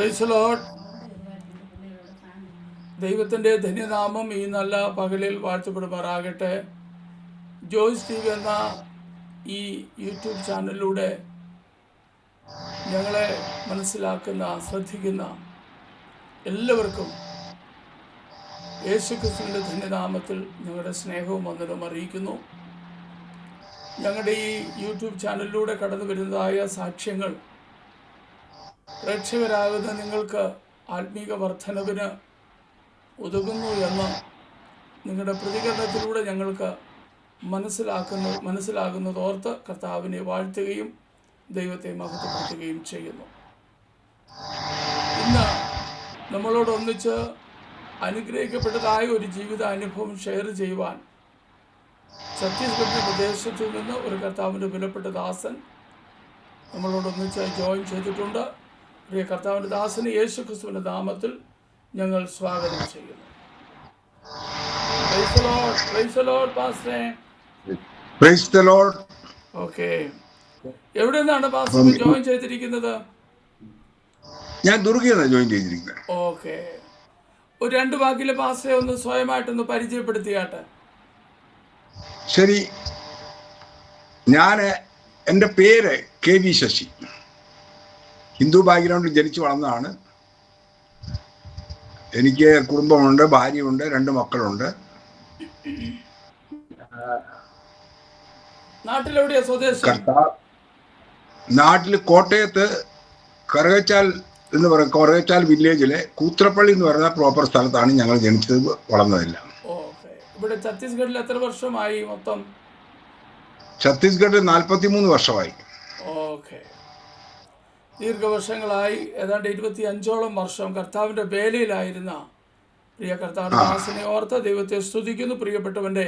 Praise Lord. ദൈവത്തിൻ്റെ ധന്യനാമം ഈ നല്ല പകലിൽ വാഴ്ത്തപ്പെടുമാറാകട്ടെ. ജോയ്സ് ടി വി എന്ന ഈ യൂട്യൂബ് ചാനലിലൂടെ ഞങ്ങളെ മനസ്സിലാക്കുന്ന, ശ്രദ്ധിക്കുന്ന എല്ലാവർക്കും യേശുക്രിസ്തുവിൻ്റെ ധന്യനാമത്തിൽ ഞങ്ങളുടെ സ്നേഹവും വന്ദനവും അറിയിക്കുന്നു. ഞങ്ങളുടെ ഈ യൂട്യൂബ് ചാനലിലൂടെ കടന്നു വരുന്നതായ സാക്ഷ്യങ്ങൾ പ്രേക്ഷകരാകുന്ന നിങ്ങൾക്ക് ആത്മീക വർധനവിന് ഉതകുന്നു എന്ന് നിങ്ങളുടെ പ്രതികരണത്തിലൂടെ ഞങ്ങൾക്ക് മനസ്സിലാകുന്നതോർത്ത് കർത്താവിനെ വാഴ്ത്തുകയും ദൈവത്തെ മഹത്വപ്പെടുത്തുകയും ചെയ്യുന്നു. ഇന്ന് നമ്മളോടൊന്നിച്ച് അനുഗ്രഹിക്കപ്പെട്ടതായ ഒരു ജീവിതാനുഭവം ഷെയർ ചെയ്യുവാൻ ഛത്തീസ്ഗഡ് പ്രദേശത്തു നിന്ന് ഒരു കർത്താവിൻ്റെ വിലപ്പെട്ട ദാസൻ നമ്മളോടൊന്നിച്ച് ജോയിൻ ചെയ്തിട്ടുണ്ട്. പ്രിയ കർത്താവിൻ്റെ ദാസന് യേശുക്രിസ്തുവിൻ്റെ നാമത്തിൽ ഞങ്ങൾ സ്വാഗതം ചെയ്യുന്നു. ഓക്കെ, എവിടെ നിന്നാണ് പാസ്റ്റർ ജോയിൻ ചെയ്തിരിക്കുന്നത്? ഞാൻ ദുർഗയാണ് ജോയിൻ ചെയ്തിരിക്കുന്നത്. ഓക്കെ, ഒരു 2 വാക്കിലെ പാസ്റ്ററെ ഒന്ന് സ്വയമായിട്ടൊന്ന് പരിചയപ്പെടുത്തിയാട്ടെ. ശരി, എൻ്റെ പേര് KV ശശി. ഹിന്ദു ബാക്ക്ഗ്രൗണ്ടിൽ ജനിച്ചു വളർന്നതാണ്. എനിക്ക് കുടുംബമുണ്ട്, ഭാര്യയുണ്ട്, 2 മക്കളുണ്ട്. നാട്ടിലെവിടെയാ സ്വദേശം? നാട്ടിൽ കോട്ടയത്ത് കറുകച്ചാൽ എന്ന് പറയുന്ന കറുകച്ചാൽ വില്ലേജിലെ കൂത്രപ്പള്ളി എന്ന് പറയുന്ന പ്രോപ്പർ സ്ഥലത്താണ് ഞങ്ങൾ ജനിച്ചത്, വളർന്നതെല്ലാം. ഇവിടെ ഛത്തീസ്ഗഡിൽ എത്ര വർഷമായി മൊത്തം? ഛത്തീസ്ഗഡിൽ 43 വർഷമായി. ഓക്കെ, ദീർഘവർഷങ്ങളായി ഏതാണ്ട് 25ഓളം വർഷം കർത്താവിൻ്റെ വേലയിലായിരുന്ന പ്രിയ കർത്താവിൻ്റെ ദാസനെ ഓർത്ത് ദൈവത്തെ സ്തുതിക്കുന്നു. പ്രിയപ്പെട്ടവൻ്റെ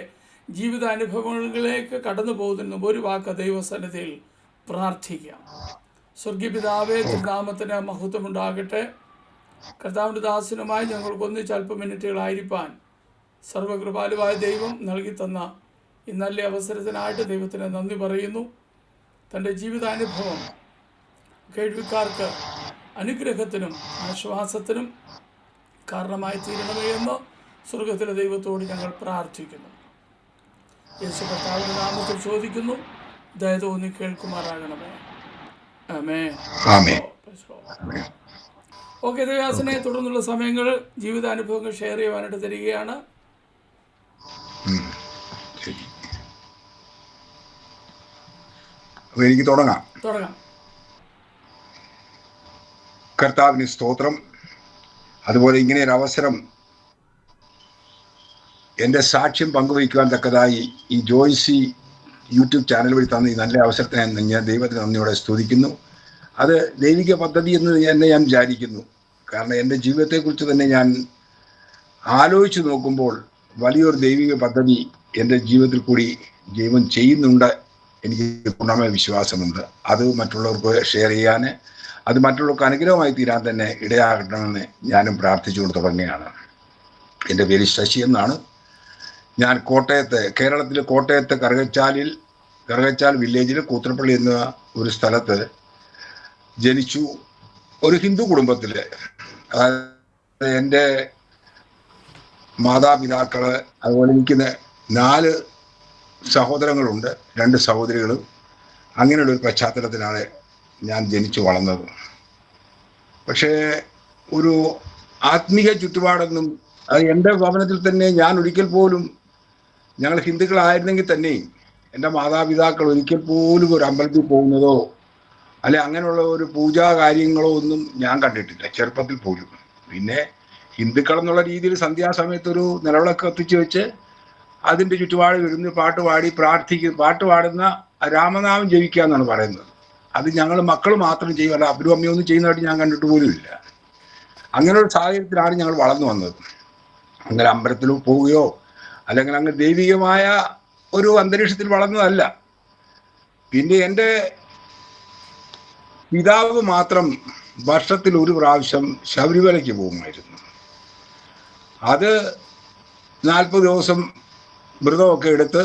ജീവിതാനുഭവങ്ങളിലേക്ക് കടന്നു പോകുന്ന ഒരു വാക്ക് ദൈവസന്നിധിയിൽ പ്രാർത്ഥിക്കാം. സ്വർഗീയ പിതാവേ, തിരുനാമത്തിന് മഹത്വമുണ്ടാകട്ടെ. കർത്താവിൻ്റെ ദാസനുമായി ഞങ്ങൾക്ക് ഒന്നിച്ച് അല്പ മിനിറ്റുകളായിരിക്കാൻ സർവകൃപാലുവായ ദൈവം നൽകി തന്ന ഈ നല്ല അവസരത്തിനായിട്ട് ദൈവത്തിന് നന്ദി പറയുന്നു. തൻ്റെ ജീവിതാനുഭവം കേൾവിക്കാർക്ക് അനുഗ്രഹത്തിനും ആശ്വാസത്തിനും കാരണമായി തീരണമേ എന്ന് സ്വർഗത്തിലെ ദൈവത്തോട് ഞങ്ങൾ പ്രാർത്ഥിക്കുന്നു. യേശു കർത്താവിന്റെ നാമത്തിൽ ചോദിക്കുന്നു, ദയ തോന്നി കേൾക്കുമാറാകണമേ. ആമേൻ. ഓക്കെ, ദേവദാസനെ തുടർന്നുള്ള സമയങ്ങൾ ജീവിതാനുഭവങ്ങൾ ഷെയർ ചെയ്യുവാനായിട്ട് തരികയാണ്. എനിക്ക് തുടങ്ങാം. കർത്താവിന് സ്തോത്രം. അതുപോലെ ഇങ്ങനെ ഒരു അവസരം എൻ്റെ സാക്ഷ്യം പങ്കുവയ്ക്കുവാൻ തക്കതായി ഈ ജോയ്സി യൂട്യൂബ് ചാനൽ വഴി തന്ന ഈ നല്ല അവസരത്തിനെ ഞാൻ ദൈവത്തിന് നന്ദിയോടെ സ്തുതിക്കുന്നു. അത് ദൈവിക പദ്ധതി എന്ന് തന്നെ ഞാൻ വിചാരിക്കുന്നു. കാരണം എൻ്റെ ജീവിതത്തെക്കുറിച്ച് തന്നെ ഞാൻ ആലോചിച്ച് നോക്കുമ്പോൾ വലിയൊരു ദൈവിക പദ്ധതി എൻ്റെ ജീവിതത്തിൽ കൂടി ദൈവം ചെയ്യുന്നുണ്ട്. എനിക്ക് പൂർണ്ണമായ വിശ്വാസമുണ്ട്. അത് മറ്റുള്ളവർക്ക് ഷെയർ ചെയ്യാൻ, അത് മറ്റുള്ളവർക്ക് അനുഗ്രഹമായി തീരാൻ തന്നെ ഇടയാകണമെന്ന് ഞാനും പ്രാർത്ഥിച്ചുകൊണ്ട് തുടങ്ങുകയാണ്. എൻ്റെ പേര് ശശി എന്നാണ്. ഞാൻ കേരളത്തിലെ കോട്ടയത്ത് കറുകച്ചാൽ വില്ലേജിൽ കൂത്രപ്പള്ളി എന്ന ഒരു സ്ഥലത്ത് ജനിച്ചു. ഒരു ഹിന്ദു കുടുംബത്തിൽ. അതായത് എൻ്റെ മാതാപിതാക്കള്, അതുപോലെ എനിക്ക് 4 സഹോദരങ്ങളുണ്ട്, 2 സഹോദരികളും. അങ്ങനെയുള്ള ഒരു പശ്ചാത്തലത്തിലാണ് ഞാൻ ജനിച്ചു വളർന്നത്. പക്ഷേ ഒരു ആത്മീയ ചുറ്റുപാടൊന്നും, അത് എൻ്റെ ഭവനത്തിൽ തന്നെ ഞാൻ ഒരിക്കൽ പോലും, ഞങ്ങൾ ഹിന്ദുക്കളായിരുന്നെങ്കിൽ തന്നെയും എൻ്റെ മാതാപിതാക്കൾ ഒരിക്കൽ പോലും ഒരു അമ്പലത്തിൽ പോകുന്നതോ അല്ലെ അങ്ങനെയുള്ള ഒരു പൂജാ കാര്യങ്ങളോ ഒന്നും ഞാൻ കണ്ടിട്ടില്ല, ചെറുപ്പത്തിൽ പോലും. പിന്നെ ഹിന്ദുക്കൾ എന്നുള്ള രീതിയിൽ സന്ധ്യാസമയത്തൊരു നിലവിളക്ക് കത്തിച്ച് വെച്ച് അതിൻ്റെ ചുറ്റുപാട് ഇരുന്ന് പാട്ട് പാടുന്ന രാമനാമം ജപിക്കുക എന്നാണ് പറയുന്നത്. അത് ഞങ്ങൾ മക്കൾ മാത്രം ചെയ്യും, അല്ല അപ്പനും അമ്മയൊന്നും ചെയ്യുന്നതായിട്ട് ഞാൻ കണ്ടിട്ട് പോലും ഇല്ല. അങ്ങനെ ഒരു സാഹചര്യത്തിലാണ് ഞങ്ങൾ വളർന്നു വന്നത്. അങ്ങനെ അമ്പലത്തിൽ പോവുകയോ അല്ലെങ്കിൽ അങ്ങ് ദൈവികമായ ഒരു അന്തരീക്ഷത്തിൽ വളർന്നതല്ല. പിന്നെ എൻ്റെ പിതാവ് മാത്രം വർഷത്തിൽ 1 പ്രാവശ്യം ശബരിമലയ്ക്ക് പോകുമായിരുന്നു. അത് 40 ദിവസം വ്രതമൊക്കെ എടുത്ത്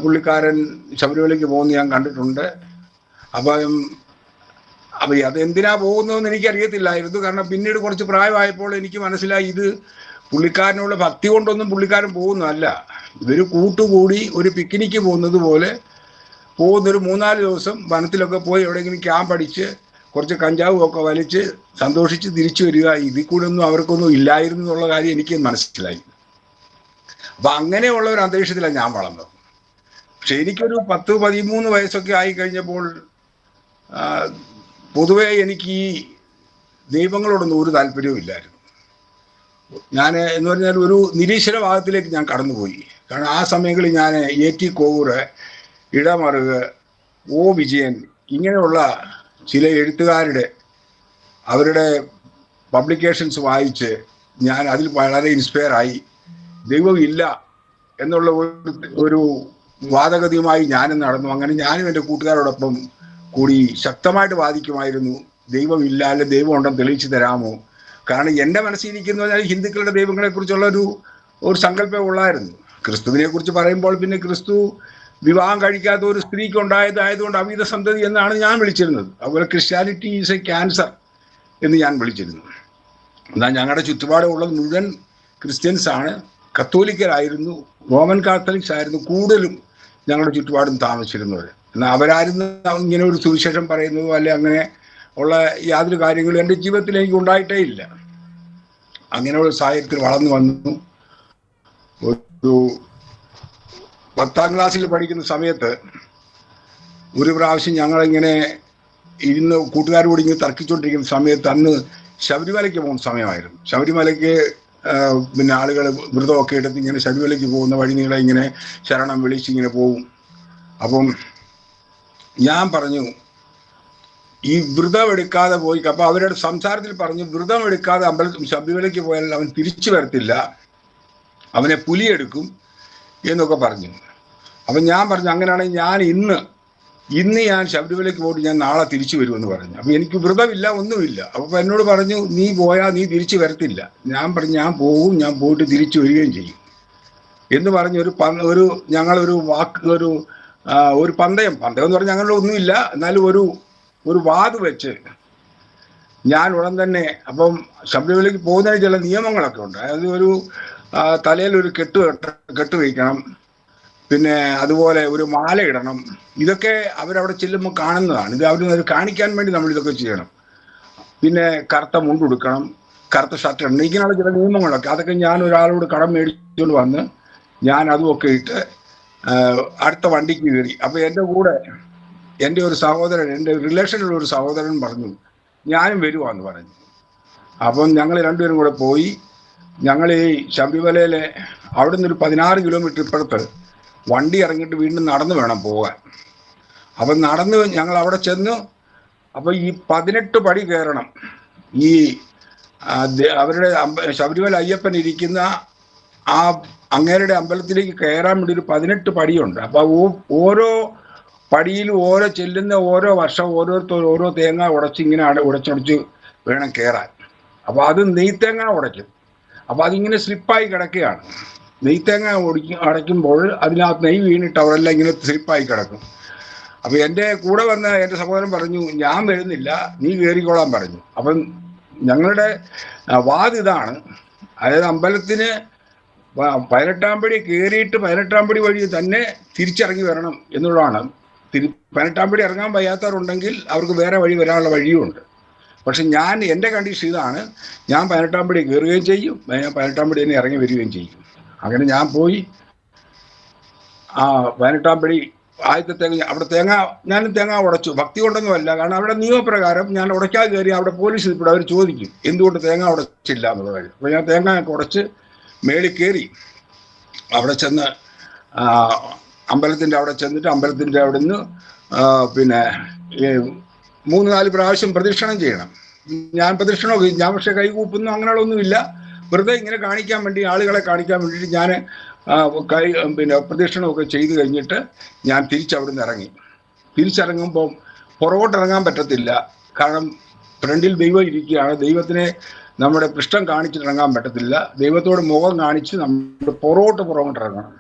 പുള്ളിക്കാരൻ ശബരിമലയ്ക്ക് പോകുന്ന ഞാൻ കണ്ടിട്ടുണ്ട്. അപ്പം അപ്പൊ അതെന്തിനാ പോകുന്നതെന്ന് എനിക്കറിയത്തില്ലായിരുന്നു. കാരണം പിന്നീട് കുറച്ച് പ്രായമായപ്പോൾ എനിക്ക് മനസ്സിലായി ഇത് പുള്ളിക്കാരനുള്ള ഭക്തി കൊണ്ടൊന്നും പുള്ളിക്കാരൻ പോകുന്നതല്ല. ഇതൊരു കൂട്ടുകൂടി ഒരു പിക്നിക്ക് പോകുന്നത് പോലെ പോകുന്നൊരു 3-4 ദിവസം വനത്തിലൊക്കെ പോയി എവിടെയെങ്കിലും ക്യാമ്പ് അടിച്ച് കുറച്ച് കഞ്ചാവും ഒക്കെ വലിച്ച് സന്തോഷിച്ച് തിരിച്ചു വരിക. ഇതിൽ കൂടെ ഒന്നും അവർക്കൊന്നും ഇല്ലായിരുന്നു എന്നുള്ള കാര്യം എനിക്ക് മനസ്സിലായി. അപ്പൊ അങ്ങനെയുള്ള ഒരു അന്തരീക്ഷത്തിലാണ് ഞാൻ വളർന്നത്. പക്ഷെ എനിക്കൊരു 10-13 വയസ്സൊക്കെ ആയി കഴിഞ്ഞപ്പോൾ പൊതുവെ എനിക്ക് ഈ ദൈവങ്ങളോടൊന്നും ഒരു താല്പര്യവും ഇല്ലായിരുന്നു. ഞാൻ എന്ന് പറഞ്ഞാൽ ഒരു നിരീശ്വര ഭാഗത്തിലേക്ക് ഞാൻ കടന്നുപോയി. കാരണം ആ സമയങ്ങളിൽ ഞാൻ A.T. കോവൂർ, ഇടമറുക്, O. വിജയൻ ഇങ്ങനെയുള്ള ചില എഴുത്തുകാരുടെ അവരുടെ പബ്ലിക്കേഷൻസ് വായിച്ച് ഞാൻ അതിൽ വളരെ ഇൻസ്പയർ ആയി. ദൈവം ഇല്ല എന്നുള്ള ഒരു വാദഗതിയുമായി ഞാനും നടന്നു. അങ്ങനെ ഞാനും എൻ്റെ കൂട്ടുകാരോടൊപ്പം കൂടി ശക്തമായിട്ട് വാദിക്കുമായിരുന്നു, ദൈവം ഇല്ല, അല്ലെ ദൈവം ഉണ്ടെന്ന് തെളിയിച്ചു തരാമോ. കാരണം എൻ്റെ മനസ്സിലിരിക്കുന്ന പറഞ്ഞാൽ ഹിന്ദുക്കളുടെ ദൈവങ്ങളെ കുറിച്ചുള്ള ഒരു സങ്കല്പം ഉള്ളായിരുന്നു. ക്രിസ്തുവിനെ കുറിച്ച് പറയുമ്പോൾ പിന്നെ ക്രിസ്തു വിവാഹം കഴിക്കാത്ത ഒരു സ്ത്രീക്ക് ഉണ്ടായതായതുകൊണ്ട് അവിധ സന്തതി എന്നാണ് ഞാൻ വിളിച്ചിരുന്നത്. അതുപോലെ ക്രിസ്ത്യാനിറ്റി ഈസ് എ ക്യാൻസർ എന്ന് ഞാൻ വിളിച്ചിരുന്നു. എന്നാൽ ഞങ്ങളുടെ ചുറ്റുപാടുള്ളത് മുഴുവൻ ക്രിസ്ത്യൻസ് ആണ്, കത്തോലിക്കരായിരുന്നു, റോമൻ കാത്തലിക്സ് ആയിരുന്നു കൂടുതലും ഞങ്ങളുടെ ചുറ്റുപാടും താമസിച്ചിരുന്നവർ. എന്നാൽ അവരാരും ഇങ്ങനെ ഒരു സുവിശേഷം പറയുന്നതോ അല്ലെ അങ്ങനെ ഉള്ള യാതൊരു കാര്യങ്ങളും എൻ്റെ ജീവിതത്തിൽ എനിക്ക് ഉണ്ടായിട്ടേ ഇല്ല. അങ്ങനെയുള്ള സാഹചര്യത്തിൽ വളർന്നു വന്നു. ഒരു 10ാം ക്ലാസ്സിൽ പഠിക്കുന്ന സമയത്ത് ഒരു പ്രാവശ്യം ഞങ്ങളിങ്ങനെ ഇരുന്ന് കൂട്ടുകാരോട് ഇങ്ങനെ തർക്കിച്ചുകൊണ്ടിരിക്കുന്ന സമയത്ത് അന്ന് ശബരിമലയ്ക്ക് പോകുന്ന സമയമായിരുന്നു. ശബരിമലയ്ക്ക് പിന്നെ ആളുകൾ വ്രതമൊക്കെ എടുത്ത് ഇങ്ങനെ ശബരിമലയ്ക്ക് പോകുന്ന വഴി നീളെ ഇങ്ങനെ ശരണം വിളിച്ചിങ്ങനെ പോകും. അപ്പം ഞാൻ പറഞ്ഞു ഈ വ്രതം എടുക്കാതെ പോയി. അപ്പൊ അവരുടെ സംസാരത്തിൽ പറഞ്ഞു, വ്രതം എടുക്കാതെ ശബരിമലയ്ക്ക് പോയാൽ അവൻ തിരിച്ചു വരത്തില്ല, അവനെ പുലിയെടുക്കും എന്നൊക്കെ പറഞ്ഞു. അപ്പം ഞാൻ പറഞ്ഞു അങ്ങനെയാണെങ്കിൽ ഞാൻ ഇന്ന് ഞാൻ ശബരിമലയ്ക്ക് പോയിട്ട് ഞാൻ നാളെ തിരിച്ചു വരുമെന്ന് പറഞ്ഞു. അപ്പം എനിക്ക് വ്രതമില്ല, ഒന്നുമില്ല. അപ്പം എന്നോട് പറഞ്ഞു നീ പോയാൽ നീ തിരിച്ചു വരത്തില്ല. ഞാൻ പറഞ്ഞു ഞാൻ പോകും, ഞാൻ പോയിട്ട് തിരിച്ചു വരികയും ചെയ്യും എന്ന് പറഞ്ഞ് ഞങ്ങളൊരു ഒരു പന്തയം എന്ന് പറഞ്ഞാൽ ഞങ്ങളുടെ ഒന്നുമില്ല, എന്നാലും ഒരു വാത് വെച്ച് ഞാൻ ഉടൻ തന്നെ. അപ്പം ശബരിമലയ്ക്ക് പോകുന്നതിന് ചില നിയമങ്ങളൊക്കെ ഉണ്ട്. അതായത് ഒരു തലയിൽ ഒരു കെട്ട് വയ്ക്കണം, പിന്നെ അതുപോലെ ഒരു മാല ഇടണം. ഇതൊക്കെ അവരവിടെ ചെല്ലുമ്പോൾ കാണുന്നതാണ്. ഇത് അവർ കാണിക്കാൻ വേണ്ടി നമ്മൾ ഇതൊക്കെ ചെയ്യണം. പിന്നെ കറുത്ത മുണ്ടുടുക്കണം, കറുത്ത ഷർട്ട് ഇടണം. ഇങ്ങനെയുള്ള ചില നിയമങ്ങളൊക്കെ അതൊക്കെ ഞാൻ ഒരാളോട് കടം മേടിച്ചുകൊണ്ട് വന്ന് ഞാൻ അതുമൊക്കെ ഇട്ട് അടുത്ത വണ്ടിക്ക് കയറി. അപ്പൊ എൻ്റെ കൂടെ എൻ്റെ ഒരു സഹോദരൻ, എൻ്റെ റിലേഷനിലുള്ള ഒരു സഹോദരൻ പറഞ്ഞു ഞാനും വരുവാന്ന് പറഞ്ഞു. അപ്പം ഞങ്ങൾ രണ്ടുപേരും കൂടെ പോയി. ഞങ്ങൾ ഈ ശബരിമലയിലെ അവിടെ നിന്ന് ഒരു 16 കിലോമീറ്റർ ഇപ്പുറത്ത് വണ്ടി ഇറങ്ങിയിട്ട് വീണ്ടും നടന്നു വേണം പോകാൻ. അപ്പം നടന്ന് ഞങ്ങൾ അവിടെ ചെന്നു. അപ്പം ഈ 18 പടി കയറണം. ഈ അവരുടെ ശബരിമല അയ്യപ്പൻ ഇരിക്കുന്ന ആ അങ്ങേരുടെ അമ്പലത്തിലേക്ക് കയറാൻ വേണ്ടി ഒരു 18 പടിയുണ്ട്. അപ്പൊ ഓരോ പടിയിലും ചെല്ലുന്ന ഓരോ വർഷം ഓരോരുത്തർ ഓരോ തേങ്ങ ഇങ്ങനെ ഉടച്ചൊടിച്ച് വേണം കയറാൻ. അപ്പൊ അത് നെയ്ത്തേങ്ങ ഉടയ്ക്കും. അപ്പൊ അതിങ്ങനെ സ്ലിപ്പായി കിടക്കുകയാണ്. നെയ്ത്തേങ്ങ അടയ്ക്കുമ്പോൾ അതിനകത്ത് നെയ്യ് വീണിട്ട് അവരെല്ലാം ഇങ്ങനെ സ്ലിപ്പായി കിടക്കും. അപ്പൊ എൻ്റെ കൂടെ വന്ന എൻ്റെ സഹോദരൻ പറഞ്ഞു ഞാൻ വരുന്നില്ല, നീ കയറിക്കോളാൻ പറഞ്ഞു. അപ്പം ഞങ്ങളുടെ വാദം ഇതാണ്, അതായത് അമ്പലത്തിന് 18ാം പടി കയറിയിട്ട് 18ാം പടി വഴി തന്നെ തിരിച്ചിറങ്ങി വരണം എന്നുള്ളതാണ്. 18ാം പടി ഇറങ്ങാൻ വയ്യാത്തവരുണ്ടെങ്കിൽ അവർക്ക് വേറെ വഴി വരാനുള്ള വഴിയുമുണ്ട്. പക്ഷെ എൻ്റെ കണ്ടീഷൻ ഇതാണ്, ഞാൻ 18ാം പടി കയറുകയും ചെയ്യും, 18ാം പടി തന്നെ ഇറങ്ങി വരികയും ചെയ്യും. അങ്ങനെ ഞാൻ പോയി 18ാം പടി ആദ്യത്തെ അവിടെ ഞാനും തേങ്ങ ഉടച്ചു. ഭക്തി കൊണ്ടൊന്നുമല്ല, കാരണം അവിടെ നിയമപ്രകാരം ഞാൻ ഉടയ്ക്കാതെ കയറി അവിടെ പോലീസ് ഇപ്പോൾ അവർ ചോദിക്കും എന്തുകൊണ്ട് തേങ്ങ ഉടച്ചില്ല എന്നുള്ള കാര്യം. അപ്പോൾ ഞാൻ തേങ്ങ ഉടച്ച് മേളിൽ കയറി അവിടെ ചെന്ന് അമ്പലത്തിൻ്റെ അവിടെ ചെന്നിട്ട് അമ്പലത്തിൻ്റെ അവിടെ നിന്ന് പിന്നെ 3-4 പ്രാവശ്യം പ്രദക്ഷിണം ചെയ്യണം. ഞാൻ പക്ഷെ കൈകൂപ്പുന്നു അങ്ങനെയുള്ളൊന്നുമില്ല. വെറുതെ ഇങ്ങനെ കാണിക്കാൻ വേണ്ടി, ആളുകളെ കാണിക്കാൻ വേണ്ടിയിട്ട് ഞാൻ പ്രദക്ഷിണമൊക്കെ ചെയ്ത് കഴിഞ്ഞിട്ട് ഞാൻ അവിടെ നിന്ന് ഇറങ്ങി. തിരിച്ചിറങ്ങുമ്പോൾ പുറകോട്ടിറങ്ങാൻ പറ്റത്തില്ല, കാരണം ഫ്രണ്ടിൽ ദൈവം ഇരിക്കുകയാണ്. ദൈവത്തിനെ നമ്മുടെ പൃഷ്ഠം കാണിച്ചിട്ടിറങ്ങാൻ പറ്റത്തില്ല. ദൈവത്തോട് മുഖം കാണിച്ച് നമ്മൾ പുറകോട്ടിറങ്ങണം.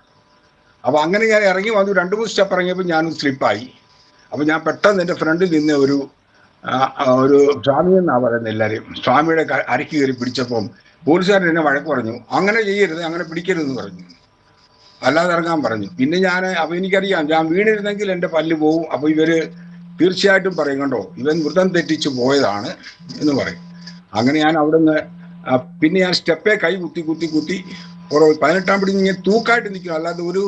അപ്പൊ അങ്ങനെ ഞാൻ ഇറങ്ങി വന്നു. 2-3 സ്റ്റെപ്പ് ഇറങ്ങിയപ്പോൾ ഞാനൊന്ന് സ്ലിപ്പായി. അപ്പൊ ഞാൻ പെട്ടെന്ന് എൻ്റെ ഫ്രണ്ടിൽ നിന്ന് ഒരു ഒരു സ്വാമി എന്നാ പറയുന്നത് എല്ലാവരും. സ്വാമിയുടെ അരക്ക് കയറി പിടിച്ചപ്പം പോലീസുകാരൻ എന്നെ വഴക്ക് പറഞ്ഞു, അങ്ങനെ ചെയ്യരുത്, അങ്ങനെ പിടിക്കരുതെന്ന് പറഞ്ഞു, അല്ലാതെ ഇറങ്ങാൻ പറഞ്ഞു. പിന്നെ അപ്പൊ എനിക്കറിയാം ഞാൻ വീണിരുന്നെങ്കിൽ എൻ്റെ പല്ല് പോവും. അപ്പൊ ഇവര് തീർച്ചയായിട്ടും പറയും, കണ്ടോ ഇവൻ വൃതം തെറ്റിച്ച് പോയതാണ് എന്ന് പറയും. അങ്ങനെ ഞാൻ അവിടുന്ന് പിന്നെ ഞാൻ സ്റ്റെപ്പേ കൈ കുത്തി കുത്തി കുത്തി 18-ാം പടി ഇങ്ങനെ തൂക്കായിട്ട് നിൽക്കുന്നു, അല്ലാതെ ഒരു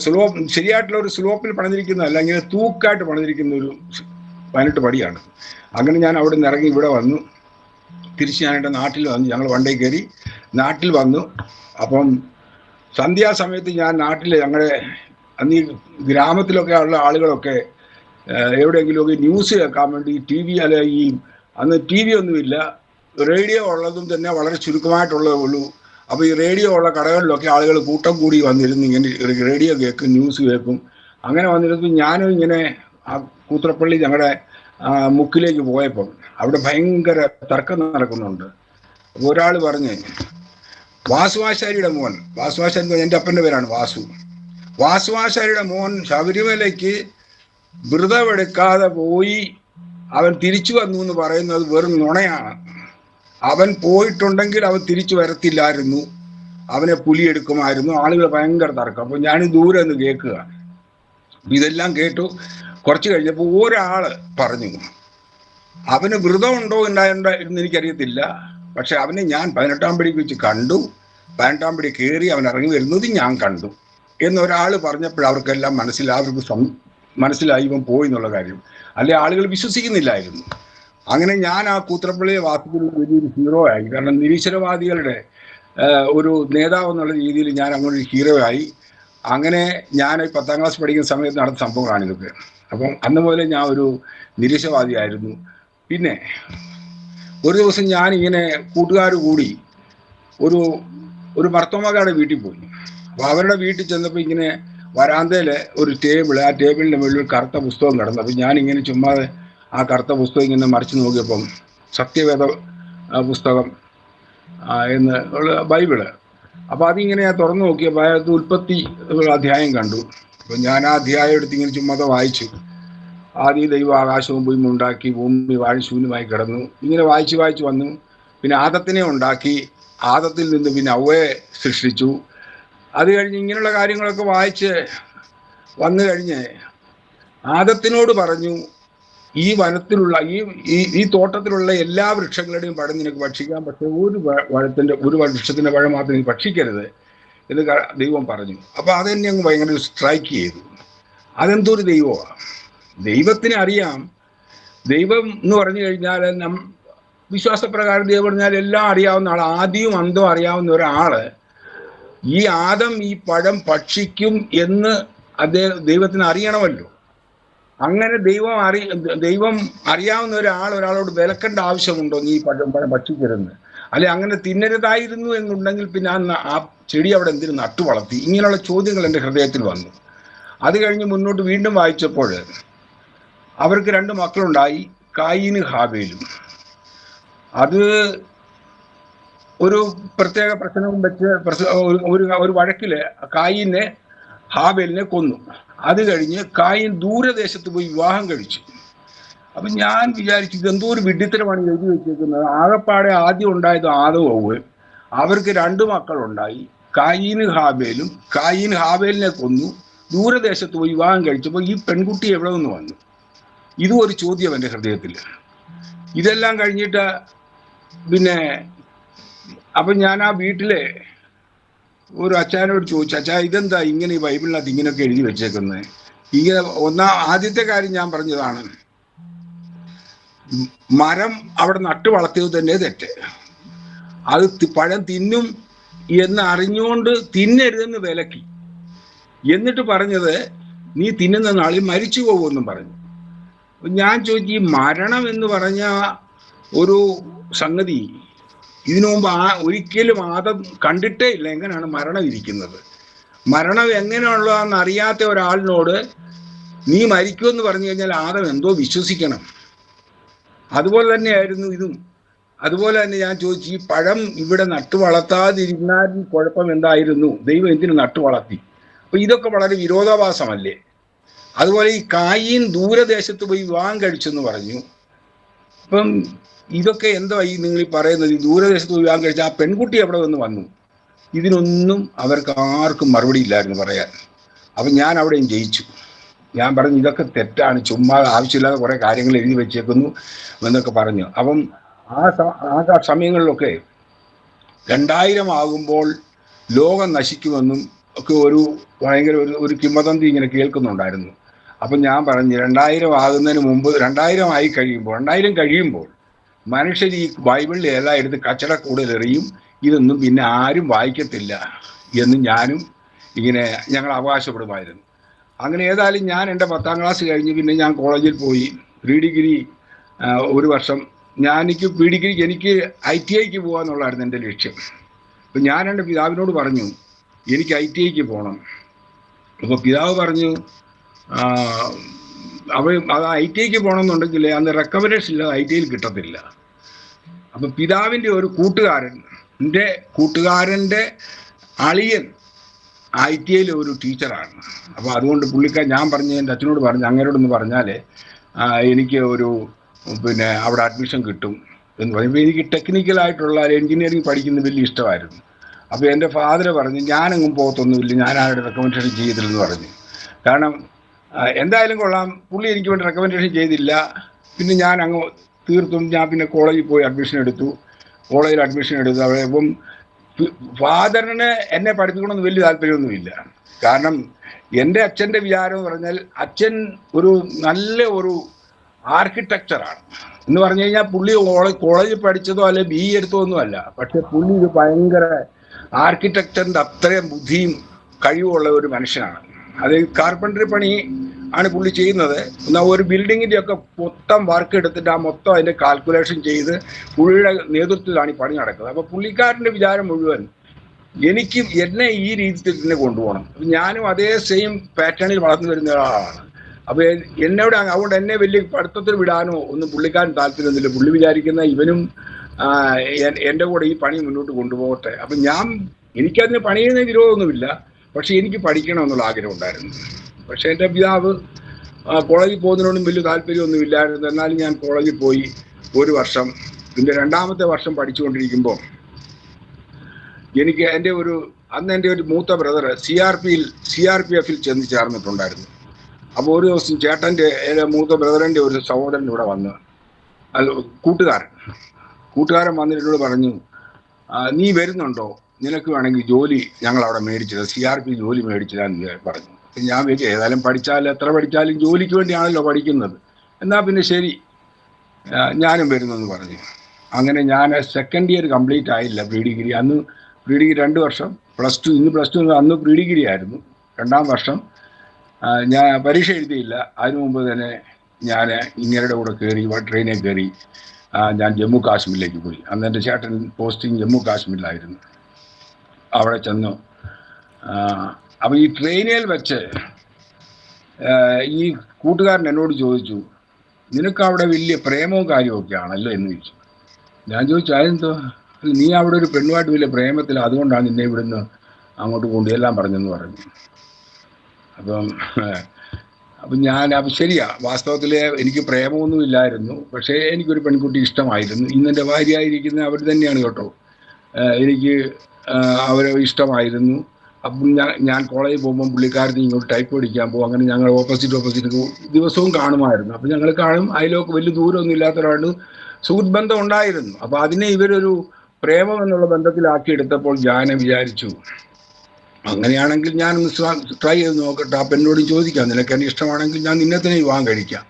സ്ലോപ്പ് ശരിയായിട്ടുള്ള ഒരു സ്ലോപ്പിൽ പണിതിരിക്കുന്നതല്ല, ഇങ്ങനെ തൂക്കായിട്ട് പണിതിരിക്കുന്ന ഒരു 18 പടിയാണ്. അങ്ങനെ ഞാൻ അവിടെ നിന്ന് ഇറങ്ങി ഇവിടെ വന്നു. തിരിച്ച് ഞാൻ എൻ്റെ നാട്ടിൽ വന്നു. ഞങ്ങൾ വണ്ടി കയറി നാട്ടിൽ വന്നു. അപ്പം സന്ധ്യാസമയത്ത് ഞാൻ നാട്ടിൽ ഞങ്ങളുടെ അന്ന് ഈ ഗ്രാമത്തിലൊക്കെ ഉള്ള ആളുകളൊക്കെ എവിടെയെങ്കിലുമൊക്കെ ന്യൂസ് കേൾക്കാൻ വേണ്ടി ടി വി, അല്ലെ ഈ അന്ന് ടി വി ഒന്നുമില്ല, റേഡിയോ ഉള്ളതും തന്നെ വളരെ ചുരുക്കമായിട്ടുള്ളതേ ഉള്ളൂ. അപ്പോൾ ഈ റേഡിയോ ഉള്ള കടകളിലൊക്കെ ആളുകൾ കൂട്ടം കൂടി വന്നിരുന്ന് ഇങ്ങനെ റേഡിയോ കേൾക്കും, ന്യൂസ് കേൾക്കും. അങ്ങനെ വന്നിരുന്നു. ഞാനും ഇങ്ങനെ ആ കൂത്രപ്പള്ളി ഞങ്ങളുടെ മുക്കിലേക്ക് പോയപ്പം അവിടെ ഭയങ്കര തർക്കം നടക്കുന്നുണ്ട്. ഒരാൾ പറഞ്ഞ്, വാസുവാശാരിയുടെ മോൻ, വാസുവാശാരി എൻ്റെ അപ്പൻ്റെ പേരാണ് വാസു, വാസുവാശാരിയുടെ മോൻ ശബരിമലയ്ക്ക് വ്രതമെടുക്കാതെ പോയി അവൻ തിരിച്ചു വന്നു എന്ന് പറയുന്നത് വെറും നുണയാണ്. അവൻ പോയിട്ടുണ്ടെങ്കിൽ അവൻ തിരിച്ചു വരത്തില്ലായിരുന്നു, അവനെ പുലിയെടുക്കുമായിരുന്നു. ആളുകൾ ഭയങ്കര തർക്കം. അപ്പൊ ഞാൻ ദൂരെ നിന്ന് കേൾക്കുക. ഇതെല്ലാം കേട്ടു. കുറച്ച് കഴിഞ്ഞപ്പോൾ ഒരാള് പറഞ്ഞു, അവന് വ്രതമുണ്ടോ എന്ന് എനിക്കറിയത്തില്ല, പക്ഷെ അവനെ ഞാൻ 18-ാം പടിക്ക് വെച്ച് കണ്ടു, 18-ാം പടി കയറി അവൻ ഇറങ്ങി വരുന്നത് ഞാൻ കണ്ടു എന്നൊരാൾ പറഞ്ഞപ്പോൾ അവർക്കെല്ലാം മനസ്സിലായി ഇവൻ പോയി എന്നുള്ള കാര്യം. അല്ലെ ആളുകൾ വിശ്വസിക്കുന്നില്ലായിരുന്നു. അങ്ങനെ ഞാൻ ആ കൂത്രപ്പള്ളിയെ വാസ്തുവിൽ വലിയൊരു ഹീറോ ആയി. കാരണം നിരീശ്വരവാദികളുടെ ഒരു നേതാവ് എന്നുള്ള രീതിയിൽ ഞാൻ അങ്ങോട്ടൊരു ഹീറോ ആയി. അങ്ങനെ ഞാൻ 10-ാം ക്ലാസ് പഠിക്കുന്ന സമയത്ത് നടന്ന സംഭവമാണ് ഇതൊക്കെ. അപ്പം അന്ന് മുതലേ ഞാൻ ഒരു നിരീശ്വരവാദിയായിരുന്നു. പിന്നെ ഒരു ദിവസം ഞാൻ ഇങ്ങനെ കൂട്ടുകാർ കൂടി ഒരു മർത്തോമക്കാരുടെ വീട്ടിൽ പോയി. അപ്പൊ അവരുടെ വീട്ടിൽ ചെന്നപ്പോൾ ഇങ്ങനെ വരാന്തയില് ഒരു ടേബിൾ, ആ ടേബിളിന്റെ മുകളിൽ കറുത്ത പുസ്തകം കിടന്നു. അപ്പൊ ഞാൻ ഇങ്ങനെ ചുമ്മാതെ ആ കറുത്ത പുസ്തകം ഇങ്ങനെ മറിച്ച് നോക്കിയപ്പം സത്യവേദ പുസ്തകം എന്ന് ഉള്ള ബൈബിള്. അപ്പൊ അതിങ്ങനെ തുറന്നു നോക്കിയപ്പോൾ അതിനകത്ത് ഉൽപ്പത്തി അധ്യായം കണ്ടു. അപ്പൊ ഞാൻ ആ അധ്യായം എടുത്ത് ഇങ്ങനെ ചുമ്മാതെ വായിച്ചു. ആദ്യം ദൈവം ആകാശവും ഭൂമി ഉണ്ടാക്കി, ഭൂമി വാഴി ശൂന്യമായി കിടന്നു. ഇങ്ങനെ വായിച്ചു വന്നു. പിന്നെ ആദത്തിനെ ഉണ്ടാക്കി, ആദത്തിൽ നിന്ന് പിന്നെ അവയെ സൃഷ്ടിച്ചു. അത് കഴിഞ്ഞ് ഇങ്ങനെയുള്ള കാര്യങ്ങളൊക്കെ വായിച്ച് വന്നു കഴിഞ്ഞ് ആദത്തിനോട് പറഞ്ഞു, ഈ വനത്തിലുള്ള ഈ തോട്ടത്തിലുള്ള എല്ലാ വൃക്ഷങ്ങളുടെയും പഴം നിനക്ക് ഭക്ഷിക്കാം, പക്ഷെ ഒരു വൃക്ഷത്തിന്റെ പഴം മാത്രം നീ ഭക്ഷിക്കരുത് എന്ന് ദൈവം പറഞ്ഞു. അപ്പൊ അതെന്നെ അങ്ങ് ഭയങ്കര സ്ട്രൈക്ക് ചെയ്തു. അതെന്തൊരു ദൈവമാണ്! ദൈവത്തിന് അറിയാം. ദൈവം എന്ന് പറഞ്ഞു കഴിഞ്ഞാൽ വിശ്വാസപ്രകാരം ദൈവം പറഞ്ഞാൽ എല്ലാം അറിയാവുന്ന ആൾ, ആദ്യവും അന്തവും അറിയാവുന്ന ഒരാള് ഈ ആദം ഈ പഴം ഭക്ഷിക്കും എന്ന് ദൈവത്തിന് അറിയണമല്ലോ. അങ്ങനെ ദൈവം അറിയാവുന്ന ഒരാളോട് വിലക്കേണ്ട ആവശ്യമുണ്ടോ നീ പഴം ഭക്ഷിക്കരുന്ന്? അല്ലെ അങ്ങനെ തിന്നരുതായിരുന്നു എന്നുണ്ടെങ്കിൽ പിന്നെ ആ ചെടി അവിടെ എന്തിനു നട്ടു വളർത്തി? ഇങ്ങനെയുള്ള ചോദ്യങ്ങൾ എൻ്റെ ഹൃദയത്തിൽ വന്നു. അത് കഴിഞ്ഞ് മുന്നോട്ട് വീണ്ടും വായിച്ചപ്പോൾ അവർക്ക് 2 മക്കളുണ്ടായി, കായീനും ഹാബേലും. അത് ഒരു പ്രത്യേക പ്രശ്നവും വെച്ച് ഒരു വഴക്കില് കായീനെ ഹാബേലിനെ കൊന്നു. അത് കഴിഞ്ഞ് കായീൻ ദൂരദേശത്ത് പോയി വിവാഹം കഴിച്ചു. അപ്പൊ ഞാൻ വിചാരിച്ചു, ഇതെന്തോ ഒരു വിഡ്ഢിത്തരമാണ് എഴുതി വെച്ചിരിക്കുന്നത്. ആകപ്പാടെ ആദ്യം ഉണ്ടായത് ആദവും ഹവ്വയും. അവർക്ക് 2 മക്കളുണ്ടായി, കായീനും ഹാബേലും. കായീൻ ഹാബേലിനെ കൊന്നു, ദൂരദേശത്ത് പോയി വിവാഹം കഴിച്ചപ്പോൾ ഈ പെൺകുട്ടി എവിടെ നിന്ന് വന്നു? ഇതും ഒരു ചോദ്യം എൻ്റെ ഹൃദയത്തിൽ. ഇതെല്ലാം കഴിഞ്ഞിട്ട് പിന്നെ അപ്പൊ ഞാൻ ആ വീട്ടിലെ ഒരു അച്ചാനോട് ചോദിച്ചു, അച്ഛാ ഇതെന്താ ഇങ്ങനെ ഈ ബൈബിളിനകത്ത് ഇങ്ങനെയൊക്കെ എഴുതി വെച്ചേക്കുന്നത്? ഇങ്ങനെ ആദ്യത്തെ കാര്യം ഞാൻ പറഞ്ഞതാണ്, മരം അവിടെ നട്ടു വളർത്തിയത് തന്നെ തെറ്റ്. അത് പഴം തിന്നും എന്ന് അറിഞ്ഞുകൊണ്ട് തിന്നരുതെന്ന് വിലക്കി. എന്നിട്ട് പറഞ്ഞത് നീ തിന്നുന്ന നാളിൽ മരിച്ചു പോകുമെന്നും പറഞ്ഞു. ഞാൻ ചോദിച്ചു, ഈ മരണം എന്ന് പറഞ്ഞ ഒരു സംഗതി ഇതിനു മുമ്പ് ഒരിക്കലും ആദം കണ്ടിട്ടേ ഇല്ല. എങ്ങനെയാണ് മരണം ഇരിക്കുന്നത്? മരണം എങ്ങനെയുള്ളതെന്ന് അറിയാത്ത ഒരാളിനോട് നീ മരിക്കുമെന്ന് പറഞ്ഞു കഴിഞ്ഞാൽ ആദം എന്തോ വിശ്വസിക്കണം. അതുപോലെ തന്നെയായിരുന്നു ഇതും. അതുപോലെ തന്നെ ഞാൻ ചോദിച്ചു, ഈ പഴം ഇവിടെ നട്ടു വളർത്താതിരുന്നാൽ കുഴപ്പം എന്തായിരുന്നു? ദൈവം എന്തിനു നട്ടു വളർത്തി? അപ്പൊ ഇതൊക്കെ വളരെ വിരോധാഭാസമല്ലേ? അതുപോലെ ഈ കായീൻ ദൂരദേശത്ത് പോയി വിവാഹം കഴിച്ചെന്ന് പറഞ്ഞു. അപ്പം ഇതൊക്കെ എന്തോ ഈ നിങ്ങൾ ഈ പറയുന്നത്, ഈ ദൂരദേശത്ത് വിവാഹം കഴിച്ച ആ പെൺകുട്ടി എവിടെ നിന്ന് വന്നു? ഇതിനൊന്നും അവർക്ക് ആർക്കും മറുപടി ഇല്ലായിരുന്നു പറയാൻ. അപ്പം ഞാൻ അവിടെയും ജയിച്ചു. ഞാൻ പറഞ്ഞു ഇതൊക്കെ തെറ്റാണ്, ചുമ്മാ ആവശ്യമില്ലാതെ കുറേ കാര്യങ്ങൾ എഴുതി വെച്ചേക്കുന്നു എന്നൊക്കെ പറഞ്ഞു. അപ്പം ആ സമയങ്ങളിലൊക്കെ 2000 ആകുമ്പോൾ ലോകം നശിക്കുമെന്നും ഒക്കെ ഒരു ഭയങ്കര ഒരു കിംവദന്തി ഇങ്ങനെ കേൾക്കുന്നുണ്ടായിരുന്നു. അപ്പം ഞാൻ പറഞ്ഞു 2000 ആകുന്നതിന് മുമ്പ്, 2000 കഴിയുമ്പോൾ മനുഷ്യർ ഈ ബൈബിളിലെ എല്ലാം എടുത്ത് കച്ചടക്കൂടിൽ എറിയും, ഇതൊന്നും പിന്നെ ആരും വായിക്കത്തില്ല എന്ന് ഞാനും ഇങ്ങനെ ഞങ്ങൾ അവകാശപ്പെടുമായിരുന്നു. അങ്ങനെ ഏതായാലും ഞാൻ എൻ്റെ 10ാം ക്ലാസ് കഴിഞ്ഞ് പിന്നെ ഞാൻ കോളേജിൽ പോയി പ്രീ ഡിഗ്രി 1 വർഷം. പ്രീ ഡിഗ്രിക്ക് എനിക്ക് ITIക്ക് പോകാന്നുള്ളതായിരുന്നു എൻ്റെ ലക്ഷ്യം. അപ്പം ഞാൻ എൻ്റെ പിതാവിനോട് പറഞ്ഞു എനിക്ക് ITIക്ക് പോകണം. അപ്പോൾ പിതാവ് പറഞ്ഞു അത് ITIക്ക് പോകണമെന്നുണ്ടെങ്കിൽ അന്ന് റെക്കമെൻഡേഷൻ ഇല്ലാതെ ITIയിൽ കിട്ടത്തില്ല. അപ്പം പിതാവിൻ്റെ ഒരു കൂട്ടുകാരൻ്റെ അളിയൻ ITIയിൽ ഒരു ടീച്ചറാണ്. അപ്പോൾ അതുകൊണ്ട് ഞാൻ പറഞ്ഞു, എൻ്റെ അച്ഛനോട് പറഞ്ഞു അങ്ങേരോടൊന്ന് പറഞ്ഞാൽ എനിക്ക് പിന്നെ അവിടെ അഡ്മിഷൻ കിട്ടും എന്ന് പറയുമ്പോൾ എനിക്ക് ടെക്നിക്കലായിട്ടുള്ള എൻജിനീയറിങ് പഠിക്കുന്നത് വലിയ ഇഷ്ടമായിരുന്നു. അപ്പോൾ എൻ്റെ ഫാദർ പറഞ്ഞു ഞാനെങ്ങും പോകത്തൊന്നുമില്ല, ഞാൻ ആരുടെ റെക്കമെൻഡേഷൻ ചെയ്തില്ലെന്ന് പറഞ്ഞു. കാരണം എന്തായാലും കൊള്ളാം, പുള്ളി എനിക്ക് വേണ്ടി റെക്കമെൻഡേഷൻ ചെയ്തില്ല. പിന്നെ ഞാൻ പിന്നെ കോളേജിൽ പോയി അഡ്മിഷൻ എടുത്തു. അവിടെ ഇപ്പം ഫാദറിന് എന്നെ പഠിപ്പിക്കണമെന്ന് വലിയ താല്പര്യമൊന്നുമില്ല. കാരണം എൻ്റെ അച്ഛൻ്റെ വിചാരം എന്ന് പറഞ്ഞാൽ അച്ഛൻ നല്ല ഒരു ആർക്കിടെക്ചറാണ് എന്ന് പറഞ്ഞു കഴിഞ്ഞാൽ പുള്ളി കോളേജിൽ പഠിച്ചതോ അല്ലെ BE എടുത്തോ ഒന്നുമല്ല. പക്ഷെ പുള്ളി ഒരു ഭയങ്കര ആർക്കിടെക്ചറിൻ്റെ അത്രയും ബുദ്ധിയും കഴിവുള്ള ഒരു മനുഷ്യനാണ്. അത് കാർപ്പൻട്രി പണി ആണ് പുള്ളി ചെയ്യുന്നത്. എന്നാൽ ഒരു ബിൽഡിങ്ങിൻ്റെ ഒക്കെ മൊത്തം വർക്ക് എടുത്തിട്ട് മൊത്തം അതിൻ്റെ കാൽക്കുലേഷൻ ചെയ്ത് പുള്ളിയുടെ നേതൃത്വത്തിലാണ് ഈ പണി നടക്കുന്നത്. അപ്പോൾ പുള്ളിക്കാരൻ്റെ വിചാരം മുഴുവൻ എന്നെ ഈ രീതിയിൽ തന്നെ കൊണ്ടുപോകണം. ഞാനും അതേ സെയിം പാറ്റേണിൽ വളർന്നു വരുന്ന ഒരാളാണ്. അപ്പോൾ അതുകൊണ്ട് എന്നെ വലിയ പഠിത്തത്തിൽ വിടാനോ ഒന്നും പുള്ളിക്കാരൻ താല്പര്യമൊന്നുമില്ല. പുള്ളി വിചാരിക്കുന്ന ഇവനും എൻ്റെ കൂടെ ഈ പണി മുന്നോട്ട് കൊണ്ടുപോകട്ടെ. അപ്പം എനിക്കതിന് പണി ചെയ്യുന്ന വിരോധമൊന്നുമില്ല, പക്ഷെ എനിക്ക് പഠിക്കണമെന്നുള്ള ആഗ്രഹം ഉണ്ടായിരുന്നു. പക്ഷെ എൻ്റെ പിതാവ് കോളേജിൽ പോകുന്നതിനോടും വലിയ താല്പര്യമൊന്നും ഇല്ലായിരുന്നു. എന്നാലും ഞാൻ കോളേജിൽ പോയി 1 വർഷം. പിന്നെ 2ാമത്തെ വർഷം പഠിച്ചുകൊണ്ടിരിക്കുമ്പോൾ എനിക്ക് അന്ന് എൻ്റെ ഒരു മൂത്ത ബ്രദർ CRPFിൽ ചെന്ന് ചേർന്നിട്ടുണ്ടായിരുന്നു. അപ്പോൾ ഒരു ദിവസം മൂത്ത ബ്രദറിൻ്റെ ഒരു സഹോദരൻ ഇവിടെ വന്ന്, കൂട്ടുകാരൻ വന്നിട്ട് എന്നോട് പറഞ്ഞു നീ വരുന്നുണ്ടോ, നിനക്ക് വേണമെങ്കിൽ ജോലി ഞങ്ങൾ അവിടെ മേടിച്ചത്, CRP ജോലി മേടിച്ചതാന്ന് പറഞ്ഞു. ഞാൻ വിചാരിച്ചു ഏതായാലും എത്ര പഠിച്ചാലും ജോലിക്ക് വേണ്ടിയാണല്ലോ പഠിക്കുന്നത്, എന്നാൽ പിന്നെ ശരി ഞാനും വരുന്നെന്ന് പറഞ്ഞു. അങ്ങനെ ഞാൻ 2nd ഇയർ കംപ്ലീറ്റ് ആയില്ല പ്രീ ഡിഗ്രി. അന്ന് പ്രീ ഡിഗ്രി 2 വർഷം, ഇന്ന് പ്ലസ് ടു അന്ന് പ്രീ ഡിഗ്രി ആയിരുന്നു. 2ാം വർഷം ഞാൻ പരീക്ഷ എഴുതിയില്ല. അതിനു മുമ്പ് തന്നെ ഞാൻ ഇങ്ങരുടെ കൂടെ ട്രെയിനിൽ കയറി ഞാൻ ജമ്മു കാശ്മീരിലേക്ക് പോയി. അന്ന് എൻ്റെ ചേട്ടൻ പോസ്റ്റിംഗ് ജമ്മു കാശ്മീരിലായിരുന്നു. അവിടെ ചെന്നു. അപ്പോൾ ഈ ട്രെയിനിൽ വെച്ച് ഈ കൂട്ടുകാരൻ എന്നോട് ചോദിച്ചു നിനക്ക് അവിടെ വലിയ പ്രേമവും കാര്യമൊക്കെ ആണല്ലോ എന്ന് ചോദിച്ചു. ഞാൻ ചോദിച്ചു അതെന്തോ, നീ അവിടെ ഒരു പെണ്ണുമായിട്ട് വലിയ പ്രേമത്തിൽ, അതുകൊണ്ടാണ് നിന്നെ ഇവിടുന്ന് അങ്ങോട്ട് കൊണ്ടുവെല്ലാം പറഞ്ഞെന്ന് പറഞ്ഞു. അപ്പം ശരിയാ, വാസ്തവത്തിൽ എനിക്ക് പ്രേമമൊന്നും ഇല്ലായിരുന്നു. പക്ഷേ എനിക്കൊരു പെൺകുട്ടി ഇഷ്ടമായിരുന്നു. ഇന്നെൻ്റെ ഭാര്യയായിരിക്കുന്ന അവർ തന്നെയാണ് കേട്ടോ. എനിക്ക് അവരെ ഇഷ്ടമായിരുന്നു. അപ്പം ഞാൻ കോളേജിൽ പോകുമ്പം പുള്ളിക്കാരത്തിന് ഇങ്ങോട്ട് ടൈപ്പ് പഠിക്കാൻ പോകും. അങ്ങനെ ഞങ്ങൾ ഓപ്പോസിറ്റ് ദിവസവും കാണുമായിരുന്നു. അപ്പം ഞങ്ങൾ കാണും. അതിലൊക്കെ വലിയ ദൂരമൊന്നും ഇല്ലാത്തവരാണ്, സുഹൃത്ത് ബന്ധം ഉണ്ടായിരുന്നു. അപ്പോൾ അതിനെ ഇവരൊരു പ്രേമം എന്നുള്ള ബന്ധത്തിലാക്കിയെടുത്തപ്പോൾ ഞാൻ വിചാരിച്ചു അങ്ങനെയാണെങ്കിൽ ഞാനൊന്ന് ട്രൈ ചെയ്ത് നോക്കട്ടെ, ആ പെണ്ണോടും ചോദിക്കാം നിനക്ക് എന്നെ ഇഷ്ടമാണെങ്കിൽ ഞാൻ നിന്നെ തന്നെ വിവാഹം കഴിക്കാം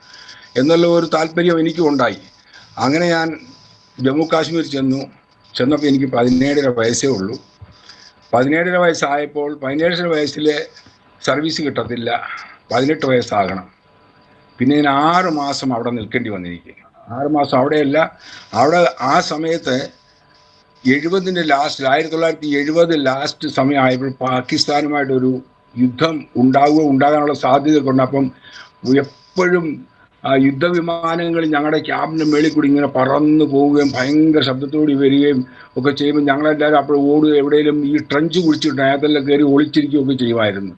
എന്നുള്ള ഒരു താല്പര്യം എനിക്കും ഉണ്ടായി. അങ്ങനെ ഞാൻ ജമ്മു കാശ്മീർ ചെന്നപ്പോൾ എനിക്ക് 17.5 വയസ്സേ ഉള്ളൂ. 17.5 വയസ്സായപ്പോൾ 17 വയസ്സിൽ സർവീസ് കിട്ടത്തില്ല, 18 വയസ്സാകണം. പിന്നെ ഞാൻ 6 മാസം അവിടെ നിൽക്കേണ്ടി വന്നിരിക്കും. 6 മാസം അവിടെ ആ സമയത്ത് 1970 ലാസ്റ്റ് സമയമായപ്പോൾ പാകിസ്ഥാനുമായിട്ടൊരു യുദ്ധം ഉണ്ടാകാനുള്ള സാധ്യത കൊണ്ട്, അപ്പം എപ്പോഴും യുദ്ധവിമാനങ്ങൾ ഞങ്ങളുടെ ക്യാമ്പിൻ്റെ മേളിൽ കൂടി ഇങ്ങനെ പറന്നു പോവുകയും ഭയങ്കര ശബ്ദത്തോടി വരികയും ഒക്കെ ചെയ്യുമ്പോൾ ഞങ്ങളെല്ലാവരും അപ്പോൾ എവിടെയെങ്കിലും ഈ ട്രഞ്ച് കുടിച്ചിട്ട് അതെല്ലാം കയറി ഒളിച്ചിരിക്കുകയൊക്കെ ചെയ്യുമായിരുന്നു.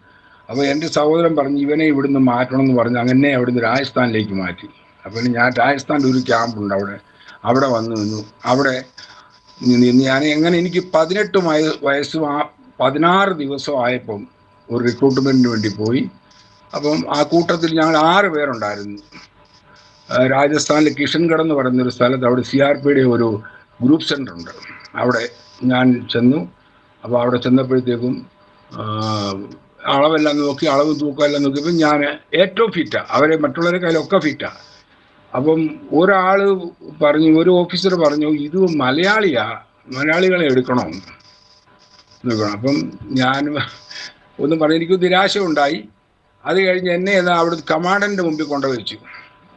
അപ്പോൾ എൻ്റെ സഹോദരൻ പറഞ്ഞു ഇവനെ ഇവിടുന്ന് മാറ്റണം എന്ന് പറഞ്ഞ് അങ്ങനെ അവിടുന്ന് രാജസ്ഥാനിലേക്ക് മാറ്റി. അപ്പോൾ ഞാൻ രാജസ്ഥാനിൽ ഒരു ക്യാമ്പുണ്ട്, അവിടെ അവിടെ വന്നു നിന്നു. അവിടെ ഞാൻ എങ്ങനെ എനിക്ക് 18 വയസ്സും 16 ദിവസം ആയപ്പം ഒരു റിക്രൂട്ട്മെന്റിന് വേണ്ടി പോയി. അപ്പം ആ കൂട്ടത്തിൽ ഞങ്ങൾ 6 പേരുണ്ടായിരുന്നു. രാജസ്ഥാനിലെ കിഷൻഗഡ് എന്ന് പറയുന്നൊരു സ്ഥലത്ത് അവിടെ CRPയുടെ ഒരു ഗ്രൂപ്പ് സെൻ്റർ ഉണ്ട്. അവിടെ ഞാൻ ചെന്നു. അപ്പോൾ അവിടെ ചെന്നപ്പോഴത്തേക്കും അളവെല്ലാം നോക്കി, അളവ് തൂക്കമെല്ലാം നോക്കിയപ്പോൾ ഞാൻ ഏറ്റവും ഫിറ്റാണ്, അവരെ മറ്റുള്ളവരെ കയ്യിലൊക്കെ ഫിറ്റാണ്. അപ്പം ഒരു ഓഫീസർ പറഞ്ഞു, ഇത് മലയാളികളെ എടുക്കണം. അപ്പം ഞാൻ ഒന്നും പറഞ്ഞു, എനിക്ക് നിരാശ ഉണ്ടായി. അത് കഴിഞ്ഞ് എന്നെ അവിടുത്തെ കമാൻഡൻ്റെ മുമ്പിൽ കൊണ്ടുവച്ചു.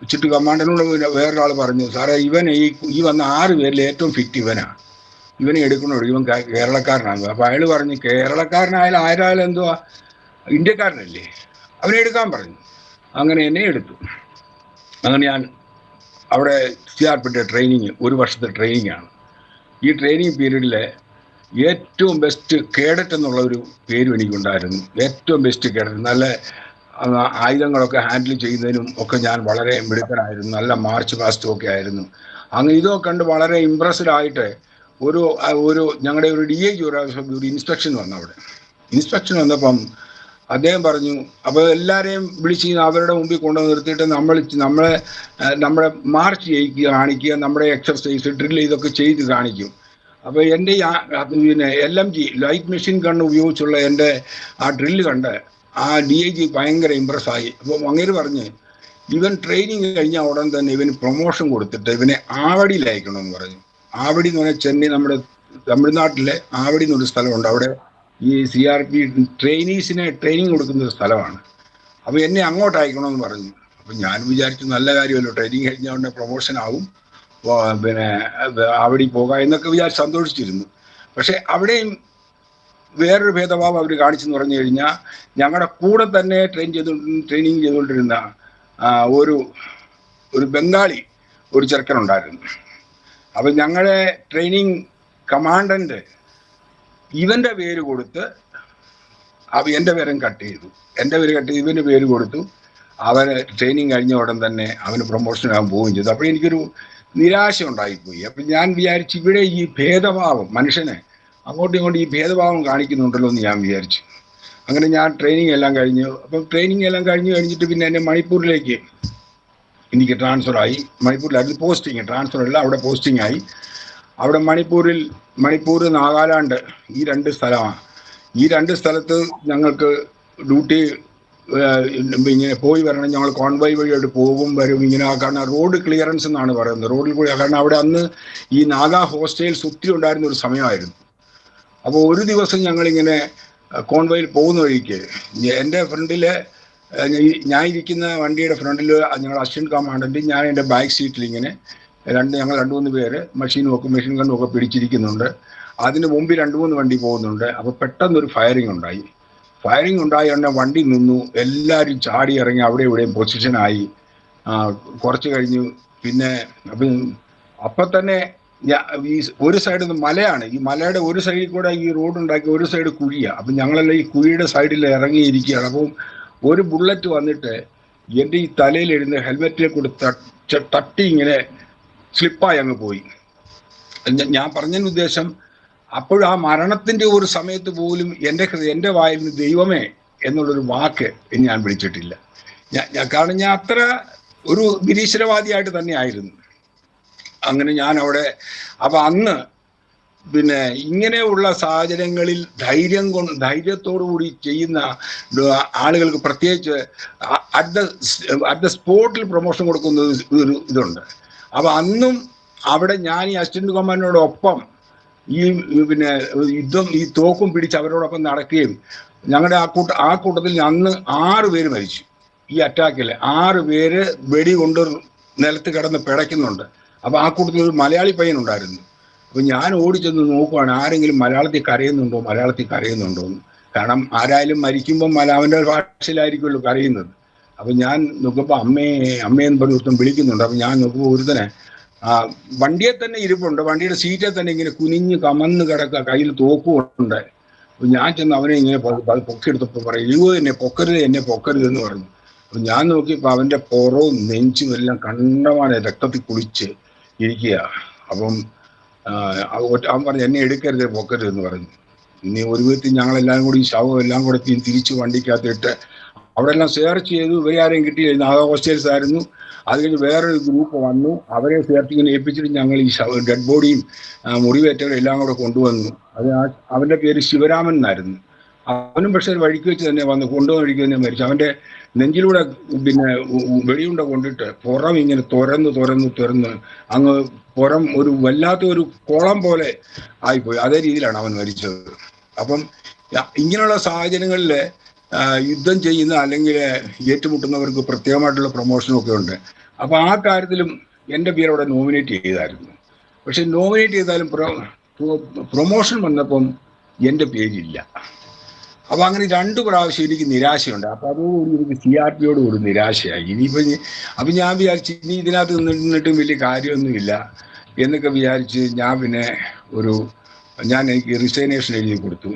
വെച്ചിട്ട് കമാൻഡനോട് വേറൊരാൾ പറഞ്ഞു, സാറേ ഈ വന്ന 6 പേരിൽ ഏറ്റവും ഫിറ്റ് ഇവനെ എടുക്കണോ, ഇവൻ കേരളക്കാരനാണ്. അപ്പം അയാൾ പറഞ്ഞു, കേരളക്കാരനായാലും ആരായാലും എന്തുവാ, ഇന്ത്യക്കാരനല്ലേ, അവനെ എടുക്കാൻ പറഞ്ഞു. അങ്ങനെ എന്നെ എടുത്തു. അങ്ങനെ ഞാൻ അവിടെ CRPയുടെ ട്രെയിനിങ് 1 വർഷത്തെ ട്രെയിനിങ് ആണ്. ഈ ട്രെയിനിങ് പീരീഡിൽ ഏറ്റവും ബെസ്റ്റ് കേഡറ്റ് എന്നുള്ള ഒരു പേരും എനിക്കുണ്ടായിരുന്നു. ഏറ്റവും ബെസ്റ്റ് കേഡറ്റ്, നല്ല ആയുധങ്ങളൊക്കെ ഹാൻഡിൽ ചെയ്യുന്നതിനും ഒക്കെ ഞാൻ വളരെ മിടുക്കനായിരുന്നു. നല്ല മാർച്ച് പാസ്റ്റും ഒക്കെ ആയിരുന്നു. അങ്ങനെ ഇതൊക്കെ കണ്ട് വളരെ ഇമ്പ്രസ്ഡ് ആയിട്ട് ഞങ്ങളുടെ ഒരു DIG ഒരു ഇൻസ്പെക്ഷൻ വന്നു. അവിടെ ഇൻസ്പെക്ഷൻ വന്നപ്പം അദ്ദേഹം പറഞ്ഞു, അപ്പോൾ എല്ലാവരെയും വിളിച്ച് അവരുടെ മുമ്പിൽ കൊണ്ടു നിർത്തിയിട്ട് നമ്മളെ മാർച്ച് കാണിക്കുക, നമ്മുടെ എക്സർസൈസ് ഡ്രിൽ ഇതൊക്കെ ചെയ്ത് കാണിക്കും. അപ്പോൾ എൻ്റെ പിന്നെ LMG ലൈറ്റ് മെഷീൻ ഗൺ ഉപയോഗിച്ചുള്ള എൻ്റെ ആ ഡ്രില്ല് കണ്ട് ആ DIG ഭയങ്കര ഇമ്പ്രസ്സായി. അപ്പോൾ അങ്ങേര് പറഞ്ഞ്, ഇവൻ ട്രെയിനിങ് കഴിഞ്ഞ ഉടൻ തന്നെ ഇവന് പ്രൊമോഷൻ കൊടുത്തിട്ട് ഇവനെ ആവടിയിൽ അയക്കണമെന്ന് പറഞ്ഞു. ആവടി എന്ന് പറഞ്ഞാൽ ചെന്നൈ, നമ്മുടെ തമിഴ്നാട്ടിലെ ആവടി എന്നൊരു സ്ഥലമുണ്ട്. അവിടെ ഈ CRP ട്രെയിനീസിനെ ട്രെയിനിങ് കൊടുക്കുന്ന ഒരു സ്ഥലമാണ്. അപ്പോൾ എന്നെ അങ്ങോട്ട് അയക്കണമെന്ന് പറഞ്ഞു. അപ്പം ഞാൻ വിചാരിച്ചു, നല്ല കാര്യമല്ലോ, ട്രെയിനിങ് കഴിഞ്ഞ ഉടനെ പ്രൊമോഷൻ ആവും, പിന്നെ അവിടെ പോകാം എന്നൊക്കെ വിചാരിച്ച് സന്തോഷിച്ചിരുന്നു. പക്ഷെ അവിടെയും വേറൊരു ഭേദഭാവം അവർ കാണിച്ചെന്ന് പറഞ്ഞു കഴിഞ്ഞാൽ, ഞങ്ങളുടെ കൂടെ തന്നെ ട്രെയിനിങ് ചെയ്തുകൊണ്ടിരുന്ന ഒരു ബംഗാളി ഒരു ചെറുക്കനുണ്ടായിരുന്നു. അപ്പം ഞങ്ങളുടെ ട്രെയിനിങ് കമാൻഡന്റ് ഇവന്റെ പേര് കൊടുത്ത് എൻ്റെ പേരും കട്ട് ചെയ്തു. ഇവന്റെ പേര് കൊടുത്തു. അവന് ട്രെയിനിങ് കഴിഞ്ഞ ഉടൻ തന്നെ അവന് പ്രൊമോഷൻ ആകാൻ പോവുകയും ചെയ്തു. അപ്പോൾ എനിക്കൊരു നിരാശ ഉണ്ടായിപ്പോയി. അപ്പം ഞാൻ വിചാരിച്ചു, ഇവിടെ ഈ ഭേദഭാവം, മനുഷ്യനെ അങ്ങോട്ടും ഇങ്ങോട്ടും ഈ ഭേദഭാവം കാണിക്കുന്നുണ്ടല്ലോ എന്ന് ഞാൻ വിചാരിച്ചു. അങ്ങനെ ഞാൻ ട്രെയിനിങ് എല്ലാം കഴിഞ്ഞു. അപ്പം ട്രെയിനിങ് എല്ലാം കഴിഞ്ഞിട്ട് പിന്നെ എന്നെ മണിപ്പൂരിലേക്ക് എനിക്ക് ട്രാൻസ്ഫർ ആയി. മണിപ്പൂരിലായിരുന്നു പോസ്റ്റിങ്, ട്രാൻസ്ഫർ അല്ല, അവിടെ പോസ്റ്റിംഗ് ആയി. അവിടെ മണിപ്പൂർ, നാഗാലാൻഡ്, ഈ 2 സ്ഥലമാണ്. ഈ 2 സ്ഥലത്ത് ഞങ്ങൾക്ക് ഡ്യൂട്ടി ഇങ്ങനെ പോയി വരണം. ഞങ്ങൾ കോൺവോയ് വഴിയായിട്ട് പോകും വരും ഇങ്ങനെ. കാരണം റോഡ് ക്ലിയറൻസ് എന്നാണ് പറയുന്നത്, റോഡിൽ കൂടി. കാരണം അവിടെ അന്ന് ഈ നാഗാ ഹോസ്റ്റേൽസ് ഒത്തിരി ഉണ്ടായിരുന്ന ഒരു സമയമായിരുന്നു. അപ്പോൾ ഒരു ദിവസം ഞങ്ങളിങ്ങനെ കോൺവോയിൽ പോകുന്ന വഴിക്ക് എൻ്റെ ഫ്രണ്ടിൽ, ഞാൻ ഇരിക്കുന്ന വണ്ടിയുടെ ഫ്രണ്ടിൽ ഞങ്ങൾ അസിസ്റ്റന്റ് കമാൻഡന്റ്, ഞാൻ എൻ്റെ ബാക്ക് സീറ്റിൽ ഇങ്ങനെ ഞങ്ങൾ 2-3 പേര് മെഷീൻ ഗണ്ണും ഒക്കെ പിടിച്ചിരിക്കുന്നുണ്ട്. അതിന് മുമ്പിൽ 2-3 വണ്ടി പോകുന്നുണ്ട്. അപ്പോൾ പെട്ടെന്നൊരു ഫയറിംഗ് ഉണ്ടായി ഉടനെ വണ്ടി നിന്നു. എല്ലാവരും ചാടി ഇറങ്ങി അവിടെ ഇവിടെയും പൊസിഷനായി. കുറച്ച് കഴിഞ്ഞു. പിന്നെ അപ്പം തന്നെ ഈ ഒരു സൈഡിൽ നിന്ന് മലയാണ്, ഈ മലയുടെ ഒരു സൈഡിൽ കൂടെ ഈ റോഡ് ഉണ്ടാക്കി, ഒരു സൈഡ് കുഴിയാണ്. അപ്പം ഞങ്ങളെല്ലാം ഈ കുഴിയുടെ സൈഡിൽ ഇറങ്ങിയിരിക്കുകയാണ്. അപ്പം ഒരു ബുള്ളറ്റ് വന്നിട്ട് എൻ്റെ ഈ തലയിൽ എഴുന്ന ഹെൽമെറ്റിനെ കൂടെ തട്ടി ഇങ്ങനെ സ്ലിപ്പായി അങ്ങ് പോയി. ഞാൻ പറഞ്ഞതിന് ഉദ്ദേശം, അപ്പോഴും ആ മരണത്തിൻ്റെ ഒരു സമയത്ത് പോലും എൻ്റെ വായിൽ നിന്ന് ദൈവമേ എന്നുള്ളൊരു വാക്ക് ഞാൻ വിളിച്ചിട്ടില്ല. കാരണം ഞാൻ അത്ര ഒരു നിരീശ്വരവാദിയായിട്ട് തന്നെ ആയിരുന്നു. അങ്ങനെ ഞാൻ അവിടെ, അപ്പം അന്ന് പിന്നെ ഇങ്ങനെയുള്ള സാഹചര്യങ്ങളിൽ ധൈര്യത്തോടു കൂടി ചെയ്യുന്ന ആളുകൾക്ക് പ്രത്യേകിച്ച് അറ്റ് ദ സ്പോട്ടിൽ പ്രൊമോഷൻ കൊടുക്കുന്ന ഒരു ഇതുണ്ട്. അപ്പം അന്നും അവിടെ ഞാൻ ഈ അസിസ്റ്റന്റ് കമാൻഡന്റിനോടൊപ്പം ഈ തോക്കും പിടിച്ച് അവരോടൊപ്പം നടക്കുകയും, ഞങ്ങളുടെ ആ കൂട്ടത്തിൽ അന്ന് 6 പേര് മരിച്ചു ഈ അറ്റാക്കിൽ. 6 പേര് വെടി കൊണ്ട് നിലത്ത് കിടന്ന് പിടയ്ക്കുന്നുണ്ട്. അപ്പോൾ ആ കൂട്ടത്തിൽ ഒരു മലയാളി പയ്യനുണ്ടായിരുന്നു. അപ്പോൾ ഞാൻ ഓടിച്ചെന്ന് നോക്കുവാണ്, ആരെങ്കിലും മലയാളത്തിൽ കരയുന്നുണ്ടോ എന്ന്. കാരണം ആരായാലും മരിക്കുമ്പം അവൻ്റെ ഭാഷയിലായിരിക്കുമല്ലോ കരയുന്നത്. അപ്പം ഞാൻ നോക്കുമ്പോൾ അമ്മയെന്ന് പറഞ്ഞ് ഒരുത്തൻ വിളിക്കുന്നുണ്ട്. അപ്പം ഞാൻ നോക്കുമ്പോൾ ഒരുത്തനെ വണ്ടിയെ തന്നെ ഇരിപ്പുണ്ട്, വണ്ടിയുടെ സീറ്റിൽ തന്നെ ഇങ്ങനെ കുനിഞ്ഞ് കമന്ന് കിടക്കുക, കയ്യിൽ തോക്കുമുണ്ട്. അപ്പം ഞാൻ ചെന്ന് അവനെ ഇങ്ങനെ പൊക്കിയെടുത്തപ്പോൾ പറയും, എന്നെ പൊക്കരുത് എന്ന് പറഞ്ഞു. അപ്പം ഞാൻ നോക്കിയപ്പോൾ അവൻ്റെ പുറവും നെഞ്ചും എല്ലാം കണ്ടമാണ് രക്തത്തിൽ കുളിച്ച് ഇരിക്കുക. അപ്പം അവൻ പറഞ്ഞു എന്നെ എടുക്കരുത് പൊക്കരുത് എന്ന് പറഞ്ഞു. ഇനി ഒരു വിധത്തിൽ ഞങ്ങളെല്ലാം കൂടി ഈ ശവം എല്ലാം കൂടെ തിരിച്ച് വണ്ടിക്കകത്തിട്ട് അവിടെ എല്ലാം സെർച്ച് ചെയ്തു. ഇവരെ ആരെയും കിട്ടിയില്ല. ആ ഹോസ്റ്റേഴ്സ് ആയിരുന്നു. അത് കഴിഞ്ഞ് വേറൊരു ഗ്രൂപ്പ് വന്നു. അവരെ സെർച്ചിങ്ങിന് ഏൽപ്പിച്ചിട്ട് ഞങ്ങൾ ഈ ഡെഡ് ബോഡിയും മുറിവേറ്റവരും എല്ലാം കൂടെ കൊണ്ടുവന്നു. അത് അവന്റെ പേര് ശിവരാമൻ എന്നായിരുന്നു. അവനും പക്ഷെ വഴിക്ക് വെച്ച് തന്നെ വന്ന് കൊണ്ടുവന്ന വഴിക്ക് തന്നെ മരിച്ചു. അവന്റെ നെഞ്ചിലൂടെ പിന്നെ വെടിയുണ്ട കൊണ്ടിട്ട് പുറം ഇങ്ങനെ തുറന്ന് അങ്ങ് പുറം ഒരു വല്ലാത്ത ഒരു കുളം പോലെ ആയിപ്പോയി. അതേ രീതിയിലാണ് അവൻ മരിച്ചത്. അപ്പം ഇങ്ങനെയുള്ള സാഹചര്യങ്ങളിൽ യുദ്ധം ചെയ്യുന്ന അല്ലെങ്കിൽ ഏറ്റുമുട്ടുന്നവർക്ക് പ്രത്യേകമായിട്ടുള്ള പ്രൊമോഷനും ഒക്കെ ഉണ്ട്. അപ്പൊ ആ കാര്യത്തിലും എൻ്റെ പേര് അവിടെ നോമിനേറ്റ് ചെയ്തായിരുന്നു. പക്ഷെ നോമിനേറ്റ് ചെയ്താലും പ്രൊമോഷൻ വന്നപ്പം എൻ്റെ പേരില്ല. അപ്പൊ അങ്ങനെ 2 പ്രാവശ്യം എനിക്ക് നിരാശയുണ്ട്. അപ്പൊ അതോടുകൂടി എനിക്ക് CRPയോട് ഒരു നിരാശയായി. അപ്പൊ ഞാൻ വിചാരിച്ചു ഇനി ഇതിനകത്ത് നിന്നിട്ടും വലിയ കാര്യമൊന്നുമില്ല എന്നൊക്കെ വിചാരിച്ച് ഞാൻ പിന്നെ എനിക്ക് റിസൈനേഷൻ എഴുതി കൊടുത്തു.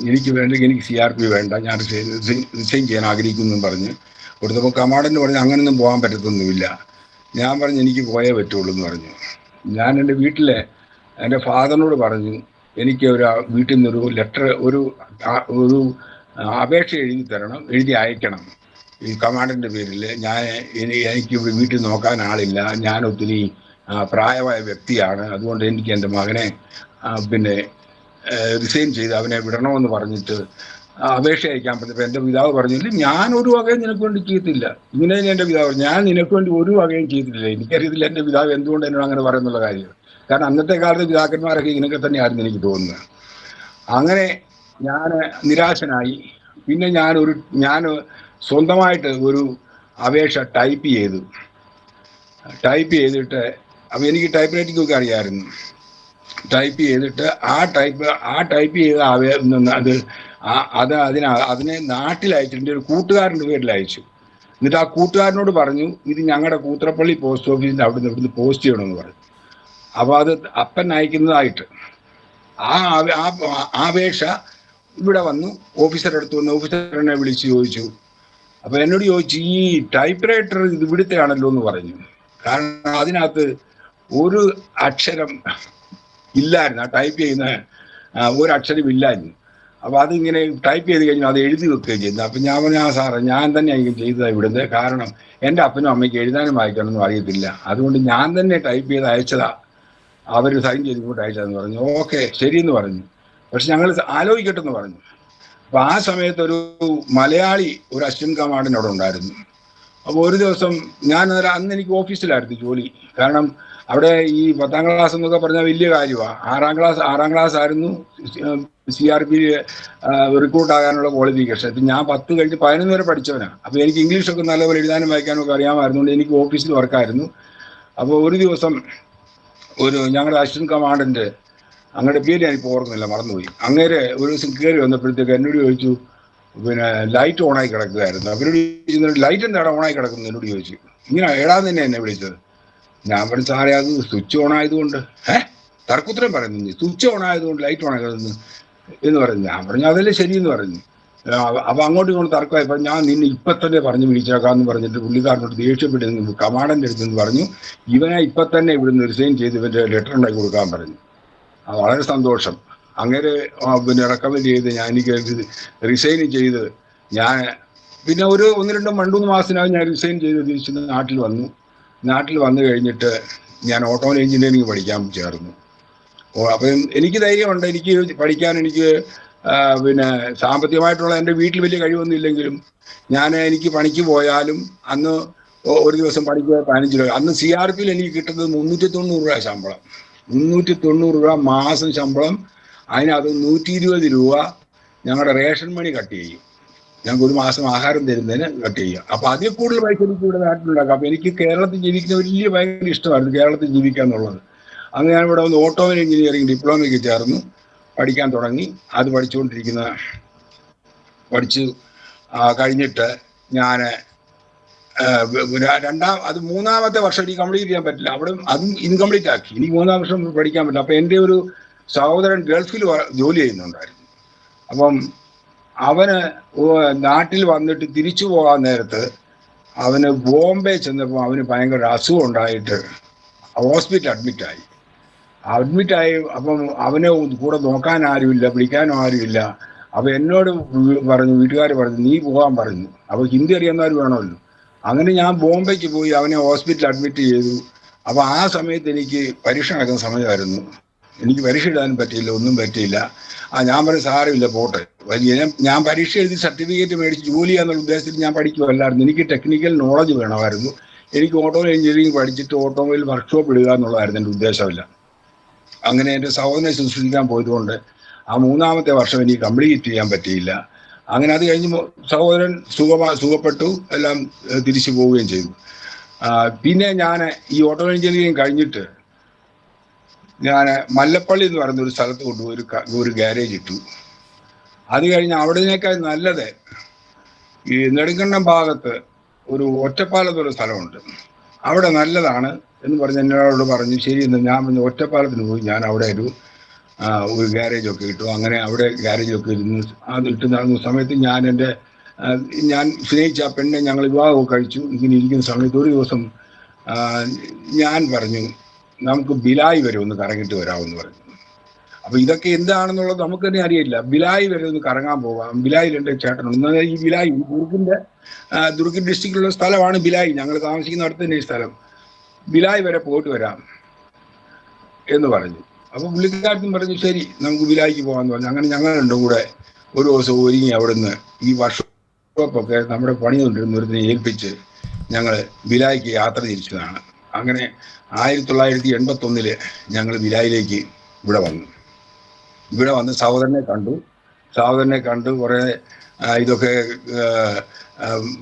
എനിക്ക് വേണ്ടെങ്കിൽ എനിക്ക് CRP വേണ്ട, ഞാൻ റിസൈൻ ചെയ്യാൻ ആഗ്രഹിക്കുന്നു പറഞ്ഞ് കൊടുത്തപ്പോൾ കമാൻഡന്റ് പറഞ്ഞു അങ്ങനൊന്നും പോകാൻ പറ്റത്തൊന്നുമില്ല. ഞാൻ പറഞ്ഞു എനിക്ക് പോയേ പറ്റുള്ളൂ എന്ന് പറഞ്ഞു. ഞാൻ എൻ്റെ ഫാദറിനോട് പറഞ്ഞു എനിക്ക് വീട്ടിൽ നിന്നൊരു ലെറ്റർ ഒരു അപേക്ഷ എഴുതി അയക്കണം ഈ കമാൻഡന്റെ പേരിൽ. എനിക്ക് വീട്ടിൽ നോക്കാൻ ആളില്ല, ഞാൻ ഒത്തിരി പ്രായമായ വ്യക്തിയാണ്, അതുകൊണ്ട് എനിക്ക് എൻ്റെ മകനെ പിന്നെ റിസൈൻ ചെയ്ത് അവനെ വിടണമെന്ന് പറഞ്ഞിട്ട് അപേക്ഷ അയക്കാൻ പറ്റുമ്പോൾ എൻ്റെ പിതാവ് പറഞ്ഞില്ല ഞാൻ ഒരു വകയും നിനക്ക് വേണ്ടി ചെയ്യത്തില്ല. ഇങ്ങനെ എൻ്റെ പിതാവ് ഞാൻ നിനക്ക് വേണ്ടി ഒരു വകയും ചെയ്തിട്ടില്ല. എനിക്കറിയത്തില്ല എൻ്റെ പിതാവ് എന്തുകൊണ്ട് എന്നോട് അങ്ങനെ പറയുന്നുള്ള കാര്യം. കാരണം അന്നത്തെ കാലത്ത് പിതാക്കന്മാരൊക്കെ ഇങ്ങനെയൊക്കെ തന്നെയായിരുന്നു എനിക്ക് തോന്നുന്നത്. അങ്ങനെ ഞാൻ നിരാശനായി. പിന്നെ ഞാൻ സ്വന്തമായിട്ട് ഒരു അപേക്ഷ ടൈപ്പ് ചെയ്തിട്ട് അപ്പൊ എനിക്ക് ടൈപ്പ് റൈറ്റിംഗ് ഒക്കെ അറിയാമായിരുന്നു. ടൈപ്പ് ചെയ്തിട്ട് ആ ടൈപ്പ് ചെയ്ത അതിനെ നാട്ടിൽ അയച്ചിട്ട് എൻ്റെ ഒരു കൂട്ടുകാരൻ്റെ പേരിൽ അയച്ചു. എന്നിട്ട് ആ കൂട്ടുകാരനോട് പറഞ്ഞു ഇത് ഞങ്ങളുടെ കൂത്രപ്പള്ളി പോസ്റ്റ് ഓഫീസിന്റെ ഇവിടുന്ന് പോസ്റ്റ് ചെയ്യണമെന്ന് പറഞ്ഞു. അപ്പൊ അത് അപ്പൻ അയക്കുന്നതായിട്ട് ആ അപേക്ഷ ഇവിടെ വന്നു. ഓഫീസറുടെ അടുത്ത് വന്ന് ഓഫീസർ എന്നെ വിളിച്ച് ചോദിച്ചു. അപ്പൊ എന്നോട് ചോദിച്ചു ഈ ടൈപ്പ് റൈറ്റർ ഇത് ഇവിടുത്തെ ആണല്ലോ എന്ന് പറഞ്ഞു. കാരണം അതിനകത്ത് ഒരു അക്ഷരം ഇല്ലായിരുന്നു, ആ ടൈപ്പ് ചെയ്യുന്ന ഒരു അക്ഷരം ഇല്ലായിരുന്നു. അപ്പൊ അതിങ്ങനെ ടൈപ്പ് ചെയ്ത് കഴിഞ്ഞാൽ അത് എഴുതി വെക്കുകയും ചെയ്യുന്നത്. അപ്പൊ ഞാൻ പറഞ്ഞു സാറേ ഞാൻ തന്നെ ആയിരിക്കും ചെയ്തതാണ് ഇവിടുന്ന്, കാരണം എൻ്റെ അപ്പനും അമ്മയ്ക്ക് എഴുതാനും വായിക്കാനൊന്നും അറിയത്തില്ല, അതുകൊണ്ട് ഞാൻ തന്നെ ടൈപ്പ് ചെയ്ത് അയച്ചതാ, അവർ സൈൻ ചെയ്ത് ഇങ്ങോട്ട് അയച്ചതെന്ന് പറഞ്ഞു. ഓക്കെ ശരിയെന്ന് പറഞ്ഞു. പക്ഷെ ഞങ്ങൾ ആലോചിക്കട്ടെ എന്ന് പറഞ്ഞു. അപ്പൊ ആ സമയത്ത് ഒരു മലയാളി ഒരു അസിസ്റ്റന്റ് കമാൻഡന്റ് അവിടെ ഉണ്ടായിരുന്നു. അപ്പോൾ ഒരു ദിവസം അന്ന് എനിക്ക് ഓഫീസിലായിരുന്നു ജോലി. കാരണം അവിടെ ഈ 10ാം ക്ലാസ് എന്നൊക്കെ പറഞ്ഞാൽ വലിയ കാര്യമാണ്. 6ാം ക്ലാസ് ആയിരുന്നു CRP റിക്രൂട്ട് ആകാനുള്ള ക്വാളിഫിക്കേഷൻ. അപ്പം ഞാൻ 10 കഴിഞ്ഞ് 11 വരെ പഠിച്ചവനാണ്. അപ്പോൾ എനിക്ക് ഇംഗ്ലീഷൊക്കെ നല്ലപോലെ എഴുതാനും വായിക്കാനും ഒക്കെ അറിയാമായിരുന്നുകൊണ്ട് എനിക്ക് ഓഫീസിൽ വർക്കായിരുന്നു. അപ്പോൾ ഒരു ദിവസം ഞങ്ങളുടെ അസിസ്റ്റന്റ് കമാൻഡന്റ്, അങ്ങയുടെ പേര് ഞാനിപ്പോൾ ഓർക്കുന്നില്ല, മറന്നുപോയി, അങ്ങേരെ ഒരു ദിവസം കയറി വന്നപ്പോഴത്തേക്ക് എന്നോട് ചോദിച്ചു പിന്നെ ലൈറ്റ് ഓണായി കിടക്കുകയായിരുന്നു. അവരോട് ചോദിച്ചു ലൈറ്റ് എന്താണ് ഓണായി കിടക്കുന്നത് എന്നോട് ചോദിച്ചു. ഇങ്ങനെ ഏടാന്ന് തന്നെ എന്നെ വിളിച്ചത്. ഞാൻ പറഞ്ഞു സാറേ അത് സ്വിച്ച് ഓൺ ആയതുകൊണ്ട്. തർക്കുത്തരം പറയുന്നു, സ്വിച്ച് ഓൺ ആയതുകൊണ്ട് ലൈറ്റ് ഓൺ ആയതെന്ന് എന്ന് പറഞ്ഞു. ഞാൻ പറഞ്ഞു അതല്ലേ ശരിയെന്ന് പറഞ്ഞു. അപ്പൊ അങ്ങോട്ടും ഇങ്ങോട്ട് തർക്കമായി. ഞാൻ നിന്നെ ഇപ്പൊ തന്നെ പറഞ്ഞു വിളിച്ചേക്കാന്ന് പറഞ്ഞിട്ട് പുള്ളിക്കാരനോട് ദേഷ്യപ്പെട്ട് കമാൻഡന്റ് അടുത്തെന്ന് പറഞ്ഞു ഇവനെ ഇപ്പൊ തന്നെ ഇവിടുന്ന് റിസൈൻ ചെയ്ത് ഇവന്റെ ലെറ്റർ ഉണ്ടാക്കി കൊടുക്കാൻ പറഞ്ഞു. വളരെ സന്തോഷം. അങ്ങനെ പിന്നെ റെക്കമെൻഡ് ചെയ്ത് എനിക്ക് റിസൈൻ ചെയ്ത് ഞാൻ പിന്നെ 1-2 മാസത്തിനകം ഞാൻ റിസൈൻ ചെയ്ത് തിരിച്ച് നാട്ടിൽ വന്നു കഴിഞ്ഞിട്ട് ഞാൻ ഓട്ടോമൊബൈൽ എഞ്ചിനീയറിംഗ് പഠിക്കാൻ ചേർന്നു. അപ്പം എനിക്ക് ധൈര്യമുണ്ട്, എനിക്ക് പഠിക്കാൻ എനിക്ക് പിന്നെ സാമ്പത്തികമായിട്ടുള്ള എൻ്റെ വീട്ടിൽ വലിയ കഴിവൊന്നും ഇല്ലെങ്കിലും എനിക്ക് പണിക്ക് പോയാലും അന്ന് ഒരു ദിവസം പണിക്ക് 15 രൂപ, അന്ന് CRPയിൽ എനിക്ക് കിട്ടുന്നത് 390 രൂപ ശമ്പളം, 390 രൂപ മാസം ശമ്പളം. അതിനകത്ത് 120 രൂപ ഞങ്ങളുടെ റേഷൻ മണി കട്ട് ചെയ്യും, ഞങ്ങൾക്ക് ഒരു മാസം ആഹാരം തരുന്നതിന് കട്ട് ചെയ്യുക. അപ്പൊ അതിൽ കൂടുതൽ പൈസ എനിക്ക് ഇവിടെ നാട്ടിലുണ്ടാക്കാം. അപ്പൊ എനിക്ക് കേരളത്തിൽ ജീവിക്കുന്ന ഭയങ്കര ഇഷ്ടമായിരുന്നു കേരളത്തിൽ ജീവിക്കുക എന്നുള്ളത്. അന്ന് ഞാൻ ഇവിടെ വന്ന് ഓട്ടോമൊബൈൽ എഞ്ചിനീയറിംഗ് ഡിപ്ലോമയ്ക്ക് ചേർന്നു, പഠിക്കാൻ തുടങ്ങി. അത് പഠിച്ചു കഴിഞ്ഞിട്ട് ഞാൻ അത് 3ാമത്തെ വർഷം എനിക്ക് കംപ്ലീറ്റ് ചെയ്യാൻ പറ്റില്ല, അവിടെ അതും ഇൻകംപ്ലീറ്റ് ആക്കി. എനിക്ക് 3ാം വർഷം പഠിക്കാൻ പറ്റില്ല. അപ്പൊ എൻ്റെ ഒരു സഹോദരൻ ഗൾഫിൽ ജോലി ചെയ്യുന്നുണ്ടായിരുന്നു. അപ്പം അവന് നാട്ടിൽ വന്നിട്ട് തിരിച്ചു പോകാൻ നേരത്ത് അവന് ബോംബെ ചെന്നപ്പോൾ അവന് ഭയങ്കര അസുഖം ഉണ്ടായിട്ട് ഹോസ്പിറ്റൽ അഡ്മിറ്റായി. അപ്പം അവനെ കൂടെ നോക്കാൻ ആരുമില്ല, വിളിക്കാനും ആരുമില്ല. അപ്പൊ എന്നോട് പറഞ്ഞു, വീട്ടുകാർ പറഞ്ഞു നീ പോകാൻ പറഞ്ഞു. അപ്പൊ ഹിന്ദി അറിയാവുന്നവർ വേണമല്ലോ. അങ്ങനെ ഞാൻ ബോംബെക്ക് പോയി അവനെ ഹോസ്പിറ്റലിൽ അഡ്മിറ്റ് ചെയ്തു. അപ്പൊ ആ സമയത്ത് എനിക്ക് പരീക്ഷ നടക്കുന്ന സമയമായിരുന്നു. എനിക്ക് പരീക്ഷ എഴുതാനും പറ്റിയില്ല, ഒന്നും പറ്റിയില്ല. ഞാൻ പറഞ്ഞു സാരമില്ല പോട്ടെ. ഞാൻ പരീക്ഷ എഴുതി സർട്ടിഫിക്കറ്റ് മേടിച്ച് ജോലി ചെയ്യാന്നുള്ള ഉദ്ദേശത്തിൽ ഞാൻ പഠിക്കുമല്ലായിരുന്നു. എനിക്ക് ടെക്നിക്കൽ നോളജ് വേണമായിരുന്നു. എനിക്ക് ഓട്ടോമൊബൈൽ എഞ്ചിനീയറിംഗ് പഠിച്ചിട്ട് ഓട്ടോമൊബൈൽ വർക്ക്ഷോപ്പ് ഇടുക എന്നുള്ളതായിരുന്നു എൻ്റെ ഉദ്ദേശമില്ല. അങ്ങനെ എൻ്റെ സഹോദരനെ ശുശ്രൂഷിക്കാൻ പോയതുകൊണ്ട് ആ 3-ാമത്തെ വർഷം എനിക്ക് കംപ്ലീറ്റ് ചെയ്യാൻ പറ്റിയില്ല. അങ്ങനെ അത് കഴിഞ്ഞ് സഹോദരൻ സുഖപ്പെട്ടു, എല്ലാം തിരിച്ചു പോവുകയും ചെയ്തു. പിന്നെ ഞാൻ ഈ ഓട്ടോമൊബൈൽ എഞ്ചിനീയറിംഗ് കഴിഞ്ഞിട്ട് ഞാൻ മല്ലപ്പള്ളി എന്ന് പറയുന്ന ഒരു സ്ഥലത്ത് കൊണ്ടുപോയി ഒരു ഗാരേജ് ഇട്ടു. അത് കഴിഞ്ഞ് അവിടേക്കാൾ നല്ലത് ഈ നെടുങ്കണ്ടം ഭാഗത്ത് ഒരു ഒറ്റപ്പാലത്തൊരു സ്ഥലമുണ്ട്, അവിടെ നല്ലതാണ് എന്ന് പറഞ്ഞ് എന്നോട് പറഞ്ഞു. ശരി എന്ന് ഞാൻ ഒറ്റപ്പാലത്തിന് പോയി. ഞാൻ അവിടെ ഒരു ഗാരേജൊക്കെ ഇട്ടു. അങ്ങനെ അവിടെ ഗാരേജൊക്കെ ഇരുന്ന് അതിട്ട് നടന്ന സമയത്ത് ഞാൻ സ്നേഹിച്ച ആ പെണ്ണെ ഞങ്ങൾ വിവാഹമൊക്കെ കഴിച്ചു. ഇങ്ങനെ ഇരിക്കുന്ന സമയത്ത് ഒരു ദിവസം ഞാൻ പറഞ്ഞു നമുക്ക് ബിലായി വരെ ഒന്ന് കറങ്ങിട്ട് വരാമെന്ന് പറഞ്ഞു. അപ്പൊ ഇതൊക്കെ എന്താണെന്നുള്ളത് നമുക്ക് തന്നെ അറിയില്ല. ബിലായി വരെ ഒന്ന് കറങ്ങാൻ പോകാം. ബിലായിൽ എൻ്റെ ചേട്ടനുണ്ട്. ഈ ബിലായി ദുർഗിൻ ഡിസ്ട്രിക്റ്റിലുള്ള സ്ഥലമാണ് ബിലായി. ഞങ്ങൾ താമസിക്കുന്ന അടുത്ത് തന്നെ ഈ സ്ഥലം. ബിലായി വരെ പോയിട്ട് വരാം എന്ന് പറഞ്ഞു. അപ്പൊ പുള്ളിക്കാരത്തും പറഞ്ഞു ശരി നമുക്ക് ബിലായിക്ക് പോകാമെന്ന് പറഞ്ഞു. അങ്ങനെ ഞങ്ങൾ രണ്ടും കൂടെ ഒരു ദിവസം ഒരുങ്ങി അവിടുന്ന് ഈ വർക്ക്ഷോപ്പൊക്കെ നമ്മുടെ പണികൊണ്ടിരുന്നവരിനെ ഏൽപ്പിച്ച് ഞങ്ങൾ ബിലായിക്ക് യാത്ര തിരിച്ചതാണ്. അങ്ങനെ 1981 ഞങ്ങൾ ബിലായിലേക്ക് ഇവിടെ വന്ന് സഹോദരനെ കണ്ടു കുറെ ഇതൊക്കെ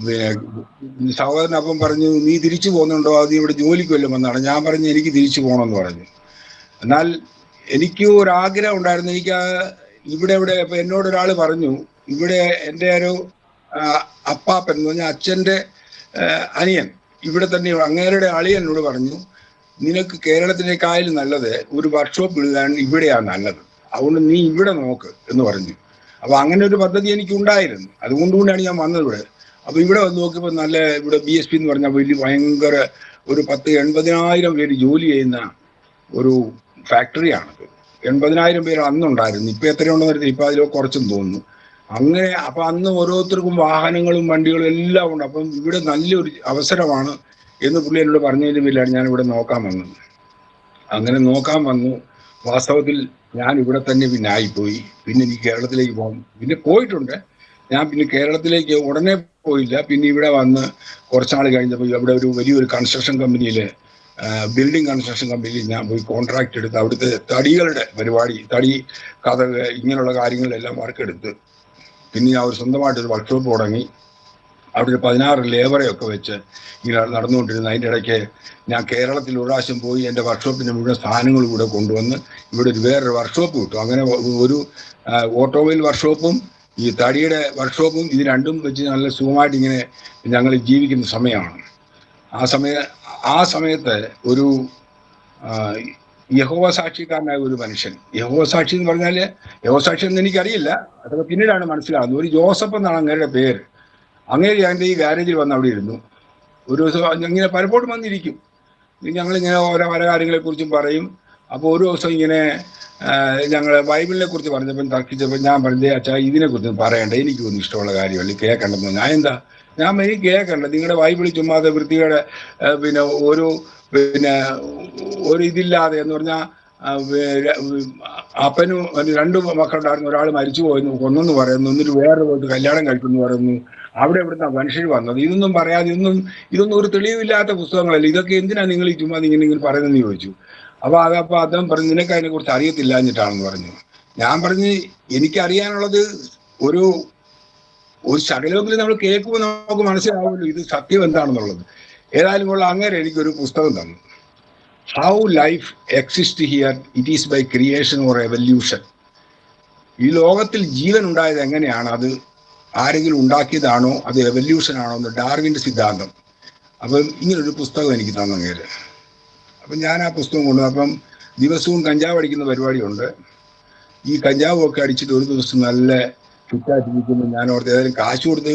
പിന്നെ സഹോദരൻ അപ്പം പറഞ്ഞു നീ തിരിച്ചു പോകുന്നുണ്ടോ, അത് ഇവിടെ ജോലിക്ക് വല്ലതും വന്നാണ്. ഞാൻ പറഞ്ഞു എനിക്ക് തിരിച്ചു പോകണമെന്ന് പറഞ്ഞു. എന്നാൽ എനിക്ക് ഒരാഗ്രഹം ഉണ്ടായിരുന്നു. എനിക്ക് ഇവിടെ ഇപ്പൊ എന്നോട് ഒരാൾ പറഞ്ഞു, ഇവിടെ എൻ്റെ ഒരു അപ്പാപ്പൻ എന്ന് പറഞ്ഞാൽ അച്ഛൻ്റെ അനിയൻ ഇവിടെ തന്നെ, അങ്ങേരുടെ അളിയനോട് പറഞ്ഞു നിനക്ക് കേരളത്തിനേക്കാളും നല്ലത് ഒരു വർക്ക്ഷോപ്പ് ഇടാൻ ഇവിടെയാണ് നല്ലത്, അതുകൊണ്ട് നീ ഇവിടെ നോക്ക് എന്ന് പറഞ്ഞു. അപ്പൊ അങ്ങനെ ഒരു പദ്ധതി എനിക്ക് ഉണ്ടായിരുന്നു. അതുകൊണ്ടുകൊണ്ടാണ് ഞാൻ വന്നത് ഇവിടെ. അപ്പൊ ഇവിടെ വന്ന് നോക്കിയപ്പോൾ ഇവിടെ BSP എന്ന് പറഞ്ഞാൽ ഭയങ്കര ഒരു 10-80,000 പേര് ജോലി ചെയ്യുന്ന ഒരു ഫാക്ടറിയാണത്. 80,000 പേര് അന്നുണ്ടായിരുന്നു. ഇപ്പൊ എത്രയുണ്ടെന്ന് അറിയില്ല, ഇപ്പൊ അതിലോ കുറച്ചെന്ന് തോന്നുന്നു. അങ്ങനെ അപ്പൊ അന്ന് ഓരോരുത്തർക്കും വാഹനങ്ങളും വണ്ടികളും എല്ലാം ഉണ്ട്. അപ്പം ഇവിടെ നല്ലൊരു അവസരമാണ് എന്ന് പുള്ളി എന്നോട് പറഞ്ഞതിന് പേരിലാണ് ഞാൻ ഇവിടെ നോക്കാൻ വന്നത്. അങ്ങനെ നോക്കാൻ വന്നു. വാസ്തവത്തിൽ ഞാൻ ഇവിടെ തന്നെ പിന്നെ ആയിപ്പോയി. പിന്നെ എനിക്ക് കേരളത്തിലേക്ക് പോകാം. പിന്നെ പോയിട്ടുണ്ട് ഞാൻ. പിന്നെ കേരളത്തിലേക്ക് ഉടനെ പോയില്ല. പിന്നെ ഇവിടെ വന്ന് കുറച്ചാൾ കഴിഞ്ഞപ്പോൾ അവിടെ ഒരു വലിയൊരു കൺസ്ട്രക്ഷൻ കമ്പനിയിൽ, ബിൽഡിംഗ് കൺസ്ട്രക്ഷൻ കമ്പനിയിൽ ഞാൻ പോയി കോൺട്രാക്ട് എടുത്ത് അവിടുത്തെ തടികളുടെ പരിപാടി, തടി കഥ ഇങ്ങനെയുള്ള കാര്യങ്ങളിലെല്ലാം വർക്കെടുത്ത് പിന്നെ ഞാൻ ഒരു സ്വന്തമായിട്ടൊരു വർക്ക്ഷോപ്പ് തുടങ്ങി. അവിടെ ഒരു 16 ലേബറെയൊക്കെ വെച്ച് ഇങ്ങനെ നടന്നുകൊണ്ടിരുന്നു. അതിൻ്റെ ഇടയ്ക്ക് ഞാൻ കേരളത്തിൽ ഒരു പ്രാവശ്യം പോയി എൻ്റെ വർക്ക്ഷോപ്പിൻ്റെ മുഴുവൻ സാധനങ്ങളും കൂടെ കൊണ്ടുവന്ന് ഇവിടെ വേറൊരു വർക്ക്ഷോപ്പ് കിട്ടും. അങ്ങനെ ഒരു ഓട്ടോമൊബൈൽ വർക്ക്ഷോപ്പും ഈ തടിയുടെ വർക്ക്ഷോപ്പും ഇത് രണ്ടും വെച്ച് നല്ല സുഖമായിട്ട് ഇങ്ങനെ ഞങ്ങൾ ജീവിക്കുന്ന സമയമാണ്. ആ സമയത്ത് ഒരു യഹോവ സാക്ഷിക്കാരനായ ഒരു മനുഷ്യൻ, യഹോവ സാക്ഷി എന്ന് പറഞ്ഞാൽ യഹോവ സാക്ഷി എന്ന് എനിക്കറിയില്ല, അതൊക്കെ പിന്നീടാണ് മനസ്സിലാകുന്നത്. ഒരു ജോസഫ് എന്നാണ് അങ്ങേരുടെ പേര്. അങ്ങേര് എൻ്റെ ഈ ഗാരേജിൽ വന്ന് അവിടെ ഇരുന്നു. ഒരു ദിവസം ഇങ്ങനെ പലപ്പോഴും വന്നിരിക്കും. ഞങ്ങളിങ്ങനെ ഓരോ പല കാര്യങ്ങളെക്കുറിച്ചും പറയും. അപ്പോൾ ഒരു ദിവസം ഇങ്ങനെ ഞങ്ങൾ ബൈബിളിനെ കുറിച്ച് പറഞ്ഞപ്പോൾ തർക്കിച്ചപ്പോൾ ഞാൻ പറഞ്ഞേ അച്ഛാ ഇതിനെക്കുറിച്ച് പറയണ്ട, എനിക്കൊന്നും ഇഷ്ടമുള്ള കാര്യമല്ല, കേൾക്കണ്ടെന്ന്. ഞാൻ എനിക്ക് കേൾക്കണ്ട, നിങ്ങളുടെ ബൈബിളിൽ ചുമ്മാതെ വൃത്തിയുടെ പിന്നെ ഒരു ഇതില്ലാതെ എന്ന് പറഞ്ഞാൽ അപ്പനും 2 മക്കളുണ്ടായിരുന്നു. ഒരാൾ മരിച്ചു പോയെന്ന് കൊന്നെന്ന് പറയുന്നു, എന്നിട്ട് വേറെ പോയിട്ട് കല്യാണം കഴിക്കുന്നു പറയുന്നു. അവിടെ ഇവിടുന്ന് മനുഷ്യർ വന്നത് ഇതൊന്നും പറയാതെ ഇതൊന്നും ഒരു തെളിവില്ലാത്ത പുസ്തകങ്ങളല്ല, ഇതൊക്കെ എന്തിനാ നിങ്ങൾ ഈ ചുമ്മാ ഇങ്ങനെ പറയുന്നതെന്ന് ചോദിച്ചു. അപ്പൊ അദ്ദേഹം പറഞ്ഞു നിനക്ക് അതിനെ കുറിച്ച് അറിയത്തില്ല എന്നിട്ടാണെന്ന് പറഞ്ഞു. ഞാൻ പറഞ്ഞു എനിക്കറിയാനുള്ളത് ഒരു ശകലമെങ്കിലും നമ്മൾ കേൾക്കുമ്പോൾ നമുക്ക് മനസ്സിലാവുമല്ലോ ഇത് സത്യം എന്താണെന്നുള്ളത്. ഏതായാലും കൊള്ള അങ്ങനെ എനിക്കൊരു പുസ്തകം തന്നു. How life exist here, it is by creation or evolution. ഈ ലോകത്തിൽ ജീവൻ ഉണ്ടായത് എങ്ങനെയാണ്, അത് ആരെങ്കിലും ഉണ്ടാക്കിയതാണോ അത് എവല്യൂഷൻ ആണോ എന്ന് ഡാർവിൻ്റെ സിദ്ധാന്തം. അപ്പം ഇങ്ങനൊരു പുസ്തകം എനിക്ക് തന്നു അങ്ങേര്. അപ്പം ഞാൻ ആ പുസ്തകം കൊണ്ടു. അപ്പം ദിവസവും കഞ്ചാവ് അടിക്കുന്ന പരിപാടിയുണ്ട്. ഈ കഞ്ചാവൊക്കെ അടിച്ചിട്ട് ഒരു ദിവസം നല്ല ഫിറ്റായിട്ടിരിക്കുന്നു. ഞാൻ ഓർത്ത് ഏതായാലും കാശ് കൊടുത്ത്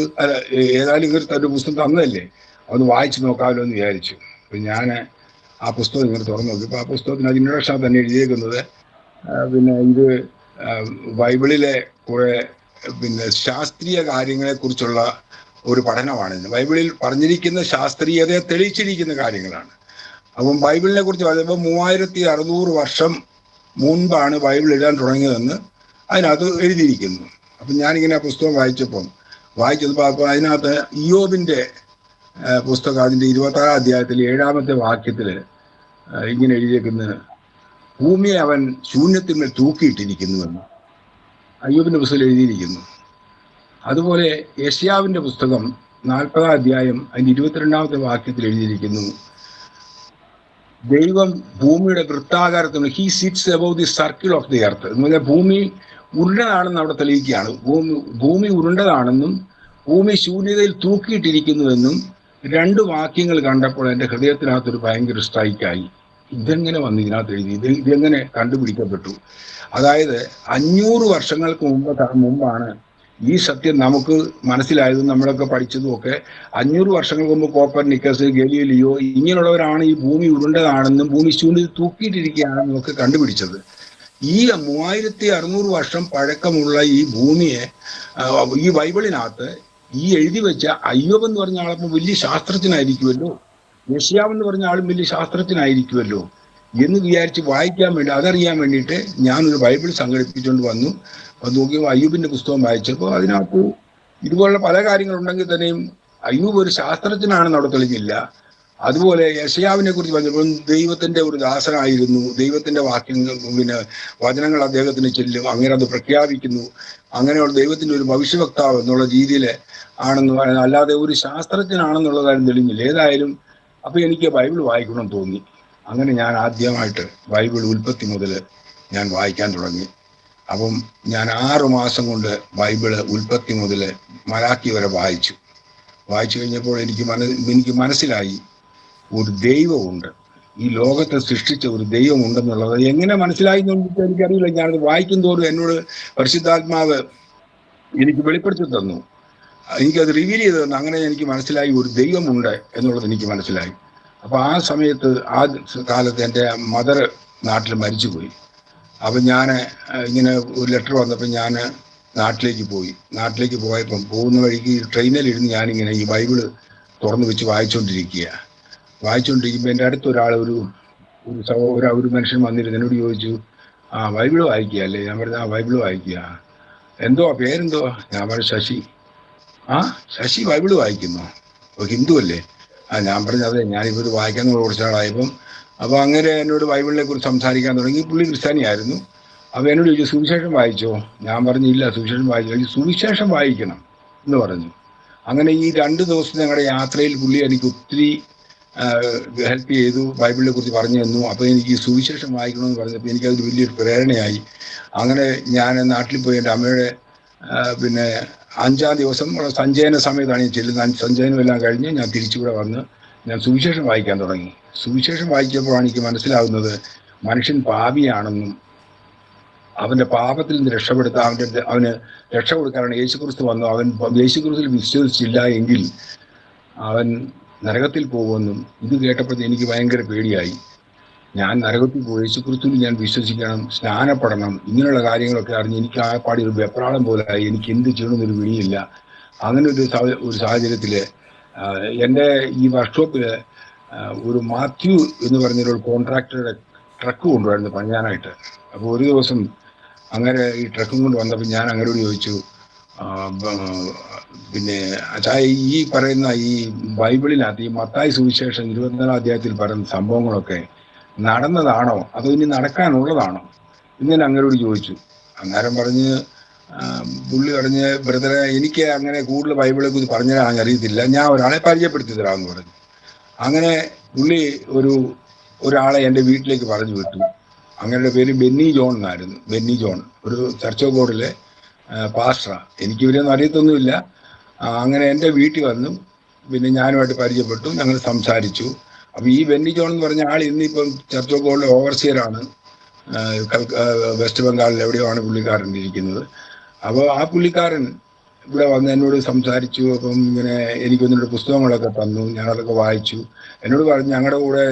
ഏതായാലും ഇവർ ഒരു പുസ്തകം തന്നതല്ലേ, അതൊന്ന് വായിച്ചു നോക്കാമല്ലോ എന്ന് വിചാരിച്ചു. അപ്പം ഞാൻ ആ പുസ്തകം ഇങ്ങനെ തുറന്നു നോക്കി. അപ്പോൾ ആ പുസ്തകത്തിന് അത് ഇൻട്രൊഡക്ഷൻ തന്നെ എഴുതിയേക്കുന്നത് പിന്നെ ഇത് ബൈബിളിലെ കുറെ പിന്നെ ശാസ്ത്രീയ കാര്യങ്ങളെ കുറിച്ചുള്ള ഒരു പഠനമാണിത്. ബൈബിളിൽ പറഞ്ഞിരിക്കുന്ന ശാസ്ത്രീയതയെ തെളിയിച്ചിരിക്കുന്ന കാര്യങ്ങളാണ്. അപ്പം ബൈബിളിനെ കുറിച്ച് പറയുമ്പോൾ 3600 വർഷം മുൻപാണ് ബൈബിൾ എഴുതാൻ തുടങ്ങിയതെന്ന് അതിനകത്ത് എഴുതിയിരിക്കുന്നു. അപ്പം ഞാനിങ്ങനെ ആ പുസ്തകം വായിച്ചപ്പോൾ അപ്പോൾ അതിനകത്ത് ഇയ്യോബിന്റെ പുസ്തകം അതിന്റെ 26-ാം അധ്യായത്തിൽ 7-ാമത്തെ വാക്യത്തിൽ ഇങ്ങനെ എഴുതിയേക്കുന്നത്, ഭൂമിയെ അവൻ ശൂന്യത്തിന്മേൽ തൂക്കിയിട്ടിരിക്കുന്നുവെന്ന് അയ്യോബിന്റെ പുസ്തകം എഴുതിയിരിക്കുന്നു. അതുപോലെ യെശയ്യാവിന്റെ പുസ്തകം 40-ാം അധ്യായം അതിന്റെ 22-ാമത്തെ വാക്യത്തിൽ എഴുതിയിരിക്കുന്നു, ദൈവം ഭൂമിയുടെ വൃത്താകാരത്തിൽ he sits above the circle of the earth എന്ന് പറഞ്ഞാൽ ഭൂമി ഉരുണ്ടതാണെന്ന് അവിടെ തെളിയിക്കുകയാണ്. ഭൂമി ഉരുണ്ടതാണെന്നും ഭൂമി ശൂന്യതയിൽ തൂക്കിയിട്ടിരിക്കുന്നുവെന്നും 2 വാക്യങ്ങൾ കണ്ടപ്പോൾ എൻ്റെ ഹൃദയത്തിനകത്തൊരു ഭയങ്കര സ്ട്രൈക്കായി. ഇതെങ്ങനെ വന്നു ഇതിനകത്ത് എഴുതി? ഇതെങ്ങനെ കണ്ടുപിടിക്കപ്പെട്ടു? അതായത് 500 വർഷങ്ങൾക്ക് മുമ്പാണ് ഈ സത്യം നമുക്ക് മനസ്സിലായതും നമ്മളൊക്കെ പഠിച്ചതും ഒക്കെ. 500 വർഷങ്ങൾക്ക് മുമ്പ് കോപ്പർനിക്കസ്, ഗലീലിയോ ഇങ്ങനെയുള്ളവരാണ് ഈ ഭൂമി ഉരുണ്ടതാണെന്നും ഭൂമി ശൂന്യത തൂക്കിയിട്ടിരിക്കുകയാണെന്നും ഒക്കെ കണ്ടുപിടിച്ചത്. ഈ 3600 വർഷം പഴക്കമുള്ള ഈ ഭൂമിയെ ഈ ബൈബിളിനകത്ത് ഈ എഴുതി വെച്ച അയ്യോബ് എന്ന് പറഞ്ഞ ആളപ്പോൾ വലിയ ശാസ്ത്രജ്ഞനായിരിക്കുമല്ലോ, യെശയ്യാവ് എന്ന് പറഞ്ഞ ആളും വലിയ ശാസ്ത്രജ്ഞനായിരിക്കുമല്ലോ എന്ന് വിചാരിച്ച് വായിക്കാൻ വേണ്ടി, അതറിയാൻ വേണ്ടിയിട്ട് ഞാനൊരു ബൈബിൾ സംഘടിപ്പിച്ചുകൊണ്ട് വന്നു. നോക്കിയപ്പോൾ അയ്യൂബിന്റെ പുസ്തകം വായിച്ചപ്പോൾ അതിനകത്ത് ഇതുപോലുള്ള പല കാര്യങ്ങളുണ്ടെങ്കിൽ തന്നെയും അയ്യൂബ് ഒരു ശാസ്ത്രജ്ഞനാണെന്ന് അവിടെ തെളിഞ്ഞില്ല. അതുപോലെ യെശയ്യാവിനെ കുറിച്ച് പറഞ്ഞപ്പോൾ ദൈവത്തിന്റെ ഒരു ദാസനായിരുന്നു, ദൈവത്തിന്റെ വാക്യങ്ങൾ പിന്നെ വചനങ്ങൾ അദ്ദേഹത്തിന് ചെല്ലും, അങ്ങനെ അത് പ്രഖ്യാപിക്കുന്നു, അങ്ങനെയുള്ള ദൈവത്തിന്റെ ഒരു ഭവിഷ്യവക്താവ് എന്നുള്ള രീതിയിൽ ആണെന്ന് പറയുന്നത്, അല്ലാതെ ഒരു ശാസ്ത്രജ്ഞനാണെന്നുള്ള കാര്യം തെളിഞ്ഞില്ല. ഏതായാലും അപ്പൊ എനിക്ക് ബൈബിൾ വായിക്കണമെന്ന് തോന്നി. അങ്ങനെ ഞാൻ ആദ്യമായിട്ട് ബൈബിൾ ഉൽപ്പത്തി മുതൽ ഞാൻ വായിക്കാൻ തുടങ്ങി. അപ്പം ഞാൻ 6 മാസം കൊണ്ട് ബൈബിള് ഉൽപ്പത്തി മുതൽ മലാക്കി വരെ വായിച്ചു കഴിഞ്ഞപ്പോൾ എനിക്ക് മനസ്സിലായി ഒരു ദൈവമുണ്ട്, ഈ ലോകത്തെ സൃഷ്ടിച്ച ഒരു ദൈവമുണ്ടെന്നുള്ളത്. എങ്ങനെ മനസ്സിലായി എന്ന് എനിക്കറിയില്ല. ഞാനത് വായിക്കും തോറും എന്നോട് പരിശുദ്ധാത്മാവ് എനിക്ക് വെളിപ്പെടുത്തി തന്നു, എനിക്കത് റിവീൽ ചെയ്ത് തന്നു. അങ്ങനെ എനിക്ക് മനസ്സിലായി ഒരു ദൈവമുണ്ട് എന്നുള്ളത് എനിക്ക് മനസ്സിലായി. അപ്പൊ ആ സമയത്ത് ആ കാലത്ത് എൻ്റെ മദർ നാട്ടിൽ മരിച്ചുപോയി. അപ്പം ഞാൻ ഇങ്ങനെ ഒരു ലെറ്റർ വന്നപ്പോൾ ഞാൻ നാട്ടിലേക്ക് പോയപ്പം പോകുന്ന വഴിക്ക് ട്രെയിനിലിരുന്ന് ഞാനിങ്ങനെ ഈ ബൈബിള് തുറന്നു വെച്ച് വായിച്ചുകൊണ്ടിരിക്കുമ്പോൾ എൻ്റെ അടുത്തൊരാൾ ഒരു മനുഷ്യൻ വന്നിരുന്നു. എന്നോട് ചോദിച്ചു, ബൈബിള് വായിക്കുക അല്ലേ? ഞാൻ പറഞ്ഞു, ബൈബിള് വായിക്കുക. എന്തോ പേരെന്തോ? ഞാൻ പറഞ്ഞു, ശശി. ശശി ബൈബിള് വായിക്കുന്നു, ഹിന്ദു അല്ലേ? ഞാൻ പറഞ്ഞു, അതെ, ഞാനിപ്പോൾ ഇത് വായിക്കാൻ കുറച്ച് നാളായപ്പം. അപ്പോൾ അങ്ങനെ എന്നോട് ബൈബിളിനെ കുറിച്ച് സംസാരിക്കാൻ തുടങ്ങി. പുള്ളി ക്രിസ്ത്യാനിയായിരുന്നു. അപ്പോൾ എന്നോട് ചോദിച്ചു, സുവിശേഷം വായിച്ചോ? ഞാൻ പറഞ്ഞില്ല, സുവിശേഷം വായിച്ചു. സുവിശേഷം വായിക്കണം എന്ന് പറഞ്ഞു. അങ്ങനെ ഈ 2 ദിവസം ഞങ്ങളുടെ യാത്രയിൽ പുള്ളി എനിക്ക് ഒത്തിരി ഹെൽപ്പ് ചെയ്തു, ബൈബിളിനെ കുറിച്ച് പറഞ്ഞു തന്നു. അപ്പോൾ എനിക്ക് സുവിശേഷം വായിക്കണമെന്ന് പറഞ്ഞപ്പോൾ എനിക്കതൊരു വലിയൊരു പ്രേരണയായി. അങ്ങനെ ഞാൻ നാട്ടിൽ പോയി എൻ്റെ അമ്മയുടെ പിന്നെ 5-ാം ദിവസം സഞ്ചയന സമയത്താണ് ഞാൻ ചെല്ലുന്നത്. സഞ്ചയനം എല്ലാം കഴിഞ്ഞ് ഞാൻ തിരിച്ചുകൂടെ വന്ന് ഞാൻ സുവിശേഷം വായിക്കാൻ തുടങ്ങി. സുവിശേഷം വായിച്ചപ്പോഴാണ് എനിക്ക് മനസ്സിലാകുന്നത് മനുഷ്യൻ പാപിയാണെന്നും അവന്റെ പാപത്തിൽ നിന്ന് രക്ഷപ്പെടുത്താൻ അവന് രക്ഷ കൊടുക്കാനാണ് യേശുക്രിസ്തു വന്നു. അവൻ യേശുക്രിസ്തുവിൽ വിശ്വസിച്ചില്ല എങ്കിൽ അവൻ നരകത്തിൽ പോകുമെന്നും ഇത് കേട്ടപ്പോൾ എനിക്ക് ഭയങ്കര പേടിയായി. ഞാൻ നരകത്തിൽ പോയി യേശുക്രിസ്തുവിൽ ഞാൻ വിശ്വസിക്കണം, സ്നാനപ്പെടണം, ഇങ്ങനെയുള്ള കാര്യങ്ങളൊക്കെ അറിഞ്ഞ് എനിക്ക് ആപ്പാടി ഒരു വെപ്രാളം പോലായി. എനിക്ക് എന്ത് ചെയ്യണമെന്നൊരു വിളിയില്ല. അങ്ങനെ ഒരു സാഹചര്യത്തിൽ എൻ്റെ ഈ വർക്ക്ഷോപ്പിൽ ഒരു മാത്യു എന്ന് പറഞ്ഞൊരു കോൺട്രാക്ടറുടെ ട്രക്ക് കൊണ്ടുവരുന്നു പണിയാനായിട്ട്. അപ്പോൾ ഒരു ദിവസം അങ്ങനെ ഈ ട്രക്കും കൊണ്ട് വന്നപ്പോൾ ഞാൻ അങ്ങോട്ട് ചോദിച്ചു, പിന്നെ അച്ചായ ഈ പറയുന്ന ഈ ബൈബിളിനകത്ത് ഈ മത്തായി സുവിശേഷം 24-ാം അധ്യായത്തിൽ പറയുന്ന സംഭവങ്ങളൊക്കെ നടന്നതാണോ അതോ ഇനി നടക്കാനുള്ളതാണോ എന്ന് ഞാൻ അങ്ങോട്ട് ചോദിച്ചു. അന്നേരം പുള്ളി പറഞ്ഞ്, ബ്രദറെ, എനിക്ക് അങ്ങനെ കൂടുതൽ ബൈബിളെ കുറിച്ച് പറഞ്ഞു തരാൻ അറിയത്തില്ല, ഞാൻ ഒരാളെ പരിചയപ്പെടുത്തി തരാമെന്ന് പറഞ്ഞു. അങ്ങനെ പുള്ളി ഒരാളെ എൻ്റെ വീട്ടിലേക്ക് പറഞ്ഞു വിട്ടു. അങ്ങയുടെ പേര് ബെന്നി ജോൺ എന്നായിരുന്നു. ബെന്നി ജോൺ ഒരു ചർച്ച് ഓഫ് ഗോഡിലെ പാസ്റ്ററാണ്. എനിക്ക് ഇവരൊന്നും അറിയത്തൊന്നുമില്ല. അങ്ങനെ എൻ്റെ വീട്ടിൽ വന്നു. പിന്നെ ഞാനുമായിട്ട് പരിചയപ്പെട്ടു, ഞങ്ങൾ സംസാരിച്ചു. അപ്പോൾ ഈ ബെന്നി ജോൺ എന്ന് പറഞ്ഞ ആൾ ഇന്നിപ്പം ചർച്ച് ഓഫ് ഗോഡിലെ ഓവർസിയറാണ്. വെസ്റ്റ് ബംഗാളിൽ എവിടെയോ ആണ് പുള്ളിക്കാരൻ ഇരിക്കുന്നത്. അപ്പോൾ ആ പുള്ളിക്കാരൻ ഇവിടെ വന്ന് എന്നോട് സംസാരിച്ചു. അപ്പം ഇങ്ങനെ എനിക്കൊന്നിട്ട് പുസ്തകങ്ങളൊക്കെ തന്നു, ഞാനതൊക്കെ വായിച്ചു. എന്നോട് പറഞ്ഞു ഞങ്ങളുടെ കൂടെ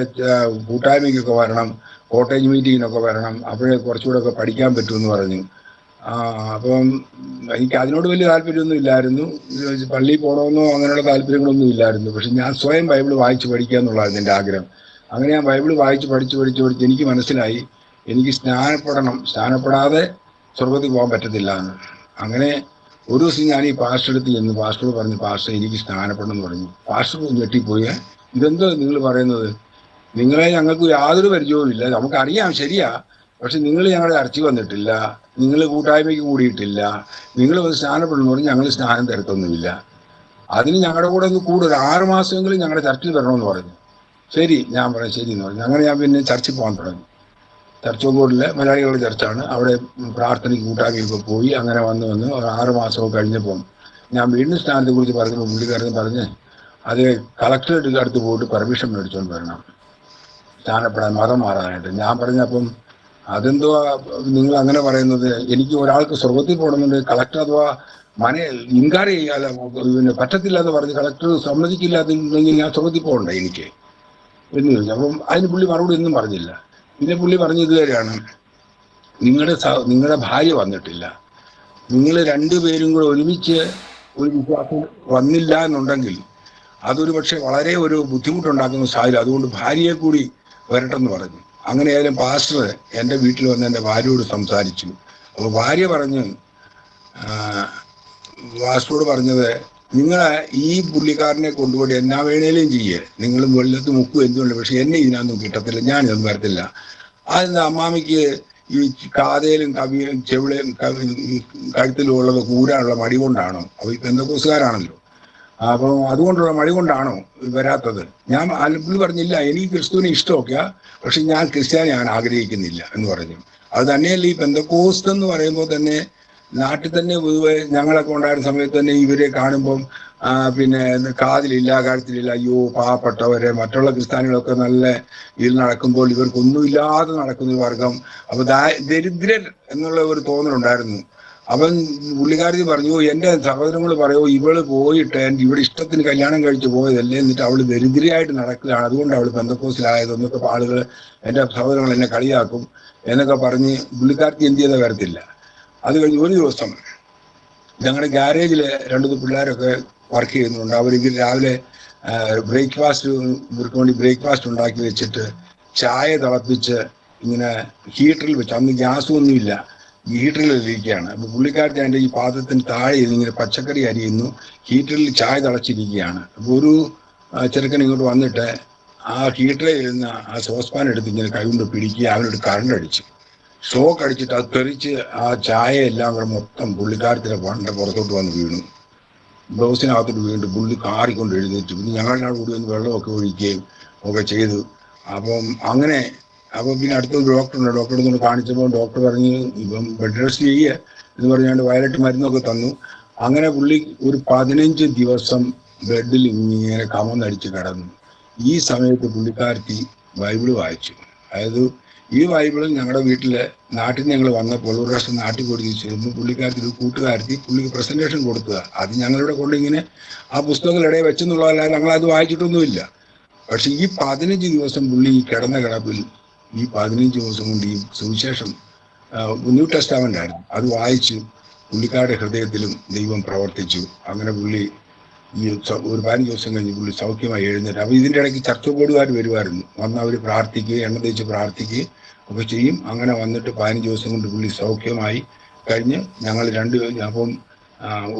കൂട്ടായ്മയ്ക്കൊക്കെ വരണം, കോട്ടേജ് മീറ്റിങ്ങിനൊക്കെ വരണം, അപ്പോഴേ കുറച്ചുകൂടെ ഒക്കെ പഠിക്കാൻ പറ്റുമെന്ന് പറഞ്ഞു. അപ്പം എനിക്ക് അതിനോട് വലിയ താല്പര്യമൊന്നും ഇല്ലായിരുന്നു. പള്ളിയിൽ പോകണമെന്നോ അങ്ങനെയുള്ള താല്പര്യങ്ങളൊന്നും ഇല്ലായിരുന്നു. പക്ഷെ ഞാൻ സ്വയം ബൈബിൾ വായിച്ച് പഠിക്കുക എന്നുള്ളതായിരുന്നു എൻ്റെ ആഗ്രഹം. അങ്ങനെ ഞാൻ ബൈബിൾ വായിച്ച് പഠിച്ച് എനിക്ക് മനസ്സിലായി എനിക്ക് സ്നാനപ്പെടാതെ സ്വർഗത്തിൽ പോകാൻ പറ്റത്തില്ല എന്ന്. അങ്ങനെ ഒരു ദിവസം ഞാൻ ഈ പാസ്റ്റർ അടുത്ത് ചെന്നു. പാസ്റ്റർ പറഞ്ഞു, പാസ്റ്റർ എനിക്ക് സ്നാനപ്പെടണം എന്ന് പറഞ്ഞു. പാസ്റ്റർ ഞെട്ടിപ്പോയി. ഇതെന്തോ നിങ്ങൾ പറയുന്നത്? നിങ്ങളെ ഞങ്ങൾക്ക് യാതൊരു പരിചയവും ഇല്ല, നമുക്കറിയാം ശരിയാ, പക്ഷെ നിങ്ങൾ ഞങ്ങളുടെ ചർച്ചിൽ വന്നിട്ടില്ല, നിങ്ങൾ കൂട്ടായ്മയ്ക്ക് കൂടിയിട്ടില്ല, നിങ്ങൾ വന്ന് സ്നാനപ്പെടണമെന്ന് പറഞ്ഞ് ഞങ്ങൾ സ്നാനം തരത്തൊന്നുമില്ല. അതിന് ഞങ്ങളുടെ കൂടെ ഒന്ന് കൂടുതൽ 6 മാസമെങ്കിലും ഞങ്ങളുടെ ചർച്ചിൽ വരണമെന്ന് പറഞ്ഞു. ശരി, ഞാൻ പറയാം ശരി എന്ന് പറഞ്ഞു. അങ്ങനെ ഞാൻ പിന്നെ ചർച്ചിൽ പോകാൻ തുടങ്ങി. ചർച്ചോക്കോടിലെ മലയാളികളുടെ ചർച്ചാണ്. അവിടെ പ്രാർത്ഥനയ്ക്ക് കൂട്ടായ്മയൊക്കെ പോയി. അങ്ങനെ വന്ന് ഒരു 6 മാസമൊക്കെ കഴിഞ്ഞപ്പോൾ ഞാൻ വീണ്ടും സ്നാനത്തെ കുറിച്ച് പറഞ്ഞപ്പോൾ പുള്ളിക്കാരൻ പറഞ്ഞ് അത് കളക്ടറേറ്റ് അടുത്ത് പോയിട്ട് പെർമിഷൻ മേടിച്ചുകൊണ്ട് വരണം സ്നാനപ്പെടാൻ, മതം മാറാനായിട്ട്. ഞാൻ പറഞ്ഞപ്പം അതെന്തോ നിങ്ങൾ അങ്ങനെ പറയുന്നത്? എനിക്ക് ഒരാൾക്ക് സ്വർഗത്തിൽ പോകണമെന്നുണ്ട് കളക്ടർ അഥവാ ഇൻകാർ ചെയ്യാതെ പിന്നെ പറ്റത്തില്ല എന്ന് പറഞ്ഞ് കളക്ടർ സമ്മതിക്കില്ലാതെങ്കിൽ ഞാൻ സ്വർഗത്തിൽ പോകണ്ടേ എനിക്ക് എന്ന് ചോദിച്ചു. അപ്പം അതിന് പുള്ളി മറുപടി ഒന്നും പറഞ്ഞില്ല. പിന്നെ പുള്ളി പറഞ്ഞ ഇതുവരെയാണ്, നിങ്ങളുടെ ഭാര്യ വന്നിട്ടില്ല, നിങ്ങൾ രണ്ടുപേരും കൂടെ ഒരുമിച്ച് ഒരു വിശ്വാസം വന്നില്ല എന്നുണ്ടെങ്കിൽ അതൊരു പക്ഷെ വളരെ ഒരു ബുദ്ധിമുട്ടുണ്ടാക്കുന്ന സാഹചര്യം, അതുകൊണ്ട് ഭാര്യയെ കൂടി വരട്ടെന്ന് പറഞ്ഞു. അങ്ങനെയായാലും പാസ്റ്റർ എൻ്റെ വീട്ടിൽ വന്ന് എൻ്റെ ഭാര്യയോട് സംസാരിച്ചു. അപ്പോൾ ഭാര്യ പറഞ്ഞു, പാസ്റ്ററോട് പറഞ്ഞത്, നിങ്ങൾ ഈ പുള്ളിക്കാരനെ കൊണ്ടുപോയി എന്നാ വേണേലും ചെയ്യേ, നിങ്ങൾ വെള്ളത്ത് മുക്കും എന്തുകൊണ്ട്, പക്ഷെ എന്നെ ഇതിനൊന്നും കിട്ടത്തില്ല, ഞാനിതൊന്നും വരത്തില്ല. അതെന്താ അമ്മാമിക്ക് ഈ കാതയിലും കവിയിലും ചെവിളയും കഴുത്തിലും ഉള്ളത് കൂടാനുള്ള മടി കൊണ്ടാണോ? അപ്പോൾ ഈ പെന്തക്കോസുകാരാണല്ലോ, അപ്പോൾ അതുകൊണ്ടുള്ള മടി കൊണ്ടാണോ വരാത്തത്? ഞാൻ പുള്ളി പറഞ്ഞില്ല, എനിക്ക് ക്രിസ്തുവിനെ ഇഷ്ടമൊക്കെയാ, പക്ഷെ ഞാൻ ക്രിസ്ത്യാനി ഞാൻ ആഗ്രഹിക്കുന്നില്ല എന്ന് പറഞ്ഞു. അത് തന്നെയല്ല, ഈ പെന്തക്കോസ്ത് എന്ന് പറയുമ്പോൾ തന്നെ നാട്ടിൽ തന്നെ പൊതുവെ ഞങ്ങളൊക്കെ ഉണ്ടായിരുന്ന സമയത്ത് തന്നെ ഇവരെ കാണുമ്പം പിന്നെ കാതിലില്ല കഴുത്തിലില്ല, അയ്യോ പാവപ്പെട്ടവരെ, മറ്റുള്ള ക്രിസ്ത്യാനികളൊക്കെ നല്ല ഇതിൽ നടക്കുമ്പോൾ ഇവർക്കൊന്നുമില്ലാതെ നടക്കുന്ന ഒരു വർഗം, അപ്പൊ ദരിദ്രർ എന്നുള്ള ഒരു തോന്നലുണ്ടായിരുന്നു. അവൻ പുള്ളിക്കാരി പറഞ്ഞു, എൻ്റെ സഹോദരങ്ങൾ പറയോ ഇവള് പോയിട്ട് ഇവിടെ ഇഷ്ടത്തിന് കല്യാണം കഴിച്ച് പോയതല്ലേ, എന്നിട്ട് അവള് ദരിദ്രയായിട്ട് നടക്കുകയാണ്, അതുകൊണ്ട് അവള് പെന്തക്കോസിലായത് എന്നൊക്കെ ആളുകൾ, എൻ്റെ സഹോദരങ്ങൾ എന്നെ കളിയാക്കും എന്നൊക്കെ പറഞ്ഞ് പുള്ളിക്കാർക്ക് എന്ത് ചെയ്താൽ വരത്തില്ല. അത് കഴിഞ്ഞ് ഒരു ദിവസം ഞങ്ങളുടെ ഗാരേജിൽ 2 പിള്ളേരൊക്കെ വർക്ക് ചെയ്യുന്നുണ്ട്. അവരിങ്ങനെ രാവിലെ ഇവർക്ക് വേണ്ടി ബ്രേക്ക്ഫാസ്റ്റ് ഉണ്ടാക്കി വെച്ചിട്ട് ചായ തിളപ്പിച്ച് ഇങ്ങനെ ഹീറ്ററിൽ വെച്ച്, അന്ന് ഗ്യാസും ഒന്നുമില്ല, ഹീറ്ററിൽ ഇരിക്കുകയാണ്. അപ്പൊ പുള്ളിക്കാരത്തെ എൻ്റെ ഈ പാത്രത്തിന് താഴെ ഇങ്ങനെ പച്ചക്കറി അരിയുന്നു, ഹീറ്ററിൽ ചായ തിളച്ചിരിക്കുകയാണ്. അപ്പോൾ ഒരു ചെറുക്കൻ ഇങ്ങോട്ട് വന്നിട്ട് ആ ഹീറ്ററിൽ ഇരുന്ന ആ സോസ്പാൻ എടുത്ത് ഇങ്ങനെ കൈകൊണ്ട് പിടിക്കുക, അവനോട് കറണ്ട് അടിച്ചു, ഷോക്ക് അടിച്ചിട്ട് അത് തെറിച്ച് ആ ചായ എല്ലാം കൂടെ മൊത്തം പുള്ളിക്കാരത്തിൻ്റെ പുറത്തോട്ട് വന്ന് വീണു. ബ്ലൗസിനകത്തോട്ട് വീണ്ടും പുള്ളി കാറിക്കൊണ്ട് എഴുന്നേറ്റ്. പിന്നെ ഞങ്ങളുടെ കൂടി ഒന്ന് വെള്ളമൊക്കെ ഒഴിക്കുകയും ഒക്കെ ചെയ്തു. അപ്പം അങ്ങനെ പിന്നെ അടുത്തൊരു ഡോക്ടറുണ്ട്, ഡോക്ടറെ ഒന്ന് കാണിച്ചപ്പോൾ ഡോക്ടർ പറഞ്ഞ് ഇപ്പം ബെഡ് റെസ്റ്റ് ചെയ്യുക എന്ന് പറഞ്ഞുകൊണ്ട് വയലറ്റ് മരുന്നൊക്കെ തന്നു. അങ്ങനെ പുള്ളി ഒരു 15 ദിവസം ബെഡിൽ ഇങ്ങനെ കമന്നടിച്ച് കിടന്നു. ഈ സമയത്ത് പുള്ളിക്കാരത്തി ബൈബിള് വായിച്ചു. അതായത് ഈ ബൈബിളിൽ ഞങ്ങളുടെ നാട്ടിൽ ഞങ്ങൾ വന്നപ്പോൾ ഒരു പ്രാവശ്യം നാട്ടിൽ കൊടുത്തു ചേർന്നു. പുള്ളിക്കാരത്തി ഒരു കൂട്ടുകാരത്തി പുള്ളിക്ക് പ്രസന്റേഷൻ കൊടുക്കുക, അത് ഞങ്ങളിവിടെ കൊണ്ടിങ്ങനെ ആ പുസ്തകങ്ങൾ ഇടയിൽ വെച്ചെന്നുള്ളതല്ലാതെ ഞങ്ങളത് വായിച്ചിട്ടൊന്നുമില്ല. പക്ഷെ ഈ 15 ദിവസം പുള്ളി ഈ കിടന്ന കിടപ്പിൽ ഈ 15 ദിവസം കൊണ്ട് ഈ സുവിശേഷം ന്യൂ ടെസ്റ്റമെന്റ് ആയിരുന്നു, അത് വായിച്ചു. പുള്ളിക്കാരുടെ ഹൃദയത്തിലും ദൈവം പ്രവർത്തിച്ചു. അങ്ങനെ പുള്ളി ഈ ഒരു 15 ദിവസം കഴിഞ്ഞ് പുള്ളി സൗഖ്യമായി എഴുന്നേറ്റ്. അപ്പോൾ ഇതിൻ്റെ ഇടയ്ക്ക് ചർച്ച ബോർഡുകാർ വരുമായിരുന്നു, വന്ന് അവർ പ്രാർത്ഥിക്കുകയും എണ്ണ തേച്ച് പ്രാർത്ഥിക്കുകയും ഒക്കെ ചെയ്യും. അങ്ങനെ വന്നിട്ട് 15 ദിവസം കൊണ്ട് പുള്ളി സൗഖ്യമായി കഴിഞ്ഞ് ഞങ്ങൾ അപ്പം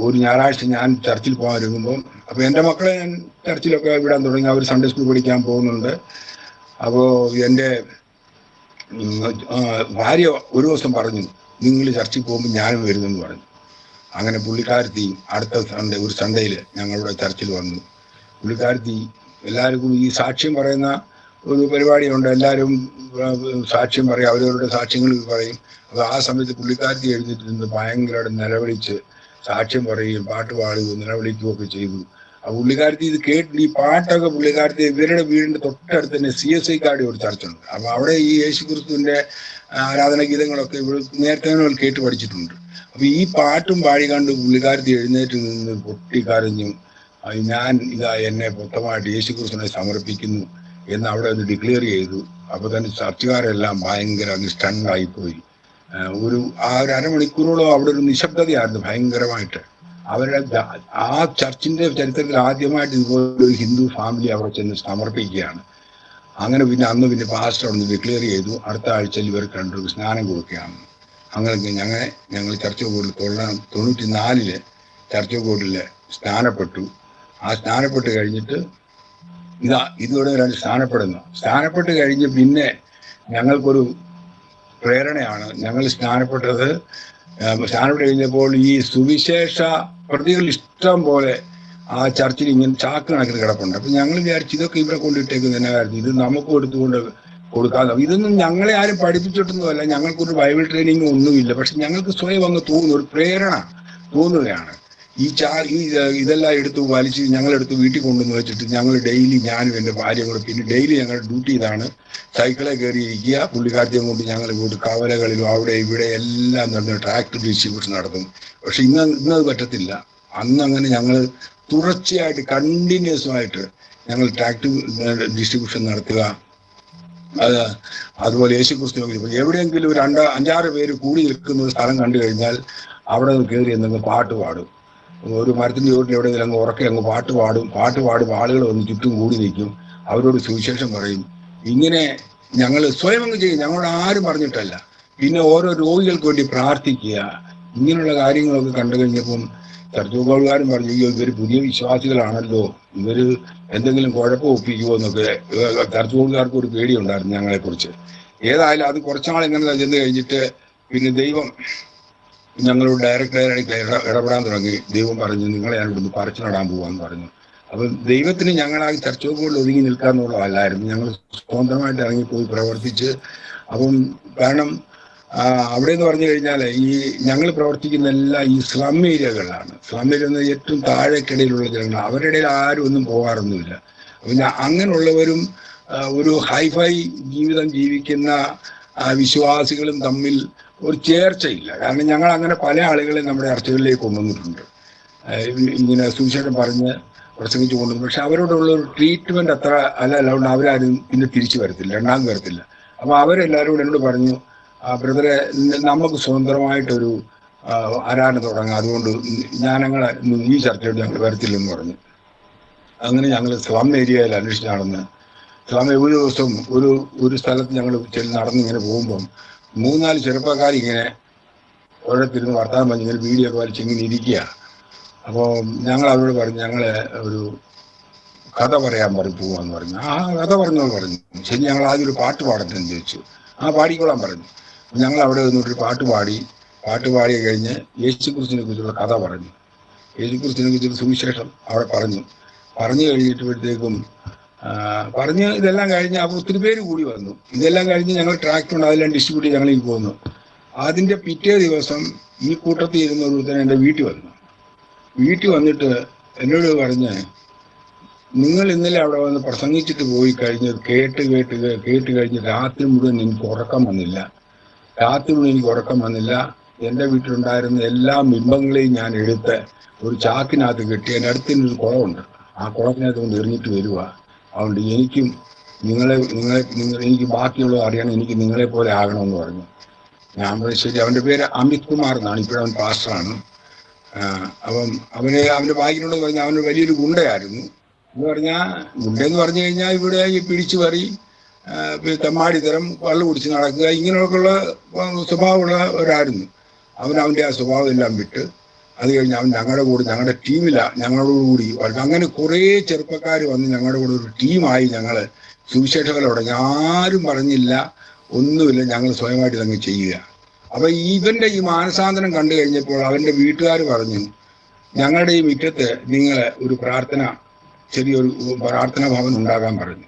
ഒരു ഞായറാഴ്ച ഞാൻ ചർച്ചിൽ പോകാൻ ഒരുങ്ങുമ്പോൾ, അപ്പോൾ എൻ്റെ മക്കളെ ഞാൻ ചർച്ചിലൊക്കെ വിടാൻ തുടങ്ങി. അവർ സൺഡേ സ്കൂൾ പഠിക്കാൻ പോകുന്നുണ്ട്. അപ്പോൾ എൻ്റെ ഭാര്യ ഒരു ദിവസം പറഞ്ഞു, നിങ്ങൾ ചർച്ചിൽ പോകുമ്പോൾ ഞാനും വരുന്നെന്ന് പറഞ്ഞു. അങ്ങനെ പുള്ളിക്കാരത്തി അടുത്ത ഒരു സൺഡേയിൽ ഞങ്ങളുടെ ചർച്ചിൽ വന്നു. പുള്ളിക്കാരത്തി എല്ലാവർക്കും ഈ സാക്ഷ്യം പറയുന്ന ഒരു പരിപാടിയുണ്ട്, എല്ലാവരും സാക്ഷ്യം പറയും, അവരവരുടെ സാക്ഷ്യങ്ങൾ പറയും. അപ്പോൾ ആ സമയത്ത് പുള്ളിക്കാരത്തി എഴുന്നേറ്റ് നിന്ന് ഭയങ്കരമായിട്ട് നിലവിളിച്ച് സാക്ഷ്യം പറയുകയും പാട്ട് പാടുകയും നിലവിളിക്കുകയും ഒക്കെ ചെയ്തു. ആ പുള്ളിക്കാരത്തി ഇത് കേട്ട് ഈ പാട്ടൊക്കെ പുള്ളിക്കാരത്തി ഇവരുടെ വീടിൻ്റെ തൊട്ടടുത്ത് തന്നെ CSI ഒരു ചർച്ചുണ്ട്. അപ്പോൾ അവിടെ ഈ യേശു ക്രിസ്തുവിൻ്റെ ആരാധന ഗീതങ്ങളൊക്കെ ഇവർ നേരത്തെ കേട്ട് പഠിച്ചിട്ടുണ്ട്. അപ്പൊ ഈ പാട്ടും പാടി കണ്ട് പുള്ളിക്കാരത്തി എഴുന്നേറ്റ് നിന്ന് പൊട്ടിക്കരഞ്ഞു. ഞാൻ ഇതാ എന്നെ മൊത്തമായിട്ട് യേശുക്രിസ്തുവിനെ സമർപ്പിക്കുന്നു എന്ന് അവിടെ ഒന്ന് ഡിക്ലെയർ ചെയ്തു. അപ്പൊ തന്നെ ചർച്ചുകാരെല്ലാം ഭയങ്കര അങ്ങ് സ്റ്റണ്ണായിപ്പോയി. ഒരു അരമണിക്കൂറോളം അവിടെ ഒരു നിശബ്ദതയായിരുന്നു ഭയങ്കരമായിട്ട്. അവരുടെ ആ ചർച്ചിന്റെ ചരിത്രത്തിൽ ആദ്യമായിട്ട് ഇതുപോലെ ഒരു ഹിന്ദു ഫാമിലി അവിടെ ചെന്ന് സമർപ്പിക്കുകയാണ്. അങ്ങനെ പിന്നെ അന്ന് പിന്നെ പാസ്റ്റർ ഒന്ന് ഡിക്ലെയർ ചെയ്തു, അടുത്ത ആഴ്ചയിൽ ഇവർക്ക് രണ്ടുപേർക്ക് സ്നാനം കൊടുക്കുകയാണ്. അങ്ങനെ ഞങ്ങൾ ചർച്ച ബോർഡിൽ 94 ചർച്ച ബോർഡിൽ സ്നാനപ്പെട്ടു. ആ സ്നാനപ്പെട്ട് കഴിഞ്ഞിട്ട് ഇതോടെ സ്നാനപ്പെട്ട് കഴിഞ്ഞ് പിന്നെ ഞങ്ങൾക്കൊരു പ്രേരണയാണ്. ഞങ്ങൾ സ്നാനപ്പെട്ട് കഴിഞ്ഞപ്പോൾ ഈ സുവിശേഷ പ്രതികൾ ഇഷ്ടം പോലെ ആ ചർച്ചിൽ ഇങ്ങനെ ചാക്ക് കണക്കിന് കിടപ്പുണ്ട്. അപ്പൊ ഞങ്ങൾ വിചാരിച്ചു ഇതൊക്കെ ഇവിടെ കൊണ്ടിട്ടേക്ക് തന്നെ ആയിരുന്നു, ഇത് നമുക്കും എടുത്തുകൊണ്ട് കൊടുക്കാതെ. ഇതൊന്നും ഞങ്ങളെ ആരും പഠിപ്പിച്ചിട്ടൊന്നുമല്ല, ഞങ്ങൾക്കൊരു ബൈബിൾ ട്രെയിനിങ് ഒന്നുമില്ല. പക്ഷെ ഞങ്ങൾക്ക് സ്വയം അങ്ങ് തോന്നുന്നു, ഒരു പ്രേരണ തോന്നുകയാണ്. ഇതെല്ലാം എടുത്ത് വലിച്ച് ഞങ്ങളെടുത്ത് വീട്ടിൽ കൊണ്ടുവന്ന് വെച്ചിട്ട് ഞങ്ങൾ ഡെയിലി, ഞാനും എൻ്റെ ഭാര്യ കൂടെ, പിന്നെ ഡെയിലി ഞങ്ങളുടെ ഡ്യൂട്ടി ഇതാണ്, സൈക്കിളെ കയറിയിരിക്കുക, പുള്ളിക്കാറ്റിയും കൊണ്ട് ഞങ്ങൾ ഇങ്ങോട്ട് കവലകളിലും അവിടെ ഇവിടെ എല്ലാം നടന്ന് ട്രാക്ടർ ഡിസ്ട്രിബ്യൂഷൻ നടത്തും. പക്ഷെ ഇന്നത് പറ്റത്തില്ല. അന്ന് അങ്ങനെ ഞങ്ങൾ തുടർച്ചയായിട്ട് കണ്ടിന്യൂസുമായിട്ട് ഞങ്ങൾ ട്രാക്ടർ ഡിസ്ട്രിബ്യൂഷൻ നടത്തുക. അതുപോലെ യേശുക്രിസ്തു എവിടെയെങ്കിലും ഒരു 5-6 പേര് കൂടി നിൽക്കുന്ന ഒരു സ്ഥലം കണ്ടു കഴിഞ്ഞാൽ അവിടെ നിന്ന് കയറി എന്തെങ്കിലും പാട്ട് പാടും. ഒരു മരത്തിൻ്റെ ചോട്ടിൽ എവിടെയെങ്കിലും അങ്ങ് ഉറക്കെ അങ്ങ് പാട്ട് പാടും. ആളുകൾ വന്ന് ചുറ്റും കൂടി നിൽക്കും, അവരോട് സുവിശേഷം പറയും. ഇങ്ങനെ ഞങ്ങൾ സ്വയം അങ്ങ് ചെയ്യും, ഞങ്ങളോട് ആരും പറഞ്ഞിട്ടല്ല. പിന്നെ ഓരോ രോഗികൾക്ക് വേണ്ടി പ്രാർത്ഥിക്കുക. ഇങ്ങനെയുള്ള കാര്യങ്ങളൊക്കെ കണ്ടു കഴിഞ്ഞപ്പം ചർച്ചക്കാരും പറഞ്ഞു, അയ്യോ ഇവർ പുതിയ വിശ്വാസികളാണല്ലോ, ഇവര് എന്തെങ്കിലും കുഴപ്പം ഒപ്പിക്കുമോ എന്നൊക്കെ ചർച്ചക്കാർക്ക് ഒരു പേടിയുണ്ടായിരുന്നു ഞങ്ങളെക്കുറിച്ച്. ഏതായാലും അത് കുറച്ചാൾ ഇങ്ങനെ ചെന്ന് കഴിഞ്ഞിട്ട് പിന്നെ ദൈവം ഞങ്ങളോട് ഡയറക്റ്റായിട്ട് ഇടപെടാൻ തുടങ്ങി. ദൈവം പറഞ്ഞു, നിങ്ങളെ ഞാൻ ഇവിടുന്ന് പറിച്ചു നടാൻ പോവാന്ന് പറഞ്ഞു. അപ്പം ദൈവത്തിന് ഞങ്ങൾ ആ ചർച്ചകളിൽ ഒതുങ്ങി നിൽക്കാന്നുള്ളതല്ലായിരുന്നു, ഞങ്ങൾ സ്വന്തമായിട്ട് ഇറങ്ങിപ്പോയി പ്രവർത്തിച്ച്. അപ്പം കാരണം അവിടെ എന്ന് പറഞ്ഞു കഴിഞ്ഞാൽ ഈ ഞങ്ങൾ പ്രവർത്തിക്കുന്ന എല്ലാം ഈ സ്ലം ഏരിയകളിലാണ്. സ്ലം ഏരിയ എന്ന ഏറ്റവും താഴേക്കിടയിലുള്ള ജനങ്ങൾ, അവരുടെ ഇടയിൽ ആരും ഒന്നും പോകാറൊന്നുമില്ല. പിന്നെ അങ്ങനെയുള്ളവരും ഒരു ഹൈഫൈ ജീവിതം ജീവിക്കുന്ന വിശ്വാസികളും തമ്മിൽ ഒരു ചേർച്ചയില്ല. കാരണം ഞങ്ങൾ അങ്ങനെ പല ആളുകളെ നമ്മുടെ ചർച്ചകളിലേക്ക് കൊണ്ടുവന്നിട്ടുണ്ട്, ഇങ്ങനെ സുവിശേഷം പറഞ്ഞ് പ്രസംഗിച്ചു കൊണ്ടുവന്നു. പക്ഷെ അവരോടുള്ള ഒരു ട്രീറ്റ്മെന്റ് അത്ര അതുകൊണ്ട് അവരാരും പിന്നെ തിരിച്ചു വരത്തില്ല, രണ്ടാമത് വരത്തില്ല. അപ്പൊ അവരെല്ലാവരും കൂടെ എന്നോട് പറഞ്ഞു, ബ്രദറെ നമുക്ക് സ്വതന്ത്രമായിട്ടൊരു ആരാധന തുടങ്ങാം, അതുകൊണ്ട് ഞങ്ങൾ ഈ ചർച്ചയോട് ഞങ്ങൾ വരത്തില്ലെന്ന് പറഞ്ഞു. അങ്ങനെ ഞങ്ങൾ സ്ലം ഏരിയയിൽ അന്വേഷിച്ച് നടന്ന് ഒരു ദിവസം ഒരു സ്ഥലത്ത് ഞങ്ങൾ നടന്നിങ്ങനെ പോകുമ്പം 3-4 ചെറുപ്പക്കാരിങ്ങനെ ഓരോരുത്തരുന്ന് വർത്താനം പറഞ്ഞ് ഇങ്ങനെ വീഡിയോ ഒക്കെ വലിച്ചിങ്ങനെ ഇരിക്കുക. അപ്പോൾ ഞങ്ങൾ അവരോട് പറഞ്ഞു, ഞങ്ങളെ ഒരു കഥ പറയാൻ പോവാന്ന് പറഞ്ഞു. ആ കഥ പറഞ്ഞോളൂ പറഞ്ഞു. ശരി, ഞങ്ങൾ ആദ്യം ഒരു പാട്ട് പാടട്ടെന്ന് ചോദിച്ചു. പാടിക്കോളാൻ പറഞ്ഞു. ഞങ്ങൾ അവിടെ നിന്നൊരു പാട്ട് പാടി കഴിഞ്ഞ് യേശുക്രിസ്തുവിനെ കുറിച്ചുള്ള കഥ പറഞ്ഞു. യേശുക്രിസ്തുവിനെ കുറിച്ചുള്ള സുവിശേഷം അവിടെ പറഞ്ഞു കഴിഞ്ഞിട്ടുമ്പോഴത്തേക്കും പറഞ്ഞ് ഇതെല്ലാം കഴിഞ്ഞ് അപ്പോൾ ഒത്തിരി പേര് കൂടി വന്നു. ഇതെല്ലാം കഴിഞ്ഞ് ഞങ്ങൾ ട്രാക്ടറുണ്ട്, അതെല്ലാം ഡിസ്ട്രിബ്യൂട്ട് ചെയ്ത് ഞങ്ങൾ പോന്നു. അതിൻ്റെ പിറ്റേ ദിവസം ഈ കൂട്ടത്തിൽ ഇരുന്ന ഒരുത്തൻ എൻ്റെ വീട്ടിൽ വന്നിട്ട് എന്നോട് പറഞ്ഞ്, നിങ്ങൾ ഇന്നലെ അവിടെ വന്ന് പ്രസംഗിച്ചിട്ട് പോയി കഴിഞ്ഞ് കേട്ട് കഴിഞ്ഞ് രാത്രി മുഴുവൻ എനിക്ക് ഉറക്കം വന്നില്ല. എൻ്റെ വീട്ടിലുണ്ടായിരുന്ന എല്ലാ ബിംബങ്ങളെയും ഞാൻ എടുത്ത് ഒരു ചാക്കിനകത്ത് കെട്ടി എൻ്റെ അടുത്തൊരു കുളമുണ്ട്, ആ കുളത്തിനകത്ത് കൊണ്ട് എറിഞ്ഞിട്ട് വരിക. അതുകൊണ്ട് എനിക്ക് ബാക്കിയുള്ളത് അറിയണം, എനിക്ക് നിങ്ങളെ പോലെ ആകണമെന്ന് പറഞ്ഞു. ഞാൻ പറഞ്ഞു ശരി. അവൻ്റെ പേര് അമിത് കുമാർ എന്നാണ്, ഇപ്പോഴവൻ പാസ്റ്ററാണ്. അപ്പം അവൻ്റെ ബാക്കിയുള്ളത് പറഞ്ഞാൽ അവന് വലിയൊരു ഗുണ്ടയായിരുന്നു എന്ന് പറഞ്ഞാൽ. ഗുണ്ടെന്ന് പറഞ്ഞു കഴിഞ്ഞാൽ ഇവിടെ ഈ പിടിച്ചു പറി, തെമ്മാടിത്തരം, കള്ളു കുടിച്ച് നടക്കുക, ഇങ്ങനെയൊക്കെയുള്ള സ്വഭാവമുള്ളവരായിരുന്നു. അവൻ്റെ ആ സ്വഭാവം എല്ലാം വിട്ട് അത് കഴിഞ്ഞ് അവൻ ഞങ്ങളുടെ ടീമിലാണ്, ഞങ്ങളോടുകൂടി അങ്ങനെ കുറേ ചെറുപ്പക്കാർ വന്ന് ഞങ്ങളുടെ കൂടെ ഒരു ടീമായി ഞങ്ങൾ സുവിശേഷങ്ങൾ തുടങ്ങി. ആരും പറഞ്ഞില്ല, ഒന്നുമില്ല, ഞങ്ങൾ സ്വയമായിട്ട് ഇതങ്ങ് ചെയ്യുക. അപ്പൊ ഇവന്റെ ഈ മാനസാന്തരം കണ്ടു കഴിഞ്ഞപ്പോൾ അവന്റെ വീട്ടുകാർ പറഞ്ഞു, ഞങ്ങളുടെ ഈ മുറ്റത്ത് നിങ്ങൾ ഒരു ചെറിയൊരു പ്രാർത്ഥനാ ഭവൻ ഉണ്ടാകാൻ പറഞ്ഞു.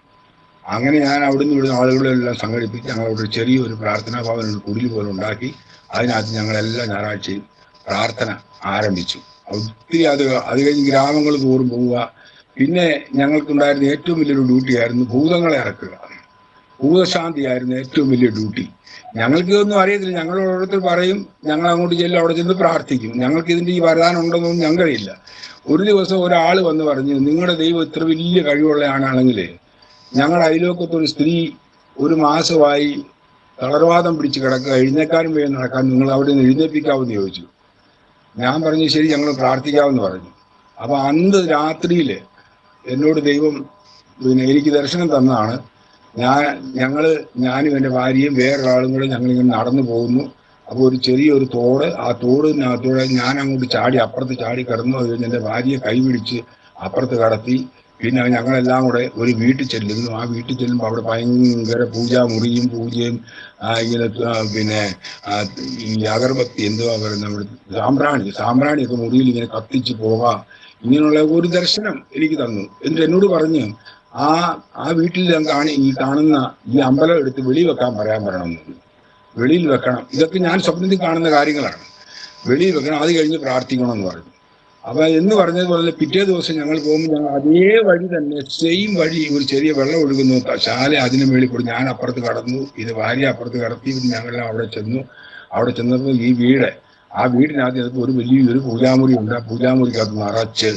അങ്ങനെ ഞാൻ അവിടുന്ന് ഇവിടുന്ന് ആളുകളെല്ലാം സംഘടിപ്പിച്ച് ഞങ്ങളവിടെ ചെറിയൊരു പ്രാർത്ഥനാ ഭവൻ, ഒരു കുടിൽ പോലെ ഉണ്ടാക്കി. അതിനകത്ത് ഞങ്ങളെല്ലാം ഞായറാഴ്ചയും പ്രാർത്ഥന ആരംഭിച്ചു. ഒത്തിരി അത് കഴിഞ്ഞ് ഗ്രാമങ്ങൾ തോറും പോവുക. പിന്നെ ഞങ്ങൾക്കുണ്ടായിരുന്ന ഏറ്റവും വലിയൊരു ഡ്യൂട്ടിയായിരുന്നു ഭൂതങ്ങളെ ഇറക്കുക. ഭൂതശാന്തിയായിരുന്നു ഏറ്റവും വലിയ ഡ്യൂട്ടി. ഞങ്ങൾക്ക് ഇതൊന്നും അറിയത്തില്ല. ഞങ്ങൾ ഓരോരുത്തർ പറയും, ഞങ്ങൾ അങ്ങോട്ട് ചെല്ലും, അവിടെ ചെന്ന് പ്രാർത്ഥിക്കും. ഞങ്ങൾക്ക് ഇതിൻ്റെ ഈ വരദാനം ഉണ്ടെന്നൊന്നും ഞങ്ങൾക്കറിയില്ല. ഒരു ദിവസം ഒരാൾ വന്ന് പറഞ്ഞു, നിങ്ങളുടെ ദൈവം ഇത്ര വലിയ കഴിവുള്ള ആളാണെങ്കിൽ ഞങ്ങളുടെ അയൽവക്കത്തൊരു സ്ത്രീ 1 മാസമായി തളർവാദം പിടിച്ച് കിടക്കുക, എഴുന്നേക്കാനും വേണ്ടി നടക്കാൻ, നിങ്ങൾ അവിടെ നിന്ന് എഴുന്നേൽപ്പിക്കാമെന്ന് ചോദിച്ചു. ഞാൻ പറഞ്ഞു ശരി, ഞങ്ങൾ പ്രാർത്ഥിക്കാമെന്ന് പറഞ്ഞു. അപ്പൊ അന്ന് രാത്രിയിൽ എന്നോട് ദൈവം എനിക്ക് ദർശനം തന്നതാണ്. ഞാനും എൻ്റെ ഭാര്യയും വേറൊരാളും കൂടെ ഞങ്ങളിങ്ങനെ നടന്നു പോകുന്നു. അപ്പോൾ ഒരു ചെറിയൊരു തോട്, ആ തോടിനകത്തൂടെ ഞാൻ അങ്ങോട്ട് ചാടി, അപ്പുറത്ത് ചാടി കിടന്നു. അത് കഴിഞ്ഞ് എൻ്റെ ഭാര്യയെ കൈപിടിച്ച് അപ്പുറത്ത് കടത്തി. പിന്നെ ഞങ്ങളെല്ലാം കൂടെ ഒരു വീട്ടിൽ ചെല്ലുന്നു. ആ വീട്ടിൽ ചെല്ലുമ്പോൾ അവിടെ ഭയങ്കര പൂജാമുറിയും പൂജയും ഇങ്ങനെ പിന്നെ ഈ അഗർബത്തി എന്തുവാ പറയുന്നത്, സാമ്പ്രാണിയൊക്കെ മുറിയിൽ ഇങ്ങനെ കത്തിച്ച് പോകാം, ഇങ്ങനെയുള്ള ഒരു ദർശനം എനിക്ക് തന്നു. എന്നിട്ട് എന്നോട് പറഞ്ഞു, ആ വീട്ടിൽ ഈ കാണുന്ന ഈ അമ്പലം എടുത്ത് വെളിയിൽ വെക്കാൻ പറയണമെന്ന്. വെളിയിൽ വെക്കണം. ഇതൊക്കെ ഞാൻ സ്വപ്നത്തിൽ കാണുന്ന കാര്യങ്ങളാണ്. വെളിയിൽ വെക്കണം, അത് കഴിഞ്ഞ് പ്രാർത്ഥിക്കണമെന്ന് പറഞ്ഞു. അപ്പൊ എന്ന് പറഞ്ഞതുപോലെ പിറ്റേ ദിവസം ഞങ്ങൾ പോകുമ്പോൾ ഞങ്ങൾ അതേ വഴി തന്നെ, സെയിം വഴി, ഒരു ചെറിയ വെള്ളം ഒഴുകുന്നു ശാല, അതിന് മേളിൽ കൂടി ഞാൻ അപ്പുറത്ത് കടന്നു, ഇത് ഭാര്യ അപ്പുറത്ത് കടത്തി. ഞങ്ങളെല്ലാം അവിടെ ചെന്നു. അവിടെ ചെന്നപ്പോൾ ഈ ആ വീടിനകത്ത് ഒരു വലിയൊരു പൂജാമുറി ഉണ്ട്. ആ പൂജാമുറിക്കകത്ത് നിറച്ച്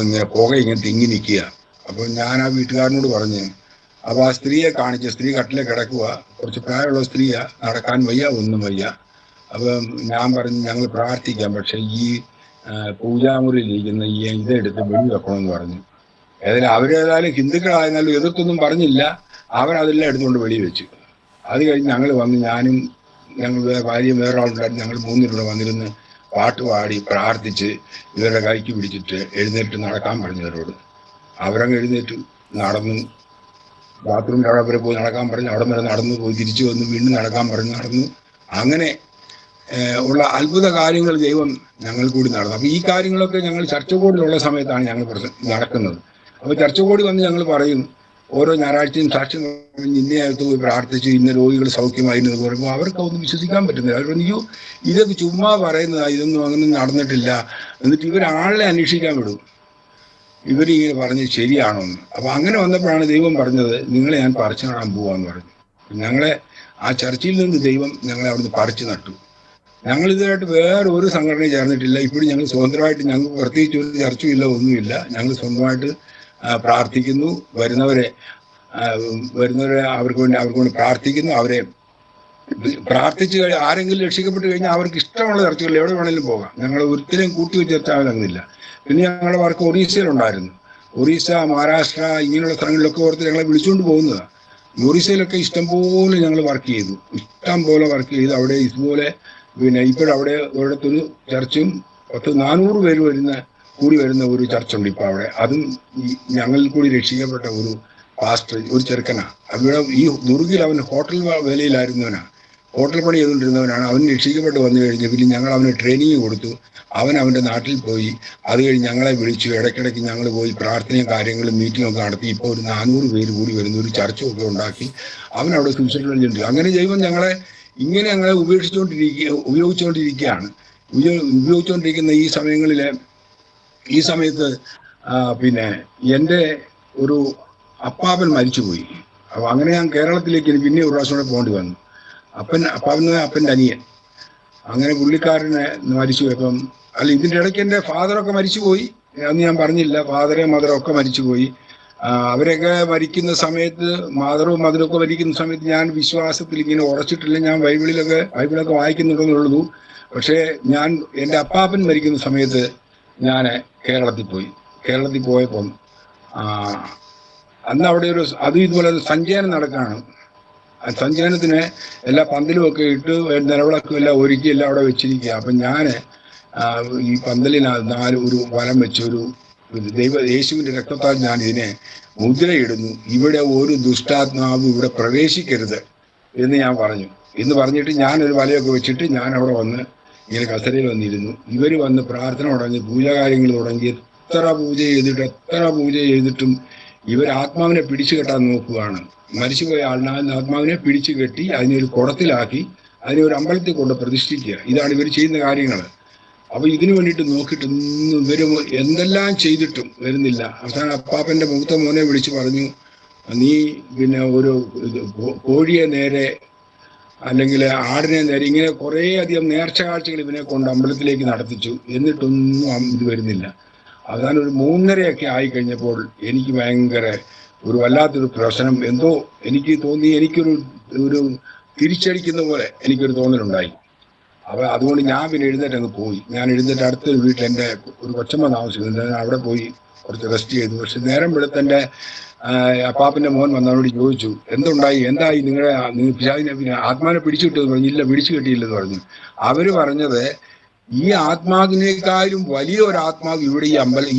ഇങ്ങനെ പുക ഇങ്ങനെ തിങ്ങി നിൽക്കുക. അപ്പൊ ഞാൻ ആ വീട്ടുകാരനോട് പറഞ്ഞു. അപ്പൊ ആ സ്ത്രീയെ കാണിച്ച്, സ്ത്രീ കട്ടിലെ കിടക്കുക, കുറച്ച് പ്രായമുള്ള സ്ത്രീയാ, നടക്കാൻ വയ്യ, ഒന്നും വയ്യ. അപ്പം ഞാൻ പറഞ്ഞു ഞങ്ങൾ പ്രാർത്ഥിക്കാം, പക്ഷെ ഈ പൂജാമുറിയിൽ ഇരിക്കുന്ന ഈ ഇതെടുത്ത് വെളി വെക്കണമെന്ന് പറഞ്ഞു. ഏതായാലും അവരേതായാലും ഹിന്ദുക്കളായിരുന്നാലും എതിർത്തൊന്നും പറഞ്ഞില്ല. അവരതെല്ലാം എടുത്തുകൊണ്ട് വെളി വെച്ചു. അത് കഴിഞ്ഞ് ഞങ്ങൾ വന്ന്, ഞങ്ങൾ ഭാര്യയും വേറൊരാളുണ്ടായിരുന്നു, ഞങ്ങൾ 3 പേരും വന്നിരുന്ന് പാട്ട് പാടി പ്രാർത്ഥിച്ച് ഇവരുടെ കൈക്ക് പിടിച്ചിട്ട് എഴുന്നേറ്റ് നടക്കാൻ പറഞ്ഞവരോട്. അവരങ്ങ് എഴുന്നേറ്റ് നടന്നു. ബാത്റൂമിൻ്റെ അവിടെ വരെ പോയി നടക്കാൻ പറഞ്ഞു. അവിടെ വരെ നടന്നു പോയി, തിരിച്ചു വന്നു, വീണ്ടും നടക്കാൻ പറഞ്ഞു, നടന്നു. അങ്ങനെ ഉള്ള അത്ഭുത കാര്യങ്ങൾ ദൈവം ഞങ്ങൾ കൂടി നടന്നു. അപ്പോൾ ഈ കാര്യങ്ങളൊക്കെ ഞങ്ങൾ ചർച്ചകോടിലുള്ള സമയത്താണ് ഞങ്ങൾ നടക്കുന്നത്. അപ്പോൾ ചർച്ചകോടി വന്ന് ഞങ്ങൾ പറയും, ഓരോ ഞായറാഴ്ചയും സാക്ഷ്യം കഴിഞ്ഞ് ഇന്നയാൾക്ക് പോയി പ്രാർത്ഥിച്ച് ഇന്ന രോഗികൾ സൗഖ്യമായിരുന്നു പറയുമ്പോൾ അവർക്ക് ഒന്നും വിശ്വസിക്കാൻ പറ്റുന്നില്ല. അവർ പറഞ്ഞു, ഇതൊക്കെ ചുമ്മാ പറയുന്നതാ, ഇതൊന്നും അങ്ങനെ നടന്നിട്ടില്ല. എന്നിട്ട് ഇവരാളെ അന്വേഷിക്കാൻ വിടും, ഇവരിങ്ങനെ പറഞ്ഞ് ശരിയാണോ എന്ന്. അപ്പോൾ അങ്ങനെ വന്നപ്പോഴാണ് ദൈവം പറഞ്ഞത്, നിങ്ങളെ ഞാൻ പറിച്ചു നടാൻ പോവാന്ന് പറഞ്ഞു. ഞങ്ങളെ ആ ചർച്ചയിൽ നിന്ന് ദൈവം ഞങ്ങളെ അവിടുന്ന് പറിച്ചു നട്ടു. ഞങ്ങൾ ഇതുമായിട്ട് വേറെ ഒരു സംഘടനയും ചേർന്നിട്ടില്ല. ഇപ്പോഴും ഞങ്ങൾ സ്വതന്ത്രമായിട്ട്, ഞങ്ങൾക്ക് പ്രത്യേകിച്ച് ഒരു ചർച്ചയില്ല, ഒന്നുമില്ല. ഞങ്ങൾ സ്വന്തമായിട്ട് പ്രാർത്ഥിക്കുന്നു. വരുന്നവരെ അവർക്ക് വേണ്ടി പ്രാർത്ഥിക്കുന്നു. അവരെ പ്രാർത്ഥിച്ച് ആരെങ്കിലും രക്ഷിക്കപ്പെട്ട് കഴിഞ്ഞാൽ അവർക്ക് ഇഷ്ടമുള്ള ചർച്ചകളിൽ എവിടെ വേണമെങ്കിലും പോകാം. ഞങ്ങൾ ഒരിക്കലും കൂട്ടി വെച്ചാകുന്നില്ല. പിന്നെ ഞങ്ങളുടെ വർക്ക് ഒറീസയിലുണ്ടായിരുന്നു. ഒറീസ, മഹാരാഷ്ട്ര ഇങ്ങനെയുള്ള സ്ഥലങ്ങളിലൊക്കെ ഓർത്ത് ഞങ്ങളെ വിളിച്ചുകൊണ്ട് പോകുന്നതാണ്. ഒറീസയിലൊക്കെ ഇഷ്ടംപോലെ ഞങ്ങൾ വർക്ക് ചെയ്തു, ഇഷ്ടം പോലെ വർക്ക് ചെയ്തു. അവിടെ ഇതുപോലെ പിന്നെ ഇപ്പോഴവിടെ ഒരിടത്തൊരു ചർച്ചും 400 പേര് കൂടി വരുന്ന ഒരു ചർച്ചുണ്ട് ഇപ്പോൾ അവിടെ. അതും ഞങ്ങളിൽ കൂടി രക്ഷിക്കപ്പെട്ട ഒരു പാസ്റ്റർ, ഒരു ചെറുക്കനാണ്. അവിടെ ഈ നുറുകിൽ അവൻ ഹോട്ടൽ വേലയിലായിരുന്നവനാണ്, ഹോട്ടൽ പണി ചെയ്തുകൊണ്ടിരുന്നവനാണ്. അവൻ രക്ഷിക്കപ്പെട്ട് വന്നു കഴിഞ്ഞ് പിന്നെ ഞങ്ങൾ അവന് ട്രെയിനിങ് കൊടുത്തു. അവൻ്റെ നാട്ടിൽ പോയി. അത് കഴിഞ്ഞ് ഞങ്ങളെ വിളിച്ചു. ഇടയ്ക്കിടയ്ക്ക് ഞങ്ങൾ പോയി പ്രാർത്ഥനയും കാര്യങ്ങളും മീറ്റിംഗ് ഒക്കെ നടത്തി. ഇപ്പോൾ ഒരു 400 പേര് കൂടി വരുന്ന ഒരു ചർച്ചും ഒക്കെ ഉണ്ടാക്കി അവനവിടെ സുവിശേഷം. അങ്ങനെ ദൈവം ഞങ്ങളെ ഉപയോഗിച്ചുകൊണ്ടിരിക്കുകയാണ്. ഈ സമയത്ത് പിന്നെ എൻ്റെ ഒരു അപ്പാപ്പൻ മരിച്ചുപോയി. അപ്പോൾ അങ്ങനെ ഞാൻ കേരളത്തിലേക്ക് പിന്നെ ഒരു പ്രാവശ്യം കൂടെ പോകേണ്ടി വന്നു. അപ്പൻ്റെ അനിയൻ, അങ്ങനെ പുള്ളിക്കാരനെ മരിച്ചുപോയി. ഇതിൻ്റെ ഇടയ്ക്ക് എൻ്റെ ഫാദറൊക്കെ മരിച്ചുപോയി. അന്ന് ഞാൻ പറഞ്ഞില്ല, ഫാദറെ മദറും ഒക്കെ മരിച്ചുപോയി. അവരൊക്കെ മരിക്കുന്ന സമയത്ത്, മദറും മദറൊക്കെ മരിക്കുന്ന സമയത്ത് ഞാൻ വിശ്വാസത്തിൽ ഇങ്ങനെ ഉറച്ചിട്ടില്ല. ഞാൻ ബൈബിളൊക്കെ വായിക്കുന്നുണ്ടെന്നുള്ളൂ. പക്ഷേ എൻ്റെ അപ്പാപ്പൻ മരിക്കുന്ന സമയത്ത് ഞാൻ കേരളത്തിൽ പോയപ്പം അന്ന് അവിടെ ഇതുപോലെ സഞ്ചയനം നടക്കുകയാണ്. സഞ്ചയനത്തിന് എല്ലാ പന്തലുമൊക്കെ ഇട്ട് നിലവിളക്കും എല്ലാം ഒരുക്കി എല്ലാം അവിടെ വെച്ചിരിക്കുക. അപ്പം ഞാൻ ഈ പന്തലിനകത്ത് ഒരു വലം വെച്ച് യേശുവിൻ്റെ രക്തത്താൽ ഞാൻ ഇതിനെ മുദ്രയിടുന്നു, ഇവിടെ ഒരു ദുഷ്ടാത്മാവും ഇവിടെ പ്രവേശിക്കരുത് എന്ന് ഞാൻ പറഞ്ഞു. എന്ന് പറഞ്ഞിട്ട് ഞാനൊരു വലയൊക്കെ വെച്ചിട്ട് ഞാൻ അവിടെ വന്ന് ഇങ്ങനെ കസരയിൽ വന്നിരുന്നു. ഇവർ വന്ന് പ്രാർത്ഥന തുടങ്ങി, പൂജാകാര്യങ്ങൾ തുടങ്ങി. എത്ര പൂജ ചെയ്തിട്ടും ഇവർ ആത്മാവിനെ പിടിച്ചു കെട്ടാൻ നോക്കുകയാണ്. മരിച്ചുപോയ ആത്മാവിനെ പിടിച്ചു കെട്ടി അതിനൊരു കുടത്തിലാക്കി അതിനെ ഒരു അമ്പലത്തിൽ കൊണ്ട് പ്രതിഷ്ഠിക്കുക. ഇതാണ് ഇവർ ചെയ്യുന്ന കാര്യങ്ങൾ. അപ്പോൾ ഇതിനു വേണ്ടിയിട്ട് നോക്കിയിട്ട് ഇവർ എന്തെല്ലാം ചെയ്തിട്ടും വരുന്നില്ല. അവസാനം അപ്പാപ്പൻ്റെ മൂത്ത മോനെ വിളിച്ച് പറഞ്ഞു, നീ പിന്നെ ഒരു കോഴിയെ നേരെ അല്ലെങ്കിൽ ആടിനെ നേരെ ഇങ്ങനെ കുറേ അധികം നേർച്ച കാഴ്ചകൾ ഇവനെ കൊണ്ട് അമ്പലത്തിലേക്ക് നടത്തിച്ചു. എന്നിട്ടൊന്നും ഇത് വരുന്നില്ല. അവസാനം ഒരു 3:30 ആയിക്കഴിഞ്ഞപ്പോൾ എനിക്ക് ഭയങ്കര ഒരു വല്ലാത്തൊരു പ്രശ്നം എന്തോ എനിക്ക് തോന്നി. എനിക്കൊരു ഒരു തിരിച്ചടിക്കുന്ന പോലെ എനിക്കൊരു തോന്നലുണ്ടായി. അതുകൊണ്ട് ഞാൻ പിന്നെ എഴുന്നേറ്റ് അങ്ങ് പോയി. ഞാൻ എഴുന്നേറ്റ് അടുത്തൊരു വീട്ടിൽ എൻ്റെ ഒരു കൊച്ചമ്മ താമസിക്കുന്നുണ്ട്. ഞാൻ അവിടെ പോയി കുറച്ച് റെസ്റ്റ് ചെയ്തു. പക്ഷെ നേരം വെളുത്ത് എൻ്റെ അപ്പാപ്പൻ്റെ മോൻ വന്നവരോട് ചോദിച്ചു, എന്തായി നിങ്ങളുടെ പിശാചിനെ പിന്നെ ആത്മാവിനെ പിടിച്ചു കിട്ടുമെന്ന് പറഞ്ഞു. ഇല്ല, പിടിച്ചു കിട്ടിയില്ലെന്ന് പറഞ്ഞു. അവര് പറഞ്ഞത് ഈ ആത്മാവിനേക്കാളും വലിയ ഒരു ആത്മാവ് ഇവിടെ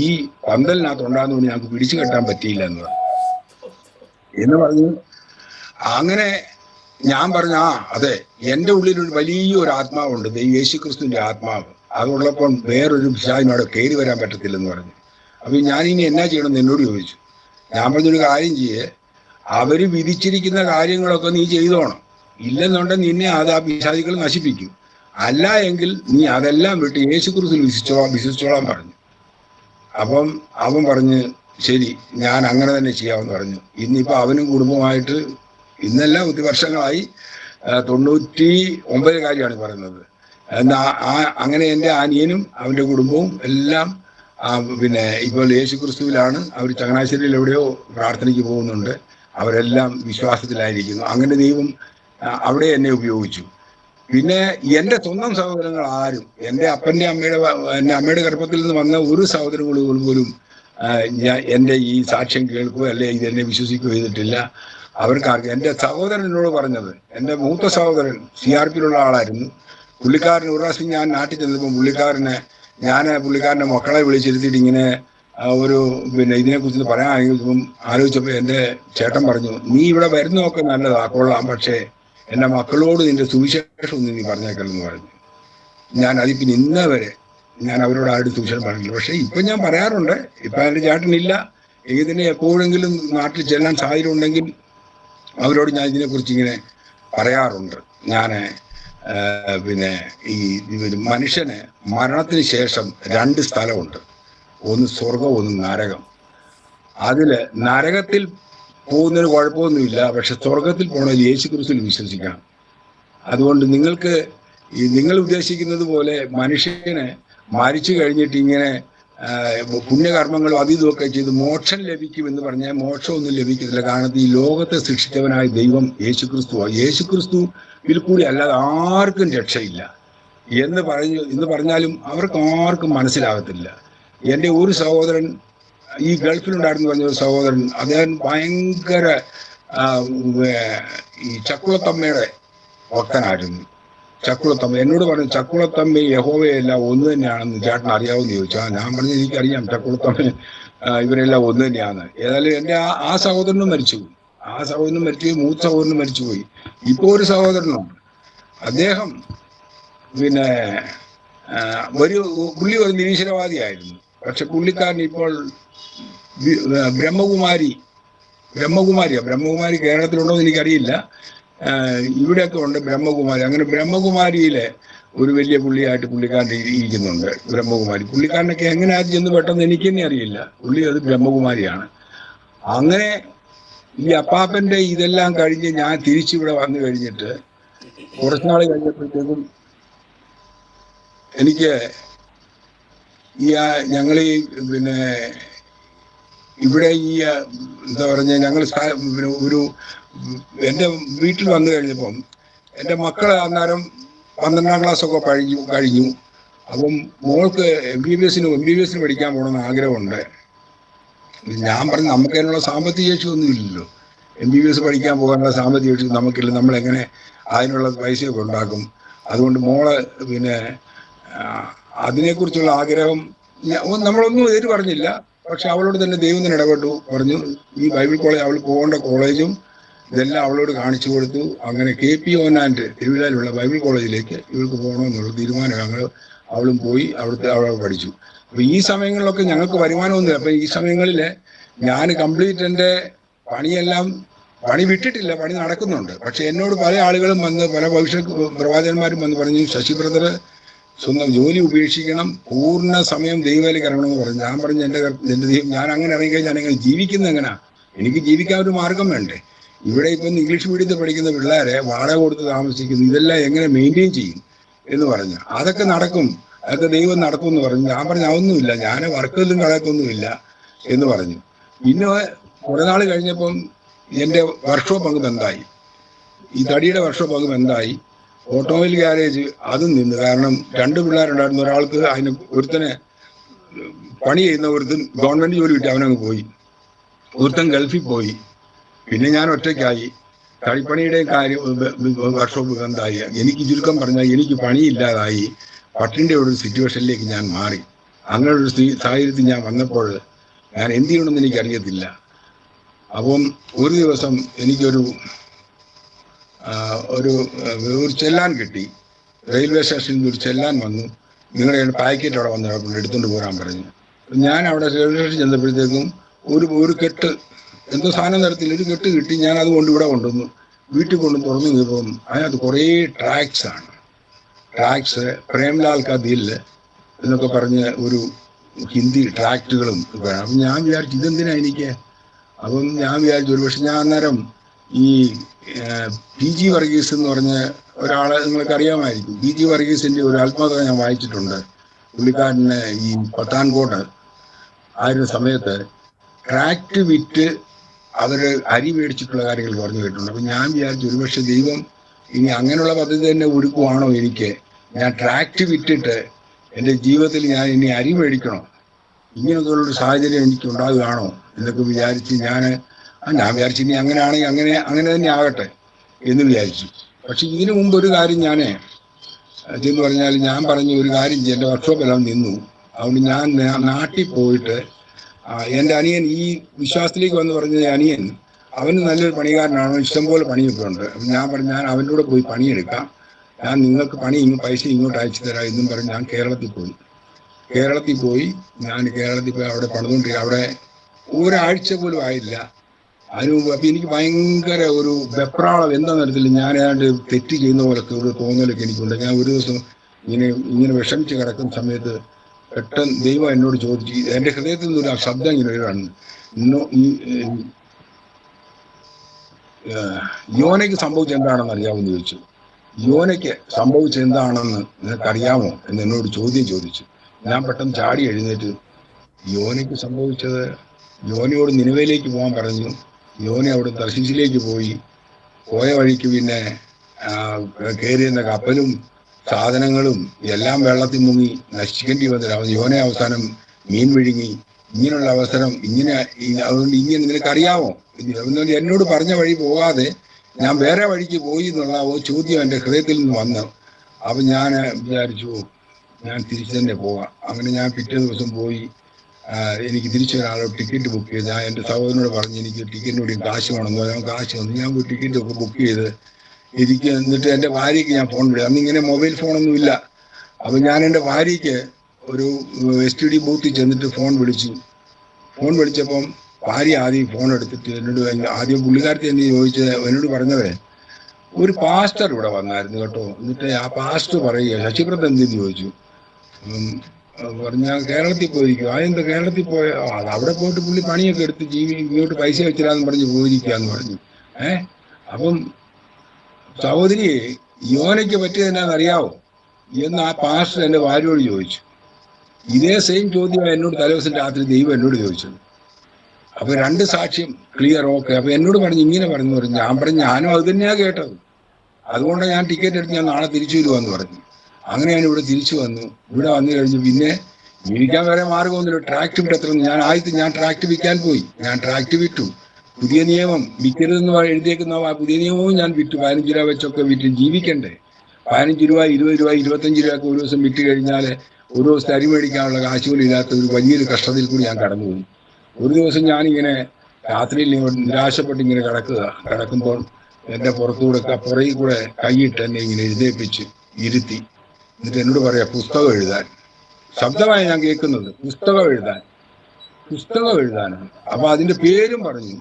ഈ പന്തലിനകത്ത് ഉണ്ടാകുന്നതുകൊണ്ട് ഞങ്ങൾക്ക് പിടിച്ചു കെട്ടാൻ പറ്റിയില്ല എന്ന് പറഞ്ഞു. അങ്ങനെ ഞാൻ പറഞ്ഞു, അതെ, എൻ്റെ ഉള്ളിലൊരു വലിയൊരു ആത്മാവുണ്ട്, യേശുക്രിസ്തുവിന്റെ ആത്മാവ്. അതുള്ളപ്പോൾ വേറൊരു പിശാചിനോട് കയറി വരാൻ പറ്റത്തില്ലെന്ന് പറഞ്ഞു. അപ്പൊ ഞാനിനി എന്നാ ചെയ്യണമെന്ന് എന്നോട് ചോദിച്ചു. ഞാൻ പറഞ്ഞൊരു കാര്യം ചെയ്യേ, അവര് വിധിച്ചിരിക്കുന്ന കാര്യങ്ങളൊക്കെ നീ ചെയ്തോണം. ഇല്ലെന്നുണ്ടെങ്കിൽ നിന്നെ ആ പിശാചികൾ നശിപ്പിക്കും. അല്ല എങ്കിൽ നീ അതെല്ലാം വിട്ട് യേശുക്രിസ്തുവിൽ വിശ്വസിച്ചോളാൻ പറഞ്ഞു. അപ്പം അവൻ പറഞ്ഞ് ശരി, ഞാൻ അങ്ങനെ തന്നെ ചെയ്യാമെന്ന് പറഞ്ഞു. ഇന്നിപ്പോ അവനും കുടുംബമായിട്ട് ഇന്നല്ല, 1 വർഷങ്ങളായി, 99 കാര്യമാണ് പറയുന്നത്. എന്നാ അങ്ങനെ എൻ്റെ അനിയനും അവൻ്റെ കുടുംബവും എല്ലാം പിന്നെ ഇപ്പോൾ യേശുക്രിസ്തുവിലാണ്. അവർ ചങ്ങനാശ്ശേരിയിൽ എവിടെയോ പ്രാർത്ഥനയ്ക്ക് പോകുന്നുണ്ട്. അവരെല്ലാം വിശ്വാസത്തിലായിരിക്കുന്നു. അങ്ങനെ ദൈവം അവിടെ എന്നെ ഉപയോഗിച്ചു. പിന്നെ എൻ്റെ സ്വന്തം സഹോദരങ്ങൾ ആരും, എൻ്റെ അമ്മയുടെ ഗർഭത്തിൽ നിന്ന് വന്ന ഒരു സഹോദരങ്ങൾ പോലും എൻ്റെ ഈ സാക്ഷ്യം കേൾക്കുകയോ അല്ലെ ഇതെന്നെ വിശ്വസിക്കുകയോ ചെയ്തിട്ടില്ല. അവർക്കാർക്ക് എൻ്റെ സഹോദരൻ എന്നോട് പറഞ്ഞത്, എൻ്റെ മൂത്ത സഹോദരൻ CRPയിലുള്ള ആളായിരുന്നു. പുള്ളിക്കാരൻ ഒരു പ്രാവശ്യം ഞാൻ നാട്ടിൽ ചെന്നപ്പോൾ പുള്ളിക്കാരൻ്റെ മക്കളെ വിളിച്ചിരുത്തിയിട്ട് ഇങ്ങനെ ഒരു പിന്നെ ഇതിനെക്കുറിച്ച് പറയാൻ ആലോചിച്ചപ്പോൾ എൻ്റെ ചേട്ടൻ പറഞ്ഞു, നീ ഇവിടെ വരുന്നതൊക്കെ നല്ലതാ, കൊള്ളാം, പക്ഷേ എൻ്റെ മക്കളോട് നിന്റെ സുവിശേഷം ഒന്നും നീ പറഞ്ഞേക്കല്ലെന്ന് പറഞ്ഞു. ഞാൻ അതിൽ പിന്നെ ഇന്നേ വരെ ഞാൻ അവരോട് ആരുടെ സുവിശേഷം പറഞ്ഞില്ല. പക്ഷെ ഇപ്പം ഞാൻ പറയാറുണ്ട്. ഇപ്പം എൻ്റെ ചേട്ടനില്ല. ഇതിനെ എപ്പോഴെങ്കിലും നാട്ടിൽ ചെല്ലാൻ സാഹചര്യം ഉണ്ടെങ്കിൽ അവരോട് ഞാൻ ഇതിനെക്കുറിച്ച് ഇങ്ങനെ പറയാറുണ്ട്. ഞാൻ പിന്നെ ഈ മനുഷ്യന് മരണത്തിന് ശേഷം 2 സ്ഥലമുണ്ട്. ഒന്ന് സ്വർഗം, ഒന്ന് നരകം. അതില് നരകത്തിൽ പോകുന്നതിന് കുഴപ്പമൊന്നുമില്ല. പക്ഷെ സ്വർഗത്തിൽ പോകണമെങ്കിൽ യേശുക്രിസ്തുവിൽ വിശ്വസിക്കണം. അതുകൊണ്ട് നിങ്ങൾ ഉദ്ദേശിക്കുന്നത് പോലെ മനുഷ്യന് മരിച്ചു കഴിഞ്ഞിട്ട് ഇങ്ങനെ പുണ്യകർമ്മങ്ങളും ഇതൊക്കെ ചെയ്ത് മോക്ഷം ലഭിക്കുമെന്ന് പറഞ്ഞാൽ മോക്ഷമൊന്നും ലഭിക്കത്തില്ല. കാരണം ഈ ലോകത്തെ സൃഷ്ടിച്ചവനായ ദൈവം യേശുക്രിസ്തുവാണ്. യേശുക്രിസ്തുവിൽ കൂടി അല്ലാതെ ആർക്കും രക്ഷയില്ല എന്ന് പറഞ്ഞാലും അവർക്ക് ആർക്കും മനസ്സിലാകത്തില്ല. എൻ്റെ ഒരു സഹോദരൻ ഈ ഗൾഫിലുണ്ടായിരുന്നു പറഞ്ഞ ഒരു സഹോദരൻ, അദ്ദേഹം ഭയങ്കര ഈ ചക്കുളത്തമ്മയുടെ ഭക്തനായിരുന്നു. ചക്കുളത്തമ്മ എന്നോട് പറഞ്ഞു, ചക്കുളത്തമ്മയും യഹോവയെല്ലാം ഒന്ന് തന്നെയാണെന്ന് ചേട്ടൻ അറിയാമെന്ന് ചോദിച്ചു. ഞാൻ പറഞ്ഞു, എനിക്കറിയാം, ചക്കുളത്തമ്മ ഇവരെല്ലാം ഒന്ന് തന്നെയാണ്. ഏതായാലും എൻ്റെ ആ സഹോദരനും മരിച്ചുപോയി. മൂത്ത സഹോദരനും മരിച്ചുപോയി. ഇപ്പോൾ ഒരു സഹോദരനുണ്ട്. അദ്ദേഹം പിന്നെ പുള്ളി ഒരു നിരീശ്വരവാദിയായിരുന്നു. പക്ഷെ പുള്ളിക്കാരൻ ഇപ്പോൾ ബ്രഹ്മകുമാരി കേരളത്തിലുണ്ടോ എന്ന് എനിക്കറിയില്ല. ഇവിടെയൊക്കെ ഉണ്ട് ബ്രഹ്മകുമാരി. അങ്ങനെ ബ്രഹ്മകുമാരിയിലെ ഒരു വലിയ പുള്ളിയായിട്ട് പുള്ളിക്കാരൻ ഇരിക്കുന്നുണ്ട്. പുള്ളിക്കാരനൊക്കെ എങ്ങനെ ചെന്ന് പെട്ടെന്ന് എനിക്ക് തന്നെ അറിയില്ല. അത് ബ്രഹ്മകുമാരിയാണ്. അങ്ങനെ ഈ അപ്പാപ്പന്റെ ഇതെല്ലാം കഴിഞ്ഞ് ഞാൻ തിരിച്ചിവിടെ വന്നു കഴിഞ്ഞിട്ട് കുറച്ചുനാൾ കഴിഞ്ഞപ്പോഴത്തേക്കും എനിക്ക് ഞങ്ങൾ പിന്നെ ഇവിടെ എന്താ പറഞ്ഞ ഞങ്ങൾ ഒരു എൻ്റെ വീട്ടിൽ വന്നു കഴിഞ്ഞപ്പം എൻ്റെ മക്കളെ അന്നേരം 12ാം ക്ലാസ്സൊക്കെ കഴിഞ്ഞു. അപ്പം മോൾക്ക് MBBS പഠിക്കാൻ പോകണമെന്ന് ആഗ്രഹമുണ്ട്. ഞാൻ പറഞ്ഞു, നമുക്ക് അതിനുള്ള സാമ്പത്തിക ശേഷി ഒന്നും ഇല്ലല്ലോ. MBBS പഠിക്കാൻ പോകാനുള്ള സാമ്പത്തിക ശേഷി നമുക്കില്ല. നമ്മളെങ്ങനെ അതിനുള്ള പൈസയൊക്കെ ഉണ്ടാക്കും? അതുകൊണ്ട് മോള് പിന്നെ അതിനെക്കുറിച്ചുള്ള ആഗ്രഹം നമ്മളൊന്നും എതിര് പറഞ്ഞില്ല. പക്ഷെ അവളോട് തന്നെ ദൈവം തന്നെ ഇടപെട്ടു. പറഞ്ഞു, ഈ ബൈബിൾ കോളേജ്, അവൾ പോകേണ്ട കോളേജും ഇതെല്ലാം അവളോട് കാണിച്ചു കൊടുത്തു. അങ്ങനെ KP ഓനാൻഡ് തിരുവല്ലയിലുള്ള ബൈബിൾ കോളേജിലേക്ക് ഇവൾക്ക് പോകണമെന്നുള്ള തീരുമാനം അവളും പോയി. അവളെ പഠിച്ചു. അപ്പൊ ഈ സമയങ്ങളിലൊക്കെ ഞങ്ങൾക്ക് വരുമാനമൊന്നുമില്ല. അപ്പൊ ഈ സമയങ്ങളിൽ ഞാൻ കംപ്ലീറ്റ് എൻ്റെ പണി വിട്ടിട്ടില്ല, പണി നടക്കുന്നുണ്ട്. പക്ഷെ എന്നോട് പല ആളുകളും പല പ്രവാചകന്മാരും പറഞ്ഞു, ശശി ബ്രദർ സ്വന്തം ജോലി ഉപേക്ഷിക്കണം, പൂർണ്ണ സമയം ദൈവവേലയ്ക്ക് ഇറങ്ങണമെന്ന് പറഞ്ഞു. ഞാൻ പറഞ്ഞു, എൻ്റെ ദൈവം, ഞാൻ അങ്ങനെ ഇറങ്ങിക്കഴിഞ്ഞാൽ ഞാൻ എങ്ങനെ ജീവിക്കുന്നത്? എങ്ങനെയാ? എനിക്ക് ജീവിക്കാൻ ഒരു മാർഗം വേണ്ടേ? ഇവിടെ ഇപ്പം ഇംഗ്ലീഷ് മീഡിയത്തിൽ പഠിക്കുന്ന പിള്ളേരെ വാടക കൊടുത്ത് താമസിക്കുന്നു, ഇതെല്ലാം എങ്ങനെ മെയിൻറ്റെയിൻ ചെയ്യും എന്ന് പറഞ്ഞു. അതൊക്കെ നടക്കും, അതൊക്കെ ദൈവം നടക്കും എന്ന് പറഞ്ഞു. ഞാൻ പറഞ്ഞു അതൊന്നുമില്ല, ഞാൻ വർക്കിലും കളയൊക്കൊന്നുമില്ല എന്ന് പറഞ്ഞു. പിന്നെ കുറെ നാൾ കഴിഞ്ഞപ്പം എൻ്റെ വർക്ക്ഷോപ്പ് അങ്ങ് ബന്ധായി. ഈ തടിയുടെ വർക്ക്ഷോപ്പ് അങ്ങ് ബന്ധായി. ഓട്ടോമൊബൈൽ ഗ്യാരേജ് അതും നിന്ന്. കാരണം 2 പിള്ളേരുണ്ടായിരുന്നു. ഒരാൾക്ക് അതിന് ഒരുത്തനെ പണി ചെയ്യുന്ന ഒരുത്തൻ ഗവൺമെന്റ് ജോലി കിട്ടി, അവനങ്ങ് പോയി. ഒരുത്തൻ ഗൾഫിൽ പോയി. പിന്നെ ഞാൻ ഒറ്റയ്ക്കായി. തടിപ്പണിയുടെ കാര്യം വർക്ക്ഷോപ്പ് ബന്ധായി. എനിക്ക് ചുരുക്കം പറഞ്ഞാൽ എനിക്ക് പണിയില്ലാതായി. പട്ടിൻ്റെ ഒരു സിറ്റുവേഷനിലേക്ക് ഞാൻ മാറി. അങ്ങനെ ഒരു സാഹചര്യത്തിൽ ഞാൻ വന്നപ്പോൾ ഞാൻ എന്ത് ചെയ്യണമെന്ന് എനിക്കറിയത്തില്ല. അപ്പം ഒരു ദിവസം എനിക്കൊരു ഒരു ചെല്ലാൻ കിട്ടി. റെയിൽവേ സ്റ്റേഷനിൽ ഒരു ചെല്ലാൻ വന്നു. നിങ്ങളുടെ പാക്കറ്റ് അവിടെ വന്ന് എടുത്തുകൊണ്ട് പോരാൻ പറഞ്ഞു. ഞാൻ അവിടെ റെയിൽവേ സ്റ്റേഷൻ ചെന്നപ്പോഴത്തേക്കും ഒരു കെട്ട് എന്തോ സാധനം തരത്തിൽ ഒരു കെട്ട് കിട്ടി. ഞാൻ അതുകൊണ്ട് ഇവിടെ കൊണ്ടുവന്നു. വീട്ടിൽ കൊണ്ട് തുറന്നു നോക്കുമ്പം അതിനകത്ത് കുറേ ട്രാക്സ് ആണ്. ട്രാക്സ് പ്രേംലാൽ കാ ദിൽ എന്നൊക്കെ പറഞ്ഞ് ഒരു ഹിന്ദി ട്രാക്റ്റുകളും. അപ്പം ഞാൻ വിചാരിച്ചു ഇതെന്തിനാ എനിക്ക്. അപ്പം ഞാൻ വിചാരിച്ചു ഒരു പക്ഷെ ഞാൻ അന്നേരം ഈ PG വർഗീസ് എന്ന് പറഞ്ഞ ഒരാളെ നിങ്ങൾക്ക് അറിയാമായിരിക്കും. PG വർഗീസിൻ്റെ ഒരു ആത്മകഥ ഞാൻ വായിച്ചിട്ടുണ്ട്. പുള്ളിക്കാരന് ഈ പത്താൻകോട്ട് ആയിരുന്ന സമയത്ത് ട്രാക്റ്റ് വിറ്റ് അവർ അരി മേടിച്ചിട്ടുള്ള കാര്യങ്ങൾ പറഞ്ഞു കേട്ടിട്ടുണ്ട്. അപ്പം ഞാൻ വിചാരിച്ചു ഒരുപക്ഷെ ദൈവം ഇനി അങ്ങനെയുള്ള പദ്ധതി തന്നെ ഒരുക്കുവാണോ എനിക്ക്. ഞാൻ ട്രാക്റ്റ് വിറ്റിട്ട് എൻ്റെ ജീവിതത്തിൽ ഞാൻ ഇനി അരി മേടിക്കണോ, ഇങ്ങനെയൊക്കെയുള്ളൊരു സാഹചര്യം എനിക്ക് ഉണ്ടാകുകയാണോ എന്നൊക്കെ വിചാരിച്ച് ഞാൻ വിചാരിച്ചു ഇനി അങ്ങനെയാണെങ്കിൽ അങ്ങനെ തന്നെ ആകട്ടെ എന്ന് വിചാരിച്ചു. പക്ഷെ ഇതിനു മുമ്പ് ഒരു കാര്യം ഞാൻ എന്ന് പറഞ്ഞാൽ ഞാൻ പറഞ്ഞു ഒരു കാര്യം ചെയ്യും. എൻ്റെ വർക്ക്ഷോപ്പ് എല്ലാം നിന്നു. അതുകൊണ്ട് ഞാൻ നാട്ടിൽ പോയിട്ട് എൻ്റെ അനിയൻ ഈ വിശ്വാസത്തിലേക്ക് വന്ന് പറഞ്ഞ അനിയൻ അവന് നല്ലൊരു പണിക്കാരനാണ്, ഇഷ്ടംപോലെ പണിയൊക്കെ ഉണ്ട്. അപ്പം ഞാൻ പറഞ്ഞു ഞാൻ അവൻ്റെ കൂടെ പോയി പണിയെടുക്കാം, ഞാൻ നിങ്ങൾക്ക് പൈസ ഇങ്ങോട്ട് അയച്ചു തരാം എന്നും പറഞ്ഞ് ഞാൻ കേരളത്തിൽ പോയി. ഞാൻ കേരളത്തിൽ പോയി അവിടെ പണിതുകൊണ്ടിരിക്കുക. അവിടെ ഒരാഴ്ച പോലും ആയില്ല. അതിന് മുമ്പ് അപ്പം എനിക്ക് ഭയങ്കര ഒരു വെപ്രാളം എന്താണെന്ന് അറിയത്തില്ല. ഞാൻ ഏതാണ്ട് തെറ്റ് ചെയ്യുന്ന പോലൊക്കെ ഒരു തോന്നലൊക്കെ എനിക്കുണ്ട്. ഞാൻ ഒരു ദിവസം ഇങ്ങനെ വിഷമിച്ച് കിടക്കുന്ന സമയത്ത് പെട്ടെന്ന് ദൈവം എന്നോട് ചോദിച്ചു, എൻ്റെ ഹൃദയത്തിൽ നിന്നൊരു ആ ശബ്ദം ഇങ്ങനെ വരികയാണ്, യോനയ്ക്ക് സംഭവിച്ചത് എന്താണെന്ന് അറിയാമെന്ന് ചോദിച്ചു. യോനയ്ക്ക് സംഭവിച്ചത് എന്താണെന്ന് നിനക്കറിയാമോ എന്ന് എന്നോട് ചോദിച്ചു. ഞാൻ പെട്ടെന്ന് ചാടി എഴുന്നേറ്റ് യോനയ്ക്ക് സംഭവിച്ചത്, യോനയോട് നിനിവേയിലേക്ക് പോകാൻ പറഞ്ഞു. യോന അവിടെ തർശീശിലേക്ക് പോയ വഴിക്ക് പിന്നെ കയറിയുന്ന കപ്പലും സാധനങ്ങളും എല്ലാം വെള്ളത്തിൽ മുങ്ങി നശിക്കേണ്ടി വന്നില്ല. യോന അവസാനം മീൻ വിഴുങ്ങി. ഇങ്ങനെയുള്ള അവസരം അതുകൊണ്ട് നിനക്കറിയാമോ, എന്നോട് പറഞ്ഞ വഴി പോകാതെ ഞാൻ വേറെ വഴിക്ക് പോയി എന്നുള്ള ചോദ്യം എൻ്റെ ഹൃദയത്തിൽ നിന്ന് വന്നു. അപ്പം ഞാൻ വിചാരിച്ചു ഞാൻ തിരിച്ചു തന്നെ പോകാം. അങ്ങനെ ഞാൻ പിറ്റേ ദിവസം പോയി. എനിക്ക് തിരിച്ചു ഒരാളോട് ടിക്കറ്റ് ബുക്ക് ചെയ്ത് ഞാൻ എൻ്റെ സഹോദരനോട് പറഞ്ഞു എനിക്ക് ടിക്കറ്റിനോട് കാശ് വേണമെന്ന് പറയാൻ കാശ് വന്നു. ഞാൻ പോയി ടിക്കറ്റൊക്കെ ബുക്ക് ചെയ്ത് എന്നിട്ട് എൻ്റെ ഭാര്യയ്ക്ക് ഞാൻ ഫോൺ വിളിച്ചു. അന്നിങ്ങനെ മൊബൈൽ ഫോണൊന്നും ഇല്ല. അപ്പം ഞാൻ എൻ്റെ ഭാര്യയ്ക്ക് ഒരു STD ബൂത്തിൽ ചെന്നിട്ട് ഫോൺ വിളിച്ചപ്പം ഭാര്യ ആദ്യം ഫോൺ എടുത്തിട്ട് എന്നോട് ആദ്യം പുള്ളിക്കാരത്തി എന്നെ എന്നോട് പറഞ്ഞത് ഒരു പാസ്റ്റർ ഇവിടെ വന്നായിരുന്നു കേട്ടോ. എന്നിട്ട് ആ പാസ്റ്റർ പറയുക ശശിപ്രദ് എന്തെന്ന് ചോദിച്ചു. ഞാൻ കേരളത്തിൽ പോയിരിക്കും. അതെന്താ കേരളത്തിൽ പോയ അവിടെ പോയിട്ട് പുള്ളി പണിയൊക്കെ എടുത്ത് ഇങ്ങോട്ട് പൈസ വെച്ചില്ലാന്ന് പറഞ്ഞ് പോയിരിക്കുകയെന്ന് പറഞ്ഞു. അപ്പം സഹോദരി യോനയ്ക്ക് പറ്റിയത് എന്നാന്നറിയാവോ എന്ന് ആ പാസ്റ്റർ എൻ്റെ ഭാര്യയോട് ചോദിച്ചു. ഇതേ സെയിം ചോദ്യമാണ് എന്നോട് തലേദിവസം രാത്രി ദൈവം എന്നോട് ചോദിച്ചത്. അപ്പൊ 2 സാക്ഷ്യം ക്ലിയർ, ഓക്കെ. അപ്പൊ എന്നോട് ഇങ്ങനെ പറഞ്ഞു. ഞാനും അത് തന്നെയാണ് കേട്ടത്. അതുകൊണ്ടാണ് ഞാൻ ടിക്കറ്റ് എടുത്ത് ഞാൻ നാളെ തിരിച്ചു വരുവാന്ന് പറഞ്ഞു. അങ്ങനെ ഞാൻ ഇവിടെ തിരിച്ചു വന്നു. ഇവിടെ വന്നു കഴിഞ്ഞ് പിന്നെ ജീവിക്കാൻ വേറെ മാർഗമൊന്നുമില്ല. ട്രാക്ട് വിട്ടെത്ര ഞാൻ ട്രാക്ട് വിൽക്കാൻ പോയി. ഞാൻ ട്രാക്ട് വിറ്റു. പുതിയ നിയമം വിൽക്കരുതെന്ന് എഴുതിയേക്കുന്ന ആ പുതിയ നിയമവും ഞാൻ വിറ്റു. 15 രൂപ വെച്ചൊക്കെ വിറ്റ് ജീവിക്കണ്ടേ. 15 രൂപ 20 രൂപ 25 രൂപയൊക്കെ ഒരു ദിവസം വിറ്റ് കഴിഞ്ഞാൽ ഒരു ദിവസത്തെ അരി മേടിക്കാനുള്ള കാശ് പോലും ഇല്ലാത്ത ഒരു വലിയൊരു കഷ്ടതയിൽ കൂടി ഞാൻ കടന്നുപോയി. ഒരു ദിവസം ഞാനിങ്ങനെ രാത്രിയിൽ നിരാശപ്പെട്ട് ഇങ്ങനെ കിടക്കുമ്പോൾ എൻ്റെ പുറകിൽ കൂടെ കൈയിട്ട് എന്നെ ഇങ്ങനെ എഴുന്നേൽപ്പിച്ച് ഇരുത്തി. എന്നിട്ട് എന്നോട് പറയാ പുസ്തകം എഴുതാൻ. ശബ്ദമായി ഞാൻ കേൾക്കുന്നത് പുസ്തകം എഴുതാനാണ്. അപ്പൊ അതിന്റെ പേരും പറഞ്ഞു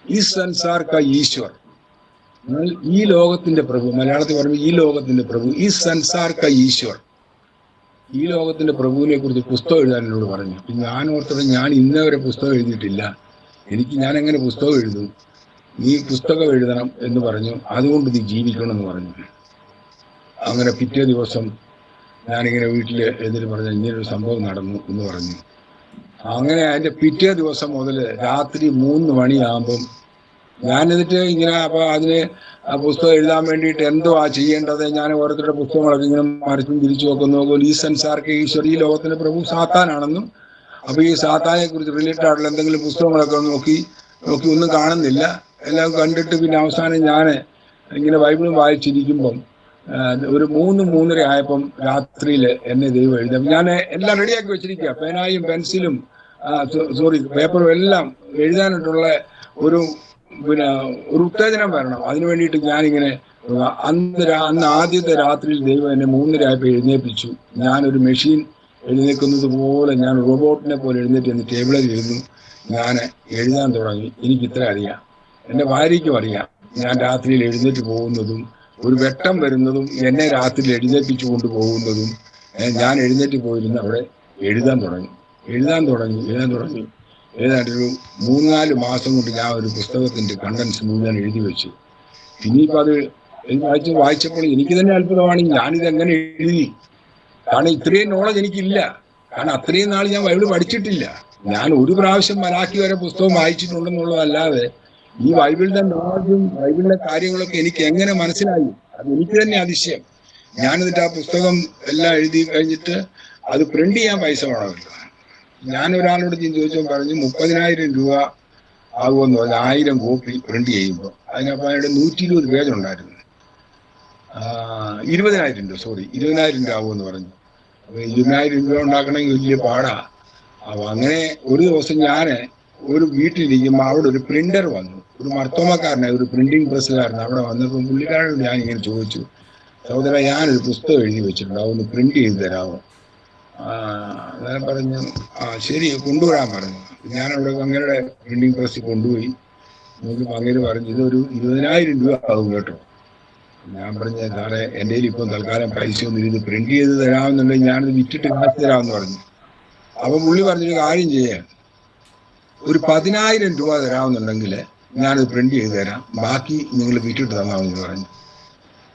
ഇസ് സംസാർ കാ ഈശ്വർ, ഈ ലോകത്തിന്റെ പ്രഭു. മലയാളത്തിൽ പറഞ്ഞു ഈ ലോകത്തിന്റെ പ്രഭു. ഇസ് സംസാർ കാ ഈശ്വർ, ഈ ലോകത്തിന്റെ പ്രഭുവിനെ കുറിച്ച് പുസ്തകം എഴുതാൻ എന്നോട് പറഞ്ഞു. ഞാൻ ഓർത്തത് ഞാൻ ഇന്നവരെ പുസ്തകം എഴുതിയിട്ടില്ല. ഞാൻ എങ്ങനെ പുസ്തകം എഴുതും? നീ പുസ്തകം എഴുതണം എന്ന് പറഞ്ഞു. അതുകൊണ്ട് നീ ജീവിക്കണം എന്ന് പറഞ്ഞു. അങ്ങനെ പിറ്റേ ദിവസം ഞാനിങ്ങനെ വീട്ടിൽ എന്തിനു പറഞ്ഞു, ഇങ്ങനൊരു സംഭവം നടന്നു എന്ന് പറഞ്ഞു. അങ്ങനെ അതിന്റെ പിറ്റേ ദിവസം മുതൽ രാത്രി 3 മണിയാകുമ്പം ഞാൻ എന്നിട്ട് ഇങ്ങനെ അപ്പൊ അതിന് ആ പുസ്തകം എഴുതാൻ വേണ്ടിയിട്ട് എന്തുവാ ചെയ്യേണ്ടത്, ഞാൻ ഓരോരുത്തരുടെ പുസ്തകങ്ങളൊക്കെ ഇങ്ങനെ മറിച്ചും തിരിച്ചു നോക്കുന്നു. ഈ സംസാർക്ക് ഈശ്വരീ ലോകത്തിന്റെ പ്രഭു സാത്താനാണെന്നും, അപ്പൊ ഈ സാത്താനെ കുറിച്ച് റിലേറ്റഡ് ആയിട്ടുള്ള എന്തെങ്കിലും പുസ്തകങ്ങളൊക്കെ നോക്കി ഒന്നും കാണുന്നില്ല. എല്ലാം കണ്ടിട്ട് പിന്നെ അവസാനം ഞാൻ ഇങ്ങനെ ബൈബിളും വായിച്ചിരിക്കുമ്പം ഒരു 3-3:30 ആയപ്പം രാത്രിയിൽ എന്നെ ദൈവം എഴുതാം. ഞാൻ എല്ലാം റെഡിയാക്കി വെച്ചിരിക്കുക, പേനായും പെൻസിലും പേപ്പറും എല്ലാം എഴുതാനായിട്ടുള്ള ഒരു ഒരു ഉത്തേജനം വരണം. അതിനു വേണ്ടിയിട്ട് ഞാനിങ്ങനെ അന്ന് ആദ്യത്തെ രാത്രിയിൽ ദൈവം എന്നെ 3:30 ആയപ്പോൾ എഴുന്നേൽപ്പിച്ചു. ഞാനൊരു മെഷീൻ എഴുന്നേൽക്കുന്നത് പോലെ ഞാൻ റോബോട്ടിനെ പോലെ എഴുന്നേറ്റ് എന്ന് ടേബിളിൽ ഇരുന്നു. ഞാൻ എഴുതാൻ തുടങ്ങി. എനിക്ക് ഇത്ര അറിയാം, എൻ്റെ ഭാര്യയ്ക്കും അറിയാം ഞാൻ രാത്രിയിൽ എഴുന്നേറ്റ് പോകുന്നതും ഒരു വെട്ടം വരുന്നതും എന്നെ രാത്രിയിൽ എഴുന്നേൽപ്പിച്ചു കൊണ്ടുപോകുന്നതും. ഞാൻ എഴുന്നേറ്റ് പോയിരുന്ന് അവിടെ എഴുതാൻ തുടങ്ങി. ഏതാണ്ടൊരു 3-4 മാസം കൊണ്ട് ഞാൻ ഒരു പുസ്തകത്തിന്റെ കണ്ടൻസ് മുഴുവൻ എഴുതി വെച്ചു. പിന്നീപ്പോൾ അത് വായിച്ചപ്പോൾ എനിക്ക് തന്നെ അത്ഭുതമാണ്, ഞാനിതെങ്ങനെ എഴുതി. കാരണം ഇത്രയും നോളജ് എനിക്കില്ല. കാരണം അത്രയും നാൾ ഞാൻ ബൈബിൾ പഠിച്ചിട്ടില്ല. ഞാൻ ഒരു പ്രാവശ്യം മലാക്കി വരെ പുസ്തകം വായിച്ചിട്ടുണ്ടെന്നുള്ളതല്ലാതെ ഈ ബൈബിളിന്റെ നോളജും ബൈബിളിലെ കാര്യങ്ങളൊക്കെ എനിക്ക് എങ്ങനെ മനസ്സിലായി, അത് എനിക്ക് തന്നെ അതിശയം. ഞാനെന്നിട്ട് ആ പുസ്തകം എല്ലാം എഴുതി കഴിഞ്ഞിട്ട് അത് പ്രിന്റ് ചെയ്യാൻ പൈസ വേണമല്ലോ. ഞാൻ ഒരാളോട് ചോദിച്ചപ്പോൾ പറഞ്ഞു 30,000 രൂപ ആകുമെന്ന് പറഞ്ഞു, 1000 കോപ്പി പ്രിന്റ് ചെയ്യുമ്പോൾ. അതിനപ്പോൾ അതിയുടെ 120 പേജ് ഉണ്ടായിരുന്നു. 20,000 രൂപ ആകുമെന്ന് പറഞ്ഞു. അപ്പൊ 20,000 രൂപ ഉണ്ടാക്കണമെങ്കിൽ വലിയ പാടാ. അപ്പൊ അങ്ങനെ ഒരു ദിവസം ഞാൻ ഒരു വീട്ടിലിരിക്കുമ്പോൾ അവിടെ ഒരു പ്രിന്റർ വന്നു, ഒരു മർത്തോമക്കാരനെ, ഒരു പ്രിന്റിംഗ് പ്രസ്സുകാരൻ അവിടെ വന്നപ്പോൾ പുള്ളിക്കാരനോട് ഞാൻ ഇങ്ങനെ ചോദിച്ചു, സഹോദര ഞാനൊരു പുസ്തകം എഴുതി വെച്ചിട്ടുണ്ട്, അതൊന്ന് പ്രിന്റ് ചെയ്ത് തരാമോ? ഞാൻ പറഞ്ഞു ശരി കൊണ്ടുവരാൻ പറഞ്ഞു. ഞാനവിടെ അങ്ങയുടെ പ്രിന്റിംഗ് പ്രസ്സിൽ കൊണ്ടുപോയി നോക്കിയപ്പോൾ അങ്ങേര് പറഞ്ഞു ഇതൊരു 20,000 രൂപ ആകും കേട്ടോ. ഞാൻ പറഞ്ഞ സാറേ എൻ്റെ കയ്യിൽ ഇപ്പം തൽക്കാലം പൈസ ഒന്നും, ഇത് പ്രിന്റ് ചെയ്ത് തരാമെന്നുണ്ടെങ്കിൽ ഞാനിത് വിറ്റിട്ട് കാശ് തരാമെന്ന് പറഞ്ഞു. അപ്പം പുള്ളി പറഞ്ഞൊരു കാര്യം ചെയ്യാൻ, ഒരു 10,000 രൂപ തരാമെന്നുണ്ടെങ്കിൽ ഞാനിത് പ്രിന്റ് ചെയ്ത് തരാം, ബാക്കി നിങ്ങൾ വിറ്റിട്ട് തന്നാമെന്ന് പറഞ്ഞു.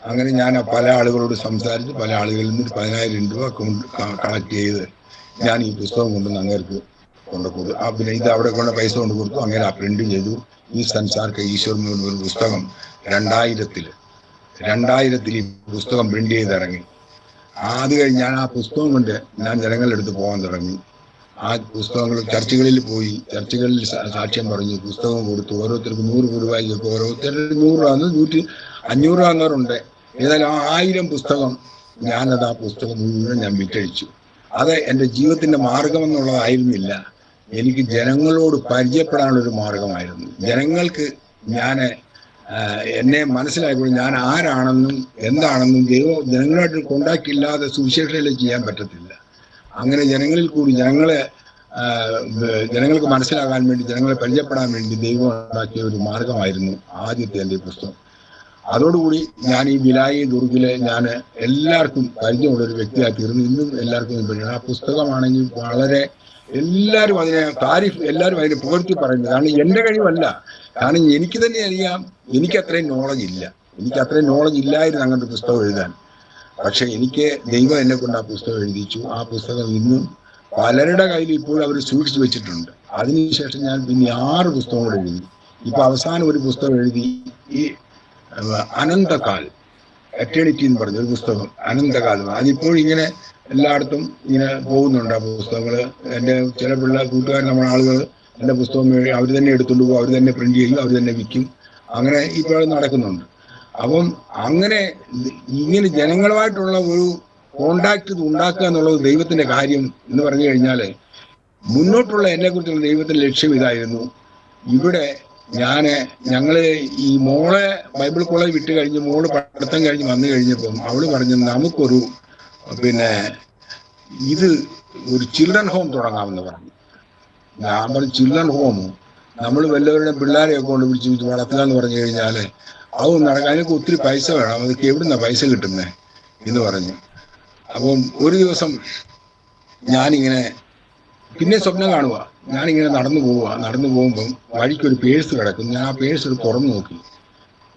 അങ്ങനെ ഞാൻ പല ആളുകളോട് സംസാരിച്ച് പല ആളുകളിൽ നിന്ന് 10,000 രൂപ കളക്ട് ചെയ്ത് ഞാൻ ഈ പുസ്തകം കൊണ്ടുവന്ന് അങ്ങേർക്ക് കൊണ്ടുകൊടുത്തു. പിന്നെ ഇത് അവിടെ കൊണ്ട് പൈസ കൊണ്ട് കൊടുത്തു. അങ്ങനെ ആ പ്രിന്റ് ചെയ്തു. ഈ സംസാർക്ക് ഈശ്വരൻ ഒരു പുസ്തകം 2000 ഈ പുസ്തകം പ്രിന്റ് ചെയ്തിറങ്ങി. അത് കഴിഞ്ഞ് ഞാൻ ആ പുസ്തകം കൊണ്ട് ഞാൻ ജനങ്ങളുടെ അടുത്ത് പോകാൻ തുടങ്ങി. ആ പുസ്തകങ്ങൾ ചർച്ചുകളിൽ പോയി, ചർച്ചുകളിൽ സാക്ഷ്യം പറഞ്ഞു, പുസ്തകം കൊടുത്തു. ഓരോരുത്തർക്ക് 100 രൂപയ്ക്കൊക്കെ, ഓരോരുത്തർക്ക് 100 രൂപ, 500 രൂപ എന്നവരുണ്ട്. ഏതായാലും 1000 പുസ്തകം ഞാനത് ആ പുസ്തകം മുഴുവൻ ഞാൻ വിറ്റഴിച്ചു. അത് എൻ്റെ ജീവിതത്തിന്റെ മാർഗമെന്നുള്ളതായിരുന്നില്ല, എനിക്ക് ജനങ്ങളോട് പരിചയപ്പെടാനുള്ളൊരു മാർഗമായിരുന്നു. ജനങ്ങൾക്ക് ഞാൻ എന്നെ മനസ്സിലായപ്പോൾ ഞാൻ ആരാണെന്നും എന്താണെന്നും ജനങ്ങളുമായിട്ട് കോണ്ടാക്ട് ഇല്ലാതെ സുവിശേഷയിലേക്ക് ചെയ്യാൻ പറ്റത്തില്ല. അങ്ങനെ ജനങ്ങളിൽ കൂടി ജനങ്ങൾക്ക് മനസ്സിലാകാൻ വേണ്ടി, ജനങ്ങളെ പരിചയപ്പെടാൻ വേണ്ടി ദൈവം ഉണ്ടാക്കിയ ഒരു മാർഗമായിരുന്നു ആദ്യത്തെ എൻ്റെ പുസ്തകം. അതോടുകൂടി ഞാൻ ഈ വിലായി ദുർഗിലെ ഞാൻ എല്ലാവർക്കും പരിചയമുള്ളൊരു വ്യക്തിയായി തീർന്നു. ഇന്നും എല്ലാവർക്കും പരിചയമാണ്. ആ പുസ്തകമാണെങ്കിൽ വളരെ എല്ലാവരും അതിനെ എല്ലാവരും അതിനെ പുകഴ്ത്തി പറയുന്നത്. കാരണം എൻ്റെ കഴിവല്ല, കാരണം എനിക്ക് തന്നെ അറിയാം എനിക്ക് അത്രയും നോളജ് ഇല്ലായിരുന്നു അങ്ങനത്തെ പുസ്തകം എഴുതാൻ. പക്ഷെ എനിക്ക് ദൈവം എന്നെ കൊണ്ട് ആ പുസ്തകം എഴുതിച്ചു. ആ പുസ്തകം ഇന്നും പലരുടെ കയ്യിൽ ഇപ്പോൾ അവർ സൂക്ഷിച്ചു വെച്ചിട്ടുണ്ട്. അതിനുശേഷം ഞാൻ പിന്നെ 6 പുസ്തകങ്ങൾ എഴുതി. ഇപ്പൊ അവസാനം ഒരു പുസ്തകം എഴുതി, ഈ അനന്തകാൽ, എറ്റേണിറ്റി എന്ന് പറഞ്ഞ ഒരു പുസ്തകം, അനന്തകാലം. അതിപ്പോൾ ഇങ്ങനെ എല്ലായിടത്തും ഇങ്ങനെ പോകുന്നുണ്ട് ആ പുസ്തകങ്ങൾ. എൻ്റെ ചില കൂട്ടുകാർ, നമ്മുടെ ആളുകൾ എൻ്റെ പുസ്തകം അവർ തന്നെ എടുത്തുകൊണ്ട് പോകും, അവർ തന്നെ പ്രിന്റ് ചെയ്യും, അവർ തന്നെ വിൽക്കും. അങ്ങനെ ഇപ്പോൾ നടക്കുന്നുണ്ട്. അപ്പം അങ്ങനെ ഇങ്ങനെ ജനങ്ങളുമായിട്ടുള്ള ഒരു കോണ്ടാക്ട് ഉണ്ടാക്കുക എന്നുള്ളത് ദൈവത്തിന്റെ കാര്യം എന്ന് പറഞ്ഞു കഴിഞ്ഞാൽ, മുന്നോട്ടുള്ള എന്നെ കുറിച്ചുള്ള ദൈവത്തിന്റെ ലക്ഷ്യം ഇതായിരുന്നു. ഇവിടെ ഞങ്ങള് ഈ മോളെ ബൈബിൾ കോളേജ് വിട്ട് കഴിഞ്ഞ് മോള് പഠിത്തം കഴിഞ്ഞ് വന്നു കഴിഞ്ഞപ്പം അവള് പറഞ്ഞു നമുക്കൊരു ഇത് ഒരു ചിൽഡ്രൻ ഹോം തുടങ്ങാമെന്ന് പറഞ്ഞു. ഞാൻ പറഞ്ഞു ചിൽഡ്രൻ ഹോമോ? നമ്മൾ വല്ലവരുടെ പിള്ളേരെയൊക്കെ കൊണ്ട് പിടിച്ച് വളർത്തുക എന്ന് പറഞ്ഞു കഴിഞ്ഞാൽ അതൊന്നും നടക്കാം, അതിനൊക്കെ ഒത്തിരി പൈസ വേണം, അതൊക്കെ എവിടുന്നാ പൈസ കിട്ടുന്നത് എന്ന് പറഞ്ഞു. അപ്പം ഒരു ദിവസം ഞാനിങ്ങനെ പിന്നെ സ്വപ്നം കാണുക, ഞാനിങ്ങനെ നടന്നു പോകുമ്പം വഴിക്കൊരു പേഴ്സ് കിടക്കും. ഞാൻ ആ പേഴ്സ് തുറന്നു നോക്കി.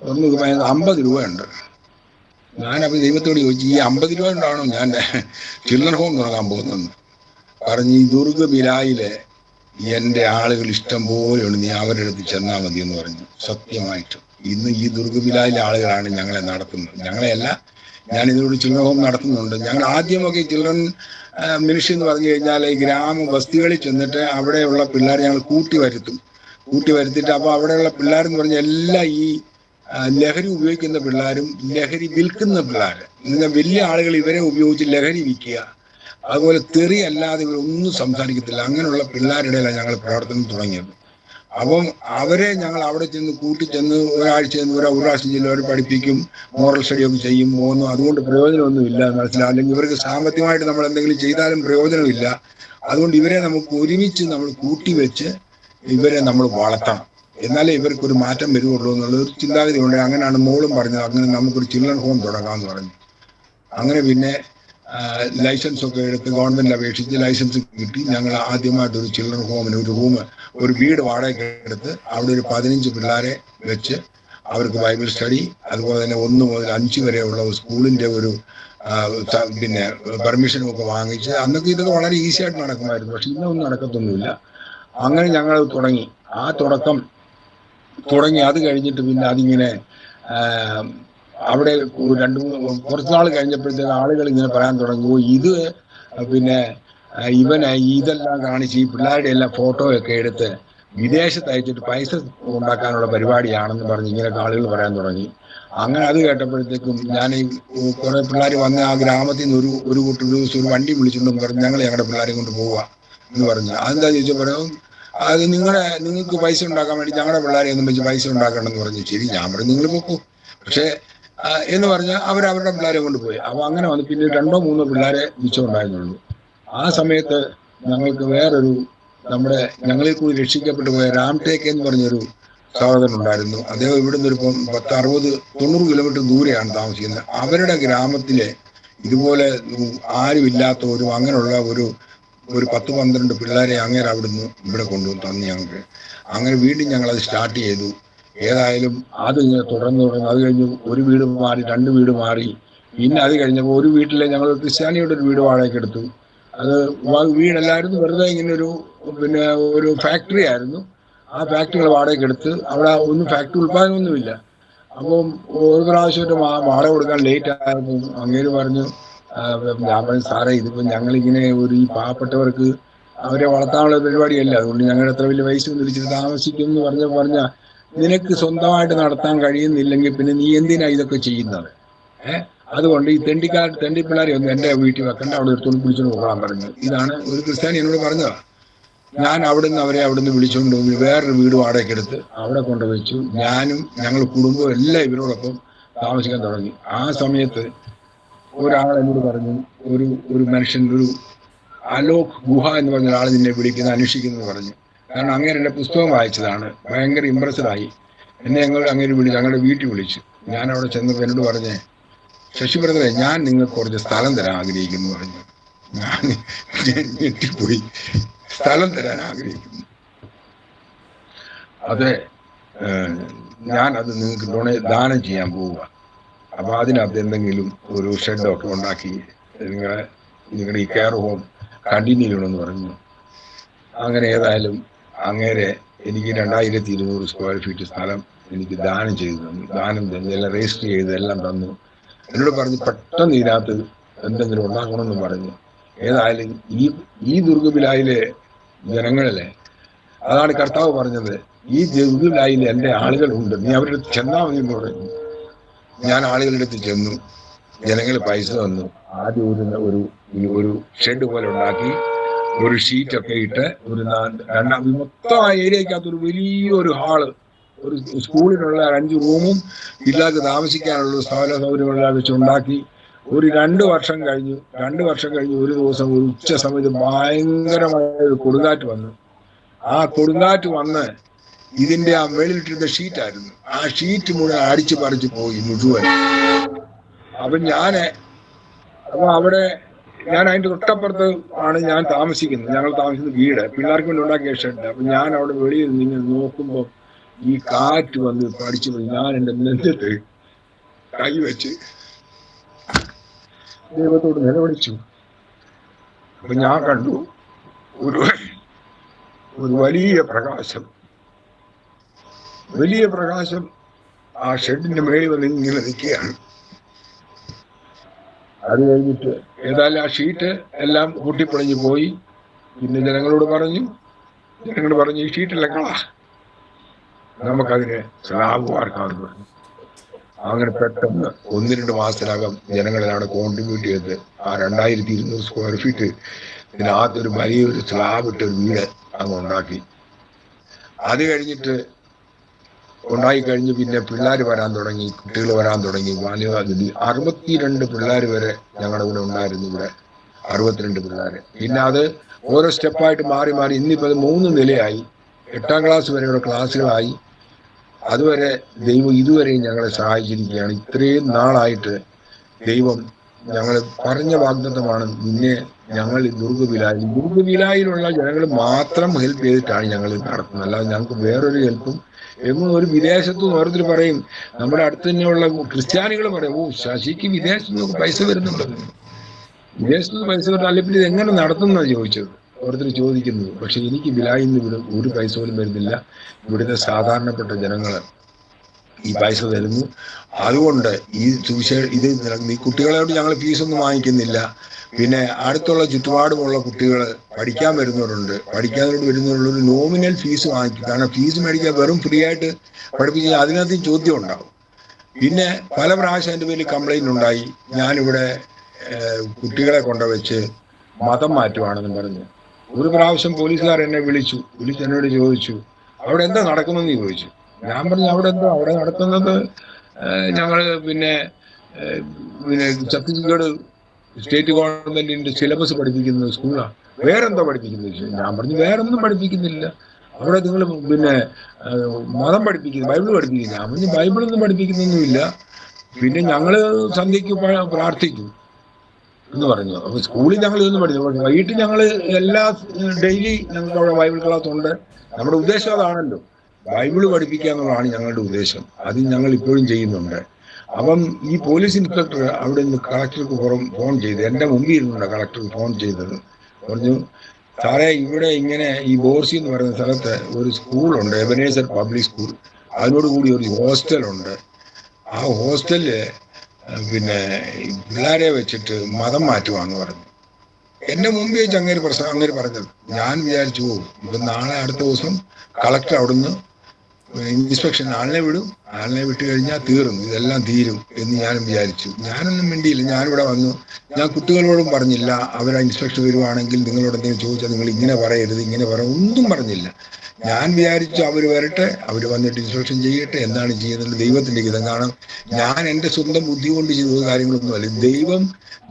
തുറന്നു നോക്കുമ്പോൾ അതിനകത്ത് 50 രൂപയുണ്ട്. ഞാനപ്പോൾ ദൈവത്തോട് ചോദിച്ചു, ഈ 50 രൂപ കൊണ്ടാണോ ഞാൻ ചിൽഡ്രൻ ഹോം തുടങ്ങാൻ പോകുന്നതെന്ന്. പറഞ്ഞു, ഈ ദുർഗ ബിലായിലെ എൻ്റെ ആളുകൾ ഇഷ്ടം പോലെയുണ്ട്, നീ അവരുടെ അടുത്ത് ചെന്നാൽ മതി എന്ന് പറഞ്ഞു. സത്യമായിട്ടും ഇന്ന് ഈ ദുർഗബിലായിലെ ആളുകളാണ് ഞങ്ങളെ നടത്തുന്നത്. ഞങ്ങളെയല്ല, ഞാൻ ഇതിലൂടെ ചിൽഡ്രൻ ഹോം നടത്തുന്നുണ്ട്. ഞങ്ങൾ ആദ്യമൊക്കെ ചിൽഡ്രൻ മിനിസ്ട്രി എന്ന് പറഞ്ഞു കഴിഞ്ഞാൽ ഈ ഗ്രാമ ബസ്തികളിൽ ചെന്നിട്ട് അവിടെയുള്ള പിള്ളേരെ ഞങ്ങൾ കൂട്ടി വരുത്തിയിട്ട് അപ്പോൾ അവിടെയുള്ള പിള്ളേരെന്ന് പറഞ്ഞാൽ എല്ലാം ഈ ലഹരി ഉപയോഗിക്കുന്ന പിള്ളേരും ലഹരി വിൽക്കുന്ന പിള്ളേർ. ഇന്ന് വലിയ ആളുകൾ ഇവരെ ഉപയോഗിച്ച് ലഹരി വിൽക്കുക, അതുപോലെ തെറി അല്ലാതെ ഇവരൊന്നും സംസാരിക്കത്തില്ല. അങ്ങനെയുള്ള പിള്ളേരുടെ ഇടയിലാണ് ഞങ്ങൾ പ്രവർത്തനം തുടങ്ങിയത്. അപ്പം അവരെ ഞങ്ങൾ അവിടെ ചെന്ന് കൂട്ടിച്ചെന്ന് ഒരാഴ്ച ഒരു പ്രാവശ്യം ചെല്ലും, അവർ പഠിപ്പിക്കും, മോറൽ സ്റ്റഡിയൊക്കെ ചെയ്യും, പോകുന്നു. അതുകൊണ്ട് പ്രയോജനമൊന്നുമില്ല മനസ്സിലാവും. അല്ലെങ്കിൽ ഇവർക്ക് സാമ്പത്തികമായിട്ട് നമ്മൾ എന്തെങ്കിലും ചെയ്താലും പ്രയോജനമില്ല. അതുകൊണ്ട് ഇവരെ നമുക്ക് ഒരുമിച്ച് നമ്മൾ കൂട്ടിവെച്ച് ഇവരെ നമ്മൾ വളർത്തണം, എന്നാലേ ഇവർക്കൊരു മാറ്റം വരുവുള്ളൂ എന്നുള്ളൊരു ചിന്താഗതി ഉണ്ട്. അങ്ങനെയാണ് മോളും പറഞ്ഞത്, അങ്ങനെ നമുക്കൊരു ചിൽഡ്രൻ ഹോം തുടങ്ങാമെന്ന് പറഞ്ഞു. അങ്ങനെ പിന്നെ ലൈസൻസ് ഒക്കെ എടുത്ത് ഗവൺമെന്റിൽ അപേക്ഷിച്ച് ലൈസൻസ് കിട്ടി. ഞങ്ങൾ ആദ്യമായിട്ടൊരു ചിൽഡ്രൻ ഹോമിന് ഒരു വീട് വാടകയ്ക്ക് എടുത്ത് അവിടെ ഒരു 15 പിള്ളേരെ വെച്ച് അവർക്ക് ബൈബിൾ സ്റ്റഡി, അതുപോലെ തന്നെ 1 മുതൽ 5 വരെയുള്ള സ്കൂളിന്റെ ഒരു പിന്നെ പെർമിഷനും ഒക്കെ വാങ്ങിച്ച്. അന്നൊക്കെ ഇതൊക്കെ വളരെ ഈസി ആയിട്ട് നടക്കുമായിരുന്നു, പക്ഷെ ഇന്നൊന്നും നടക്കത്തൊന്നുമില്ല. അങ്ങനെ ഞങ്ങൾ തുടങ്ങി. ആ തുടങ്ങി അത് കഴിഞ്ഞിട്ട് പിന്നെ അതിങ്ങനെ അവിടെ കുറച്ച് നാൾ കഴിഞ്ഞപ്പോഴത്തേക്ക് ആളുകൾ ഇങ്ങനെ പറയാൻ തുടങ്ങി, ഇത് പിന്നെ ഇവനെ ഇതെല്ലാം കാണിച്ച് ഈ പിള്ളേരുടെ എല്ലാം ഫോട്ടോയൊക്കെ എടുത്ത് വിദേശത്ത് അയച്ചിട്ട് പൈസ ഉണ്ടാക്കാനുള്ള പരിപാടിയാണെന്ന് പറഞ്ഞ് ഇങ്ങനെയൊക്കെ ആളുകൾ പറയാൻ തുടങ്ങി. അങ്ങനെ അത് കേട്ടപ്പോഴത്തേക്കും ഞാൻ ഈ കുറെ പിള്ളേർ വന്ന് ആ ഗ്രാമത്തിൽ നിന്ന് ഒരു ദിവസം ഒരു വണ്ടി വിളിച്ചിട്ടുണ്ടെന്ന് പറഞ്ഞ് ഞങ്ങൾ ഞങ്ങളുടെ പിള്ളേരെ കൊണ്ട് പോവുക എന്ന് പറഞ്ഞു. അതെന്താ ചോദിച്ചാൽ പറയും, അത് നിങ്ങൾക്ക് പൈസ ഉണ്ടാക്കാൻ വേണ്ടി ഞങ്ങളുടെ പിള്ളേരെ ഒന്നും വെച്ച് പൈസ ഉണ്ടാക്കണമെന്ന് പറഞ്ഞു. ശരി, ഞാൻ പറഞ്ഞു നിങ്ങൾ പോക്കൂ, പക്ഷേ എന്ന് പറഞ്ഞാൽ അവരവരുടെ പിള്ളേരെ കൊണ്ടുപോയി. അപ്പോൾ അങ്ങനെ വന്ന് പിന്നെ 2 3 പിള്ളേരെ മിച്ചം ഉണ്ടായിരുന്നുള്ളൂ. ആ സമയത്ത് ഞങ്ങൾക്ക് വേറൊരു ഞങ്ങളിൽ കൂടി രക്ഷിക്കപ്പെട്ടു പോയ രാംടേക്ക് എന്ന് പറഞ്ഞൊരു സഹോദരൻ ഉണ്ടായിരുന്നു. അദ്ദേഹം ഇവിടുന്ന് ഒരു 10 60 90 കിലോമീറ്റർ ദൂരെയാണ് താമസിക്കുന്നത്. അവരുടെ ഗ്രാമത്തിലെ ഇതുപോലെ ആരുമില്ലാത്ത അങ്ങനെയുള്ള ഒരു 10 12 പിള്ളേരെ അങ്ങേരെ അവിടുന്ന് ഇവിടെ കൊണ്ടുവന്ന് തന്നു ഞങ്ങൾക്ക്. അങ്ങനെ വീണ്ടും ഞങ്ങളത് സ്റ്റാർട്ട് ചെയ്തു. ഏതായാലും അത് ഇങ്ങനെ തുടർന്ന് അത് കഴിഞ്ഞ് ഒരു വീട് മാറി, 2 വീട് മാറി. പിന്നെ അത് കഴിഞ്ഞപ്പോൾ ഒരു വീട്ടിലെ ഞങ്ങൾ ക്രിസ്ത്യാനിയുടെ ഒരു വീട് വാടകയ്ക്ക് എടുത്തു. അത് വീടല്ലായിരുന്നു, വെറുതെ ഇങ്ങനെ ഒരു ഫാക്ടറി ആയിരുന്നു. ആ ഫാക്ടറികൾ വാടകയ്ക്ക് എടുത്ത് അവിടെ ഒന്നും ഫാക്ടറി ഉൽപ്പാദനമൊന്നുമില്ല. അപ്പം ഒരു പ്രാവശ്യമായിട്ട് വാടക കൊടുക്കാൻ ലേറ്റ് ആയിരുന്നു. അങ്ങേര് പറഞ്ഞു, ഞാൻ പറഞ്ഞു, സാറേ ഇതിപ്പോൾ ഞങ്ങളിങ്ങനെ ഈ പാവപ്പെട്ടവർക്ക് അവരെ വളർത്താനുള്ള പരിപാടിയല്ല, അതുകൊണ്ട് ഞങ്ങളുടെ അത്ര വലിയ പൈസ ഒന്നും വിളിച്ചിട്ട് താമസിക്കും എന്ന് പറഞ്ഞ നിനക്ക് സ്വന്തമായിട്ട് നടത്താൻ കഴിയുന്നില്ലെങ്കിൽ പിന്നെ നീ എന്തിനാ ഇതൊക്കെ ചെയ്യുന്നത്? അതുകൊണ്ട് ഈ തെണ്ടി പിള്ളേരെ ഒന്നും എൻ്റെ വീട്ടിൽ വെക്കണ്ട, അവിടെ എടുത്തോണ്ട് വിളിച്ചോണ്ട് പോകാൻ പറഞ്ഞു. ഇതാണ് ഒരു ക്രിസ്ത്യാനി എന്നോട് പറഞ്ഞതാ. ഞാൻ അവിടുന്ന് വിളിച്ചുകൊണ്ട് വേറൊരു വീട് വാടകയ്ക്ക് എടുത്ത് അവിടെ കൊണ്ടുവച്ചു. ഞാനും ഞങ്ങൾ കുടുംബവും എല്ലാം ഇവരോടൊപ്പം താമസിക്കാൻ തുടങ്ങി. ആ സമയത്ത് ഒരാൾ എന്നോട് പറഞ്ഞു, ഒരു മനുഷ്യൻ, ഒരു അലോക് ഗുഹ എന്ന് പറഞ്ഞ ഒരാൾ നിന്നെ അന്വേഷിക്കുന്നു പറഞ്ഞു. കാരണം അങ്ങനെ എൻ്റെ പുസ്തകം വായിച്ചതാണ്, ഭയങ്കര ഇമ്പ്രസ്ഡായി. എന്നെ ഞങ്ങളുടെ വീട്ടിൽ വിളിച്ചു. ഞാൻ അവിടെ ചെന്നപ്പോൾ എന്നോട് പറഞ്ഞേ, ശശി ബ്രദറെ, ഞാൻ നിങ്ങൾക്ക് കുറച്ച് സ്ഥലം തരാൻ ആഗ്രഹിക്കുന്നു പറഞ്ഞു. ഞാൻ ഞെട്ടിപ്പോയി. സ്ഥലം തരാൻ ആഗ്രഹിക്കുന്നു? അതെ, ഞാനത് നിങ്ങൾക്ക് ദാനം ചെയ്യാൻ പോവുക. അപ്പൊ അതിനകത്ത് എന്തെങ്കിലും ഒരു ഷെഡൊക്കെ ഉണ്ടാക്കി നിങ്ങളുടെ ഈ കെയർ ഹോം കണ്ടിന്യൂ ചെയ്യണമെന്ന് പറഞ്ഞു. അങ്ങനെ ഏതായാലും അങ്ങേരെ എനിക്ക് 2200 സ്ക്വയർ ഫീറ്റ് സ്ഥലം എനിക്ക് ദാനം ചെയ്തു തന്നു. എല്ലാം രജിസ്റ്റർ ചെയ്ത് എല്ലാം തന്നു. എന്നോട് പറഞ്ഞു, പെട്ടെന്ന് ഇതിനകത്ത് എന്തെങ്കിലും ഉണ്ടാക്കണമെന്ന് പറഞ്ഞു. ഏതായാലും ഈ ദുർഗബിലായിലെ ജനങ്ങളിലെ, അതാണ് കർത്താവ് പറഞ്ഞത്, ഈ ദുർഗബിലായിൽ എൻ്റെ ആളുകളുണ്ട്, നീ അവരുടെ അടുത്ത് ചെന്നാൽ മതി എന്ന് പറഞ്ഞു. ഞാൻ ആളുകളുടെ അടുത്ത് ചെന്നു. ജനങ്ങൾ പൈസ തന്നു. ആദ്യം ഒരു ഷെഡ് പോലെ ഉണ്ടാക്കി, ഒരു ഷീറ്റൊക്കെ ഇട്ട്, മൊത്തം ആ ഏരിയക്കകത്തൊരു വലിയൊരു ഹാള്, ഒരു സ്കൂളിനുള്ള 5 റൂമും പിള്ളേർക്ക് താമസിക്കാനുള്ള സൗകര്യങ്ങളെല്ലാം വെച്ചുണ്ടാക്കി. ഒരു 2 വർഷം കഴിഞ്ഞു. ഒരു ദിവസം ഒരു ഉച്ച സമയത്ത് ഭയങ്കരമായ ഒരു കൊടുങ്കാറ്റ് വന്നു. ആ കൊടുങ്കാറ്റ് വന്ന് ഇതിന്റെ ആ മേളിലിട്ടിരുന്ന ഷീറ്റായിരുന്നു, ആ ഷീറ്റ് മുഴുവൻ അടിച്ചു പറിച്ചു പോയി മുഴുവൻ. അപ്പൊ അവിടെ ഞാൻ അതിന്റെ തൊട്ടപ്പുറത്ത് ആണ് ഞാൻ താമസിക്കുന്നത്. ഞങ്ങൾ താമസിക്കുന്ന വീട് പിള്ളേർക്ക് വേണ്ടി ഉണ്ടാക്കിയ ഷെഡ്. അപ്പൊ ഞാൻ അവിടെ വെളിയിൽ നിന്ന് നോക്കുമ്പോൾ ഈ കാറ്റ് വന്ന് പഠിച്ചു പോയി. ഞാൻ എന്റെ നെഞ്ചത്ത് കൈവച്ച് ദൈവത്തോട് നിലവിളിച്ചു. അപ്പൊ ഞാൻ കണ്ടു ഒരു ഒരു വലിയ പ്രകാശം ആ ഷെഡിന്റെ മേളിൽ വന്ന് ഇങ്ങനെ നിൽക്കുകയാണ്. അത് കഴിഞ്ഞിട്ട് ഏതായാലും ആ ഷീറ്റ് എല്ലാം പൊട്ടിപ്പൊളിഞ്ഞു പോയി. പിന്നെ ജനങ്ങളോട് പറഞ്ഞു ഈ ഷീറ്റെല്ലാം കളാ, നമുക്കതിന് സ്ലാബ് വാർക്കാമെന്ന് പറഞ്ഞു. അങ്ങനെ പെട്ടെന്ന് 1-2 മാസത്തിനകം ജനങ്ങളെ അവിടെ കോൺട്രിബ്യൂട്ട് ചെയ്ത് ആ 2200 സ്ക്വയർ ഫീറ്റ് ഇതിനകത്തൊരു വലിയൊരു സ്ലാബ് ഇട്ട് ഒരു വീട് അങ്ങ് ഉണ്ടാക്കി. അത് കഴിഞ്ഞിട്ട് പിന്നെ പിള്ളേർ വരാൻ തുടങ്ങി, കുട്ടികൾ വരാൻ തുടങ്ങി. 62 പിള്ളേർ വരെ ഞങ്ങളുടെ കൂടെ ഉണ്ടായിരുന്നു. ഇവിടെ 62 പിള്ളേർ. പിന്നെ അത് ഓരോ സ്റ്റെപ്പായിട്ട് മാറി ഇന്നിപ്പോൾ അത് 3 നിലയായി. 8ാം ക്ലാസ് വരെയുള്ള ക്ലാസ്സുകളായി. അതുവരെ ദൈവം ഇതുവരെയും ഞങ്ങളെ സഹായിച്ചിരിക്കുകയാണ്. ഇത്രയും നാളായിട്ട് ദൈവം ഞങ്ങൾ പറഞ്ഞ വാഗ്ദത്തമാണ്. നിന്നെ ഞങ്ങൾ ദുർഗവിലായിലുള്ള ജനങ്ങൾ മാത്രം ഹെൽപ്പ് ചെയ്തിട്ടാണ് ഞങ്ങൾ നടത്തുന്നത്. അല്ലാതെ ഞങ്ങൾക്ക് വേറൊരു ഹെൽപ്പും എങ്ങും ഒരു വിദേശത്തും ഓരോരുത്തർ പറയും, നമ്മുടെ അടുത്ത് തന്നെയുള്ള ക്രിസ്ത്യാനികൾ പറയും, ശശിക്ക് വിദേശത്ത് നിന്ന് പൈസ വരുന്നുണ്ട്. വിദേശത്ത് നിന്ന് പൈസ വരുന്നത് അല്ലെങ്കിൽ ഇത് എങ്ങനെ നടത്തുന്നതാണ് ചോദിച്ചത് ഓരോരുത്തർ ചോദിക്കുന്നത്. പക്ഷെ എനിക്ക് വിലായിൽ നിന്ന് ഒരു പൈസ പോലും വരുന്നില്ല. ഇവിടുത്തെ സാധാരണപ്പെട്ട ജനങ്ങൾ ഈ പൈസ തരുന്നു. അതുകൊണ്ട് ഈ ഈ കുട്ടികളോട് ഞങ്ങൾ ഫീസൊന്നും വാങ്ങിക്കുന്നില്ല. പിന്നെ അടുത്തുള്ള ചുറ്റുപാടുമുള്ള കുട്ടികൾ പഠിക്കാൻ വരുന്നവരുണ്ട്. പഠിക്കാനോട് വരുന്നവരുള്ളൊരു നോമിനൽ ഫീസ് വാങ്ങിക്കും. കാരണം ഫീസ് മേടിക്കാൻ വെറും ഫ്രീ ആയിട്ട് പഠിപ്പിച്ചാൽ അതിനകത്ത് ചോദ്യം ഉണ്ടാവും. പിന്നെ പല പ്രാവശ്യം എൻ്റെ പേരിൽ കംപ്ലൈൻറ്റ് ഉണ്ടായി. ഞാനിവിടെ കുട്ടികളെ കൊണ്ടുവച്ച് മതം മാറ്റുവാണെന്ന് പറഞ്ഞു. ഒരു പ്രാവശ്യം പോലീസുകാർ എന്നെ വിളിച്ചു എന്നോട് ചോദിച്ചു, അവിടെ എന്താ നടക്കുന്നതെന്ന് ചോദിച്ചു. ഞാൻ പറഞ്ഞു, അവിടെ നടക്കുന്നത് ഞങ്ങൾ പിന്നെ ഛത്തീസ്ഗഡ് സ്റ്റേറ്റ് ഗവൺമെന്റിന്റെ സിലബസ് പഠിപ്പിക്കുന്ന സ്കൂളാണ്. വേറെന്താ പഠിപ്പിക്കുന്നത്? ഞാൻ പറഞ്ഞു, വേറൊന്നും പഠിപ്പിക്കുന്നില്ല. അവിടെ നിങ്ങൾ പിന്നെ മതം പഠിപ്പിക്കുന്നു, ബൈബിൾ പഠിപ്പിക്കുന്നു. ഞാൻ പറഞ്ഞു, ബൈബിളൊന്നും പഠിപ്പിക്കുന്നൊന്നുമില്ല. പിന്നെ ഞങ്ങള് സന്ധ്യയ്ക്ക് പ്രാർത്ഥിക്കും എന്ന് പറഞ്ഞു. അപ്പൊ സ്കൂളിൽ ഞങ്ങൾ ഇതൊന്നും പഠിച്ചു. വൈകിട്ട് ഞങ്ങൾ ഡെയിലി ഞങ്ങൾക്ക് അവിടെ ബൈബിൾ ക്ലാസ് ഉണ്ട്. നമ്മുടെ ഉദ്ദേശം അതാണല്ലോ, ബൈബിള് പഠിപ്പിക്കുക എന്നുള്ളതാണ് ഞങ്ങളുടെ ഉദ്ദേശം. അത് ഞങ്ങൾ ഇപ്പോഴും ചെയ്യുന്നുണ്ട്. അപ്പം ഈ പോലീസ് ഇൻസ്പെക്ടർ അവിടെ നിന്ന് കളക്ടർക്ക് ഫോൺ ചെയ്ത്, എൻ്റെ മുമ്പിൽ ഇരുന്നുണ്ട് കളക്ടർക്ക് ഫോൺ ചെയ്തത്. പറഞ്ഞു, സാറേ, ഇവിടെ ഇങ്ങനെ ഈ ബോർസി എന്ന് പറയുന്ന സ്ഥലത്ത് ഒരു സ്കൂളുണ്ട്, എബനേസർ പബ്ലിക് സ്കൂൾ. അതിനോടുകൂടി ഒരു ഹോസ്റ്റലുണ്ട്. ആ ഹോസ്റ്റലില് പിന്നെ പിള്ളേരെ വെച്ചിട്ട് മതം മാറ്റുവാന്ന് പറഞ്ഞു. എന്റെ മുമ്പ് വെച്ച് അങ്ങേര് പറഞ്ഞത്. ഞാൻ വിചാരിച്ചു, ഇപ്പൊ നാളെ അടുത്ത ദിവസം കളക്ടർ അവിടുന്ന് ഇൻസ്പെക്ഷൻ ആളിനെ വിട്ട് കഴിഞ്ഞാൽ തീർന്നു, ഇതെല്ലാം തീരും എന്ന് ഞാനും വിചാരിച്ചു. ഞാനൊന്നും മിണ്ടിയില്ല. ഞാനിവിടെ വന്നു. ഞാൻ കുട്ടികളോടും പറഞ്ഞില്ല, അവരെ ഇൻസ്പെക്ഷൻ വരുവാണെങ്കിൽ നിങ്ങളോട് എന്തെങ്കിലും ചോദിച്ചാൽ നിങ്ങൾ ഇങ്ങനെ പറയരുത്, ഒന്നും പറഞ്ഞില്ല. ഞാൻ വിചാരിച്ചു അവർ വരട്ടെ, അവർ വന്നിട്ട് ഇൻസ്പെക്ഷൻ ചെയ്യട്ടെ, എന്താണ് ചെയ്യുന്നത് ദൈവത്തിന്റെ ഗീതം. കാരണം ഞാൻ എൻ്റെ സ്വന്തം ബുദ്ധി കൊണ്ട് ചെയ്ത കാര്യങ്ങളൊന്നുമല്ല.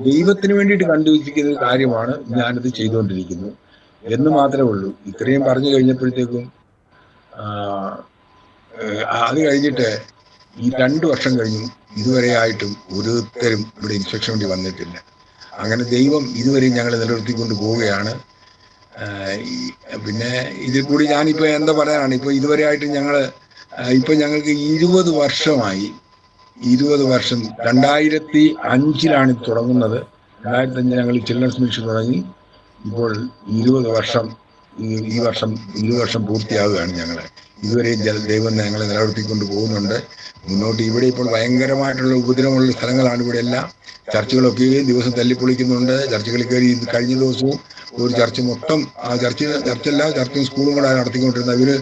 ദൈവത്തിന് വേണ്ടിയിട്ട് കണ്ടുവച്ചിരിക്കുന്ന കാര്യമാണ് ഞാനിത് ചെയ്തുകൊണ്ടിരിക്കുന്നത് എന്ന് മാത്രമേ ഉള്ളൂ. ഇത്രയും പറഞ്ഞു കഴിഞ്ഞപ്പോഴത്തേക്കും അത് കഴിഞ്ഞിട്ട് ഈ 2 വർഷം കഴിഞ്ഞു, ഇതുവരെയായിട്ടും ഓരോരുത്തരും ഇവിടെ ഇൻസ്പെക്ഷൻ വേണ്ടി വന്നിട്ടില്ല. അങ്ങനെ ദൈവം ഇതുവരെയും ഞങ്ങളെ നിലനിർത്തിക്കൊണ്ട് പോവുകയാണ്. പിന്നെ ഇതിൽ കൂടി ഞാനിപ്പോൾ എന്താ പറയാനാണ്, ഇപ്പോൾ ഇതുവരെയായിട്ട് ഞങ്ങൾക്ക് 20 വർഷമായി. 20 വർഷം. 2005 ഇത് തുടങ്ങുന്നത്. 2005 ഞങ്ങൾ ചിൽഡ്രൻസ് മിഷൻ തുടങ്ങി. ഇപ്പോൾ 20 വർഷം, ഈ വർഷം 20 വർഷം പൂർത്തിയാവുകയാണ്. ഞങ്ങൾ ഇതുവരെയും ദൈവം ഞങ്ങളെ നിലനിർത്തിക്കൊണ്ട് പോകുന്നുണ്ട് മുന്നോട്ട്. ഇവിടെ ഇപ്പോൾ ഭയങ്കരമായിട്ടുള്ള ഉപദ്രവമുള്ള സ്ഥലങ്ങളാണ് ഇവിടെ എല്ലാം. ചർച്ചുകളൊക്കെ ദിവസം തല്ലിപ്പൊളിക്കുന്നുണ്ട്. ചർച്ചുകളിൽ കയറി കഴിഞ്ഞ ദിവസവും ഒരു ചർച്ച് മൊത്തം, ചർച്ചും സ്കൂളും കൂടെ നടത്തിക്കൊണ്ടിരുന്നത്.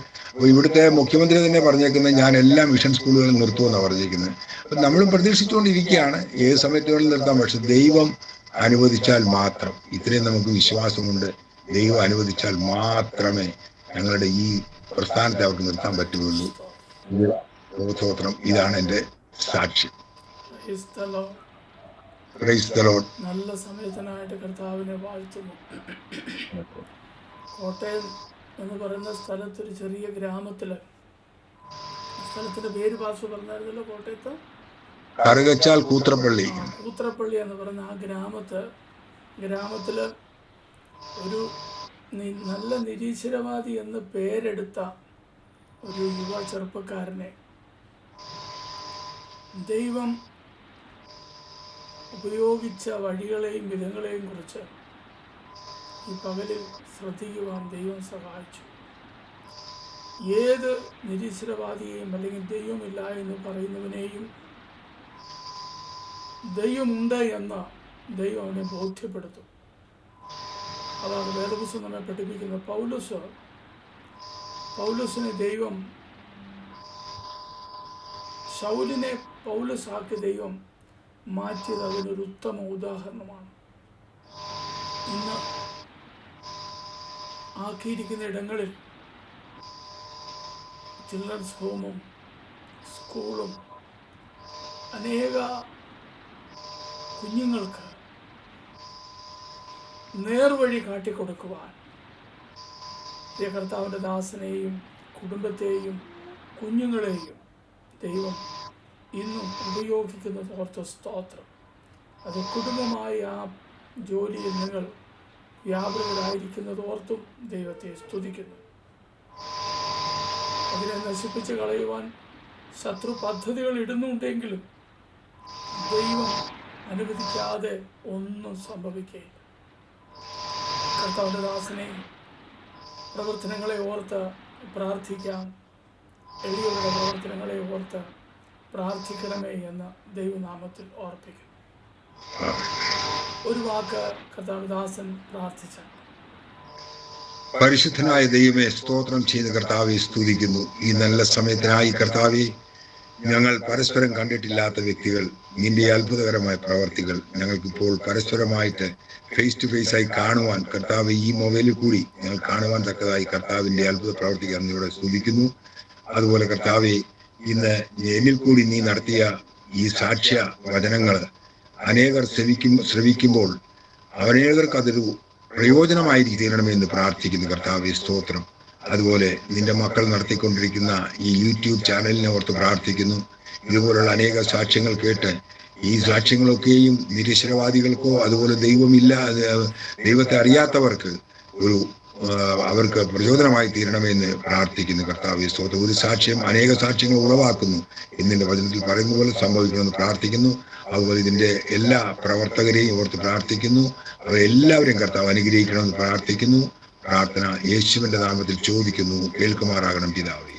ഇവിടുത്തെ മുഖ്യമന്ത്രി തന്നെ പറഞ്ഞേക്കുന്നത്, ഞാൻ എല്ലാ മിഷൻ സ്കൂളുകളും നിർത്തുമെന്നാണ് പറഞ്ഞിരിക്കുന്നത്. അപ്പം നമ്മളും പ്രതീക്ഷിച്ചുകൊണ്ടിരിക്കുകയാണ്, ഏത് സമയത്ത് വേണമെങ്കിലും നിർത്താം. പക്ഷെ ദൈവം അനുവദിച്ചാൽ മാത്രം, ഇത്രയും നമുക്ക് വിശ്വാസമുണ്ട്, ദൈവം അനുവദിച്ചാൽ മാത്രമേ ഞങ്ങളുടെ ഈ പ്രസ്ഥാനത്തെ അവർക്ക് നിർത്താൻ പറ്റുകയുള്ളൂ. സ്തോത്രം. ഇതാണ് എൻ്റെ സാക്ഷ്യം. നല്ല സമയത്തിനായിട്ട് കർത്താവിനെ വാഴ്ത്തുന്നു. കോട്ടയം എന്ന് പറയുന്ന സ്ഥലത്തൊരു ചെറിയ ഗ്രാമത്തില്, സ്ഥലത്തിന്റെ പേര് പാസ് പറഞ്ഞായിരുന്നല്ലോ, കോട്ടയത്ത് കറുകച്ചാൽ കൂത്രപ്പള്ളി എന്ന് പറയുന്ന ആ ഗ്രാമത്ത് ഗ്രാമത്തിൽ ഒരു നല്ല നിരീശ്വരവാദി എന്ന് പേരെടുത്ത ഒരു യുവ ചെറുപ്പക്കാരനെ ദൈവം ഉപയോഗിച്ച വഴികളെയും വിധങ്ങളെയും കുറിച്ച് ഈ പകലിൽ ശ്രദ്ധിക്കുവാൻ ദൈവം സഹായിച്ചു. ഏത് നിരീശ്വരവാദിയെയും അല്ലെങ്കിൽ ദൈവമില്ല എന്ന് പറയുന്നവനെയും ദൈവമുണ്ട് എന്ന് ദൈവം അവനെ ബോധ്യപ്പെടുത്തും. അതാണ് വേദപുസ്തകം നമ്മെ പഠിപ്പിക്കുന്നത്. പൗലോസിനെ ദൈവം, ശൗലിനെ പൗലോസാക്കി ദൈവം മാറ്റിയത് അതിനൊരു ഉത്തമ ഉദാഹരണമാണ്. ഇന്ന് ആക്കിയിരിക്കുന്ന ഇടങ്ങളിൽ ചിൽഡ്രൻസ് ഹോമും സ്കൂളും അനേക കുഞ്ഞുങ്ങൾക്ക് നേർവഴി കാട്ടിക്കൊടുക്കുവാൻ കർത്താവിൻ്റെ ദാസനെയും കുടുംബത്തെയും കുഞ്ഞുങ്ങളെയും ദൈവം ഇന്നും ഉപയോഗിക്കുന്നത് ഓർത്ത് സ്തോത്രം. അത് കുടുംബമായി ആ ജോലിയിൽ നിങ്ങൾ വ്യാപൃതരായിരിക്കുന്നത് ഓർത്തും ദൈവത്തെ സ്തുതിക്കുന്നു. അതിനെ നശിപ്പിച്ച് കളയുവാൻ ശത്രു പദ്ധതികൾ ഇടുന്നുണ്ടെങ്കിലും ദൈവം അനുവദിക്കാതെ ഒന്നും സംഭവിക്കുകയില്ല. കർത്താവിൻ്റെ ദാസനെ പ്രവർത്തനങ്ങളെ ഓർത്ത് പ്രാർത്ഥിക്കാം. എളിയവരുടെ പ്രവർത്തനങ്ങളെ ഓർത്ത് പ്രാർത്ഥിക്കണമേ എന്ന് ദൈവനാമത്തിൽ ഓർപ്പിക്കും. ഒരു വാക്ക് കർത്താവിൻ്റെ ദാസൻ പ്രാർത്ഥിച്ച. പരിശുദ്ധനായ ദൈവമേ, സ്തോത്രം ചെയ്ത് കർത്താവെ സ്തുതിക്കുന്നു. ഈ നല്ല സമയത്തിനായി കർത്താവെ, ഞങ്ങൾ പരസ്പരം കണ്ടിട്ടില്ലാത്ത വ്യക്തികൾ, നിന്റെ അത്ഭുതകരമായ പ്രവർത്തികൾ ഞങ്ങൾക്കിപ്പോൾ പരസ്പരമായിട്ട് ഫേസ് ടു ഫേസ് ആയി കാണുവാൻ കർത്താവ് ഈ മൊബൈലിൽ കൂടി ഞങ്ങൾ കാണുവാൻ തക്കതായി കർത്താവിൻ്റെ അത്ഭുത പ്രവർത്തികൾ നിന്നോട് സ്തുതിക്കുന്നു. അതുപോലെ കർത്താവെ, ഇന്ന് എന്നിൽ കൂടി നീ നടത്തിയ ഈ സാക്ഷ്യ വചനങ്ങൾ അനേകർ ശ്രവിക്കുമ്പോൾ അനേകർക്ക് അതൊരു പ്രയോജനമായി തീരണമെന്ന് പ്രാർത്ഥിക്കുന്നു കർത്താവെ, സ്തോത്രം. അതുപോലെ നിന്റെ മക്കൾ നടത്തിക്കൊണ്ടിരിക്കുന്ന ഈ യൂട്യൂബ് ചാനലിനെ ഓർത്ത് പ്രാർത്ഥിക്കുന്നു. ഇതുപോലുള്ള അനേക സാക്ഷ്യങ്ങൾ കേട്ട് ഈ സാക്ഷ്യങ്ങളൊക്കെയും നിരീശ്വരവാദികൾക്കോ അതുപോലെ ദൈവത്തെ അറിയാത്തവർക്ക് അവർക്ക് പ്രചോദനമായി തീരണമെന്ന് പ്രാർത്ഥിക്കുന്നു കർത്താവെ, സ്തോത്രം. ഒരു സാക്ഷ്യം അനേക സാക്ഷ്യങ്ങൾ ഉളവാക്കുന്നു എന്നിന്റെ വചനത്തിൽ പറയുന്ന പോലെ സംഭവിക്കണമെന്ന് പ്രാർത്ഥിക്കുന്നു. അതുപോലെ ഇതിന്റെ എല്ലാ പ്രവർത്തകരെയും ഓർത്ത് പ്രാർത്ഥിക്കുന്നു. അവരെല്ലാവരെയും കർത്താവ് അനുഗ്രഹിക്കണമെന്ന് പ്രാർത്ഥിക്കുന്നു. പ്രാർത്ഥന യേശുവിന്റെ നാമത്തിൽ ചോദിക്കുന്നു, കേൾക്കുമാറാകണം പിതാവേ.